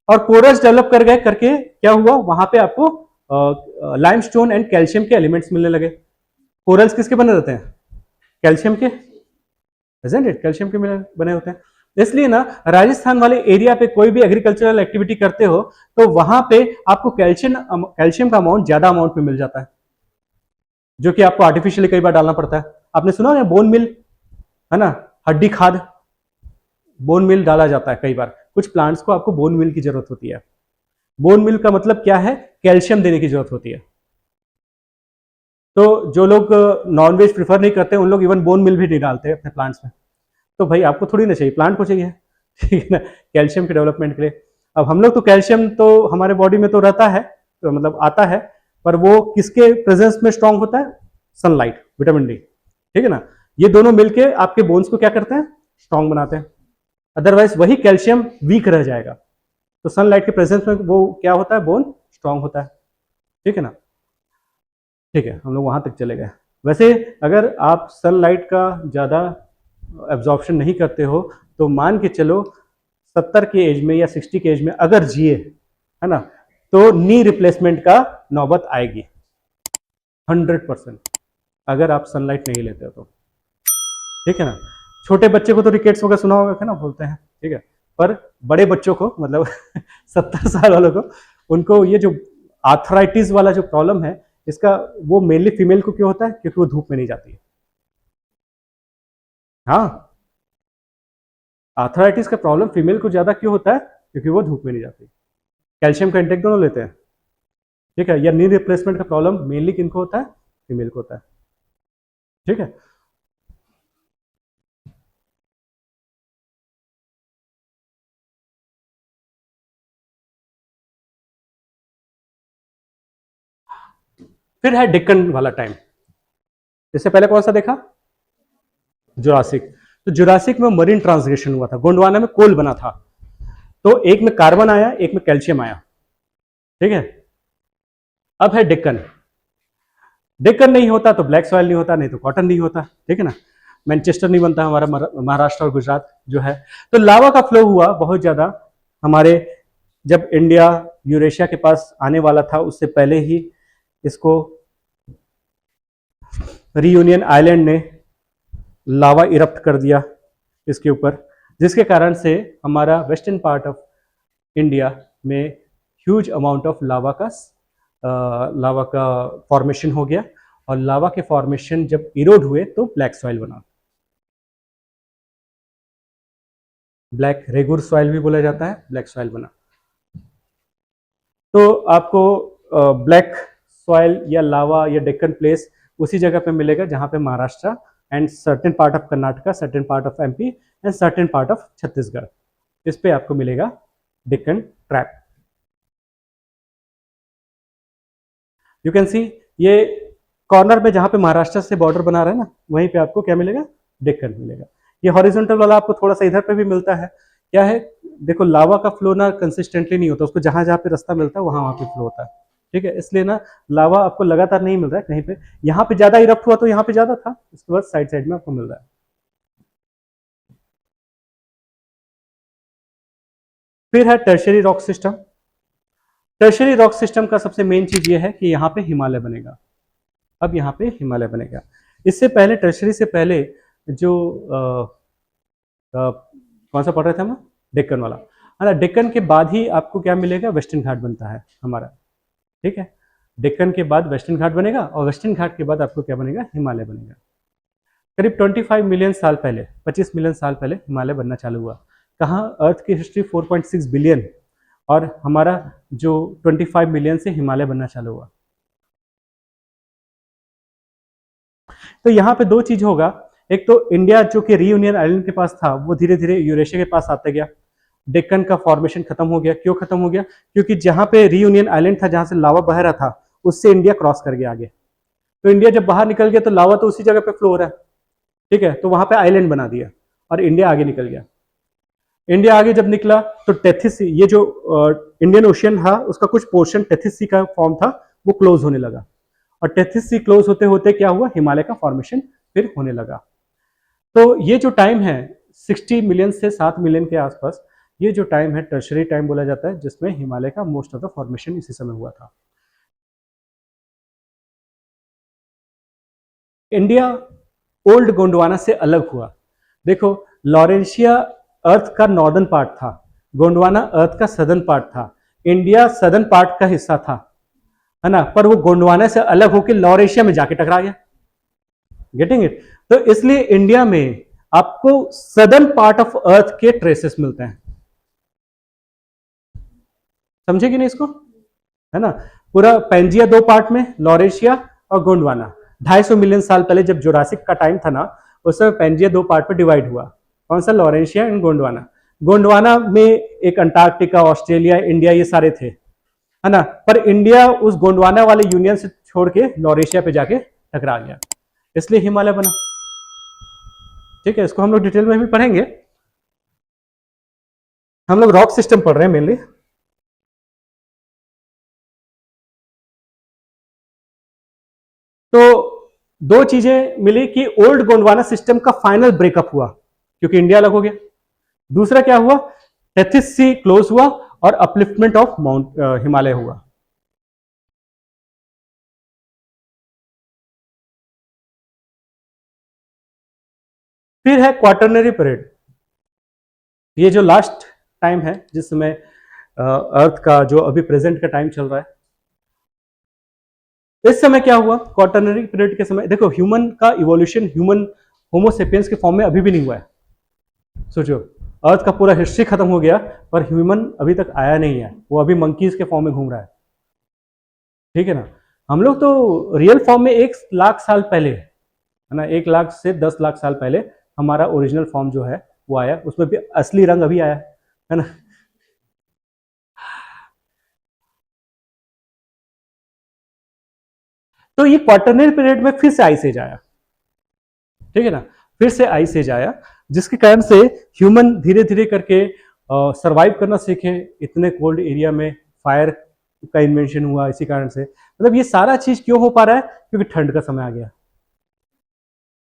और कोरल्स डेवलप कर गए करके क्या हुआ, वहां पे आपको लाइमस्टोन एंड कैल्शियम के एलिमेंट्स मिलने लगे। कोरल्स किसके बने रहते हैं, कैल्शियम के, कैल्शियम के बने होते हैं। इसलिए ना राजस्थान वाले एरिया पे कोई भी एग्रीकल्चरल एक्टिविटी करते हो तो वहां पे आपको कैल्शियम का अमाउंट ज्यादा अमाउंट में मिल जाता है, जो कि आपको आर्टिफिशियली कई बार डालना पड़ता है। आपने सुना है बोन मिल, है ना, हड्डी खाद, बोन मिल डाला जाता है कई बार। कुछ प्लांट्स को आपको बोन मिल की जरूरत होती है। बोन मिल का मतलब क्या है, कैल्शियम देने की जरूरत होती है। तो जो लोग नॉन वेज प्रीफर नहीं करते उन लोग इवन बोन मिल भी नहीं डालते अपने प्लांट्स में। तो भाई आपको थोड़ी ना चाहिए, प्लांट को चाहिए। ठीक है ना, कैल्शियम के डेवलपमेंट के लिए। अब हम लोग तो कैल्शियम तो हमारे बॉडी में तो रहता है, तो मतलब आता है, पर वो किसके प्रेजेंस में स्ट्रांग होता है? Sunlight, vitamin D. ठीक है ना, ये दोनों मिलके आपके बोन्स को क्या करते हैं? स्ट्रांग बनाते हैं। अदरवाइज वही कैल्शियम वीक रह जाएगा। तो सनलाइट के प्रेजेंस में वो क्या होता है? बोन स्ट्रांग होता है। ठीक है ना। ठीक है, हम लोग वहां तक चले गए। वैसे अगर आप सनलाइट का ज़्यादा एब्जॉर्प्शन नहीं करते हो तो मान के चलो 70 के एज में या 60 के एज में अगर जिए, है ना, तो नी रिप्लेसमेंट का नौबत आएगी 100%, अगर आप सनलाइट नहीं लेते हो तो। ठीक है ना। छोटे बच्चे को तो रिकेट्स वगैरह सुना होगा, है ना, बोलते हैं। ठीक है, पर बड़े बच्चों को मतलब 70 साल वालों को, उनको ये जो आर्थराइटिस वाला जो प्रॉब्लम है, इसका वो मेनली फीमेल को क्यों होता है? क्योंकि वो धूप में नहीं जाती है। हाँ, आर्थराइटिस का प्रॉब्लम फीमेल को ज्यादा क्यों होता है? क्योंकि वो धूप में नहीं जाती। कैल्शियम का इंटेक दोनों लेते हैं। ठीक है, या नी रिप्लेसमेंट का प्रॉब्लम मेनली किनको होता है? फीमेल को होता है। ठीक है। फिर है डेक्कन वाला टाइम। इससे पहले कौन सा देखा? जुरासिक। तो जुरासिक में मरीन ट्रांसग्रेशन हुआ था, गोंडवाना में कोल बना था। तो एक में कार्बन आया, एक में कैल्शियम आया। ठीक है। अब है डेक्कन। डेक्कन नहीं होता तो ब्लैक सॉइल नहीं होता, नहीं तो कॉटन नहीं होता। ठीक है ना, मैनचेस्टर नहीं बनता हमारा, महाराष्ट्र और गुजरात जो है। तो लावा का फ्लो हुआ बहुत ज्यादा हमारे, जब इंडिया यूरेशिया के पास आने वाला था उससे पहले ही इसको रीयूनियन आइलैंड ने लावा इरप्ट कर दिया इसके ऊपर, जिसके कारण से हमारा वेस्टर्न पार्ट ऑफ इंडिया में ह्यूज अमाउंट ऑफ लावा का फॉर्मेशन हो गया। और लावा के फॉर्मेशन जब इरोड हुए तो ब्लैक सॉइल बना। ब्लैक रेगुर सॉइल भी बोला जाता है, ब्लैक सॉइल बना। तो आपको ब्लैक सॉइल या लावा या डेक्कन प्लेस उसी जगह पे मिलेगा जहां पे Maharashtra and certain part of Karnataka, certain part of MP and certain part of Chhattisgarh, इस पे आपको मिलेगा Deccan trap. You can see ये कॉर्नर में जहां पे महाराष्ट्र से बॉर्डर बना रहा है ना, वहीं पे आपको क्या मिलेगा? डेक्कन मिलेगा। ये हॉरिजॉन्टल वाला आपको थोड़ा सा इधर पे भी मिलता है। क्या है? देखो, लावा का फ्लो ना कंसिस्टेंटली नहीं होता, उसको जहां जहां पे रास्ता मिलता है वहां वहां पे फ्लो होता है। ठीक है, इसलिए ना लावा आपको लगातार नहीं मिल रहा है कहीं पे। यहाँ पे ज्यादा इरप्ट हुआ तो यहाँ पे ज्यादा था, उसके बाद साइड साइड में आपको मिल रहा है। फिर है tertiary rock system. Tertiary rock system का सबसे मेन चीज ये है कि यहाँ पे हिमालय बनेगा। अब यहाँ पे हिमालय बनेगा। इससे पहले, टर्शरी से पहले जो कौन सा पढ़ रहे थे हम? डेक्कन वाला, है ना। डेक्कन के बाद ही आपको क्या मिलेगा? वेस्टर्न घाट बनता है हमारा। ठीक है, डेक्कन के बाद वेस्टर्न घाट बनेगा और वेस्टर्न घाट के बाद आपको क्या बनेगा? हिमालय बनेगा। करीब 25 मिलियन साल पहले, 25 मिलियन साल पहले हिमालय बनना चालू हुआ। कहाँ? अर्थ की हिस्ट्री 4.6 बिलियन, और हमारा जो 25 मिलियन से हिमालय बनना चालू हुआ। तो यहाँ पे दो चीज होगा। एक तो इंडिया जो कि रीयूनियन आइलैंड के पास था, वो धीरे धीरे यूरेशिया के पास आता गया। डेक्कन का फॉर्मेशन खत्म हो गया। क्यों खत्म हो गया? क्योंकि जहां पे रीयूनियन आइलैंड था, जहां से लावा बह रहा था, उससे इंडिया क्रॉस कर गया आगे। तो इंडिया जब बाहर निकल गया तो लावा तो उसी जगह पे फ्लो हो रहा है। ठीक है, तो वहां पे आइलैंड बना दिया और इंडिया आगे निकल गया। इंडिया आगे जब निकला तो टेथिस सी, ये जो इंडियन ओशियन था उसका कुछ पोर्शन टेथिस सी का फॉर्म था, वो क्लोज होने लगा। और टेथिस सी क्लोज होते होते क्या हुआ? हिमालय का फॉर्मेशन फिर होने लगा। तो ये जो टाइम है 60 मिलियन से 7 मिलियन के आसपास, ये जो टाइम है टर्शरी टाइम बोला जाता है, जिसमें हिमालय का मोस्ट ऑफ द फॉर्मेशन इसी समय हुआ था। इंडिया ओल्ड गोंडवाना से अलग हुआ। देखो, लॉरेंशिया अर्थ का नॉर्दर्न पार्ट था, गोंडवाना अर्थ का सदर्न पार्ट था। इंडिया सदर्न पार्ट का हिस्सा था, है ना, पर वो गोंडवाना से अलग होकर लॉरेशिया में जाके टकरा गया। Getting it? तो इसलिए इंडिया में आपको सदर्न पार्ट ऑफ अर्थ के ट्रेसेस मिलते हैं। समझे कि नहीं इसको? है ना, पूरा पेंजिया दो पार्ट में, लॉरेशिया और गोंडवाना। 250 मिलियन साल पहले जब जुरासिक का टाइम था ना, उस समय पेंजिया दो पार्ट में डिवाइड हुआ। कौन सा? Laurentia and Gondwana. गोंडवाना में एक अंटार्कटिका, ऑस्ट्रेलिया, इंडिया ये सारे थे, है ना। पर इंडिया उस गोंडवाना वाले यूनियन से छोड़ के लॉरेशिया पे जाके टकरा गया, इसलिए हिमालय बना। ठीक है, इसको हम लोग डिटेल में भी पढ़ेंगे। हम लोग रॉक सिस्टम पढ़ रहे हैं मेनली। तो दो चीजें मिली कि ओल्ड गोंडवाना सिस्टम का फाइनल ब्रेकअप हुआ क्योंकि इंडिया अलग हो गया। दूसरा क्या हुआ? टेथिस सी क्लोज हुआ और अपलिफ्टमेंट ऑफ माउंट हिमालय हुआ। फिर है क्वार्टरनरी पीरियड। ये जो लास्ट टाइम है जिस समय अर्थ का जो अभी प्रेजेंट का टाइम चल रहा है, इस समय क्या हुआ? क्वार्टरनरी पीरियड के समय देखो, ह्यूमन का इवोल्यूशन ह्यूमन होमोसेपियंस के फॉर्म में अभी भी नहीं हुआ है। सोचो, अर्थ का पूरा हिस्ट्री खत्म हो गया पर ह्यूमन अभी तक आया नहीं है, वो अभी मंकीज के फॉर्म में घूम रहा है। ठीक है ना। हम लोग तो रियल फॉर्म में 1 लाख साल पहले, है ना, 1 लाख से 10 लाख साल पहले हमारा ओरिजिनल फॉर्म जो है वो आया, उसमें भी असली रंग अभी आया है ना। तो ये क्वार्टरनरी पीरियड में फिर से आइस एज आया। ठीक है ना, फिर से आइस एज आया, जिसके कारण से ह्यूमन धीरे धीरे करके सरवाइव करना सीखे इतने कोल्ड एरिया में। फायर का इन्वेंशन हुआ इसी कारण से। मतलब ये सारा चीज क्यों हो पा रहा है? क्योंकि ठंड का समय आ गया,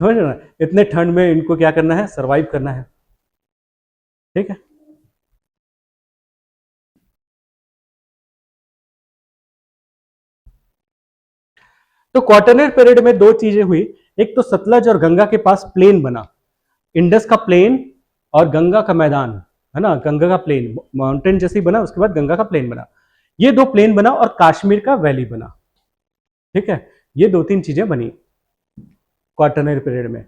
समझ रहे हो ना। इतने ठंड में इनको क्या करना है? सरवाइव करना है। ठीक है। तो क्वार्टरनरी पीरियड में दो चीजें हुई। एक तो सतलज और गंगा के पास प्लेन बना, इंडस का प्लेन और गंगा का मैदान, है ना। गंगा का प्लेन माउंटेन जैसे ही बना, उसके बाद गंगा का प्लेन बना। ये दो प्लेन बना और कश्मीर का वैली बना। ठीक है, ये दो तीन चीजें बनी क्वार्टरनरी पीरियड में।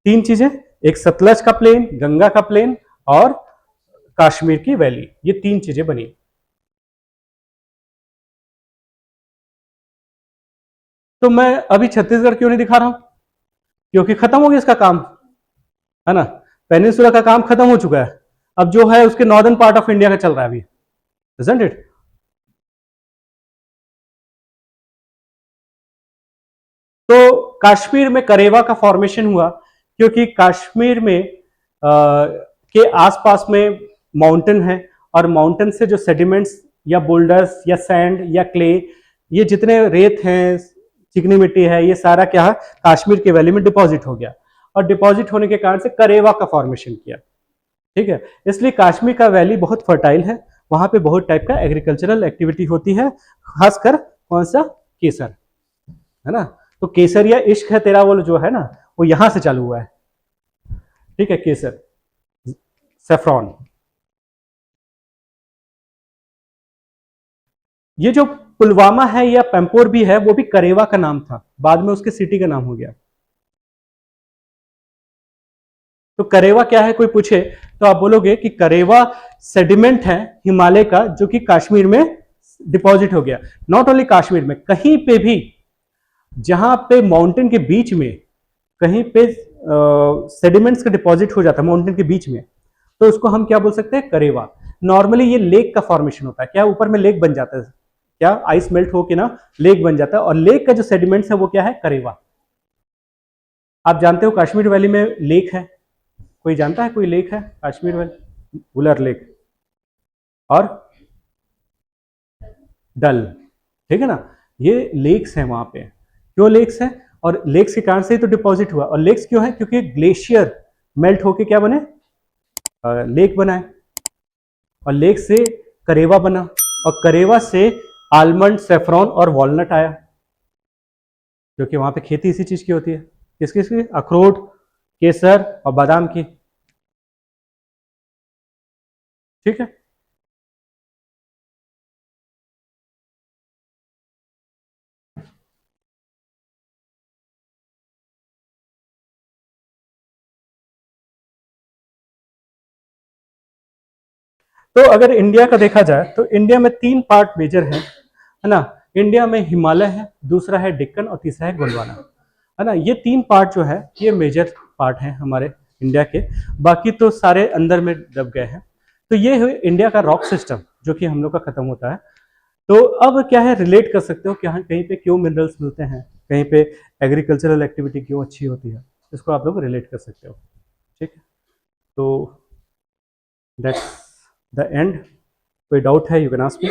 तीन चीजें, एक सतलज का प्लेन, गंगा का प्लेन और कश्मीर की वैली, ये तीन चीजें बनी। तो मैं अभी छत्तीसगढ़ क्यों नहीं दिखा रहा हूं? क्योंकि खत्म हो गया इसका काम, है ना। पेनिनसुला का काम खत्म हो चुका है, अब जो है उसके नॉर्दर्न पार्ट ऑफ इंडिया का चल रहा है अभी, इजंट इट। तो कश्मीर में करेवा का फॉर्मेशन हुआ क्योंकि कश्मीर में के आसपास में माउंटेन है, और माउंटेन से जो सेडिमेंट्स या बोल्डर्स या सैंड या क्ले, ये जितने रेत हैं, चिकनी मिट्टी है, ये सारा क्या है? कश्मीर के वैली में डिपॉजिट हो गया, और डिपॉजिट होने के कारण से करेवा का फॉर्मेशन किया। ठीक है, इसलिए कश्मीर का वैली बहुत फर्टाइल है, वहां पे बहुत टाइप का एग्रीकल्चरल एक्टिविटी होती है, खासकर कौन सा? केसर, है ना। तो केसर या इश्क है तेरा वो जो है ना, वो यहां से चालू हुआ है। ठीक है, केसर, सेफ्रॉन। ये जो पुलवामा है या पेम्पोर भी है, वो भी करेवा का नाम था, बाद में उसके सिटी का नाम हो गया। तो करेवा क्या है कोई पूछे तो आप बोलोगे कि करेवा सेडिमेंट है हिमालय का, जो कि कश्मीर में डिपॉजिट हो गया। नॉट ओनली कश्मीर में, कहीं पे भी जहां पे माउंटेन के बीच में कहीं पे सेडिमेंट्स का डिपॉजिट हो जाता है माउंटेन के बीच में, तो उसको हम क्या बोल सकते हैं? करेवा। नॉर्मली ये लेक का फॉर्मेशन होता है, क्या ऊपर में लेक बन जाता है, क्या आइस मेल्ट होके ना लेक बन जाता है, और लेक का जो सेडिमेंट्स है वो क्या है? करेवा। आप जानते हो कश्मीर वैली में लेक है, कोई जानता है कोई लेक है कश्मीर वैली? वुलर लेक और डल। ठीक है ना, ये लेक्स हैं वहां पे। क्यों लेक्स हैं? और लेक्स के कारण से ही तो डिपॉजिट हुआ। और लेक्स क्यों है? क्योंकि ग्लेशियर मेल्ट होके क्या बने? लेक बना है, और लेक से करेवा बना, और करेवा से आलमंड, सेफ्रॉन और वॉलनट आया, क्योंकि वहां पे खेती इसी चीज की होती है। किस किस की? अखरोट, केसर और बादाम की। ठीक है। तो अगर इंडिया का देखा जाए तो इंडिया में 3 पार्ट मेजर है ना। इंडिया में हिमालय है, दूसरा है डेक्कन और तीसरा है गोंडवाना। है ना। ये 3 पार्ट जो है ये मेजर पार्ट हैं हमारे इंडिया के, बाकी तो सारे अंदर में दब गए हैं। तो ये है इंडिया का रॉक सिस्टम जो कि हम लोग का खत्म होता है। तो अब क्या है, रिलेट कर सकते हो कि हाँ कहीं पे क्यों मिनरल्स मिलते हैं, कहीं पे एग्रीकल्चरल एक्टिविटी क्यों अच्छी होती है, इसको आप लोग रिलेट कर सकते हो। ठीक है, तो दैट्स द एंड। कोई डाउट है यू कैन आस्क मी।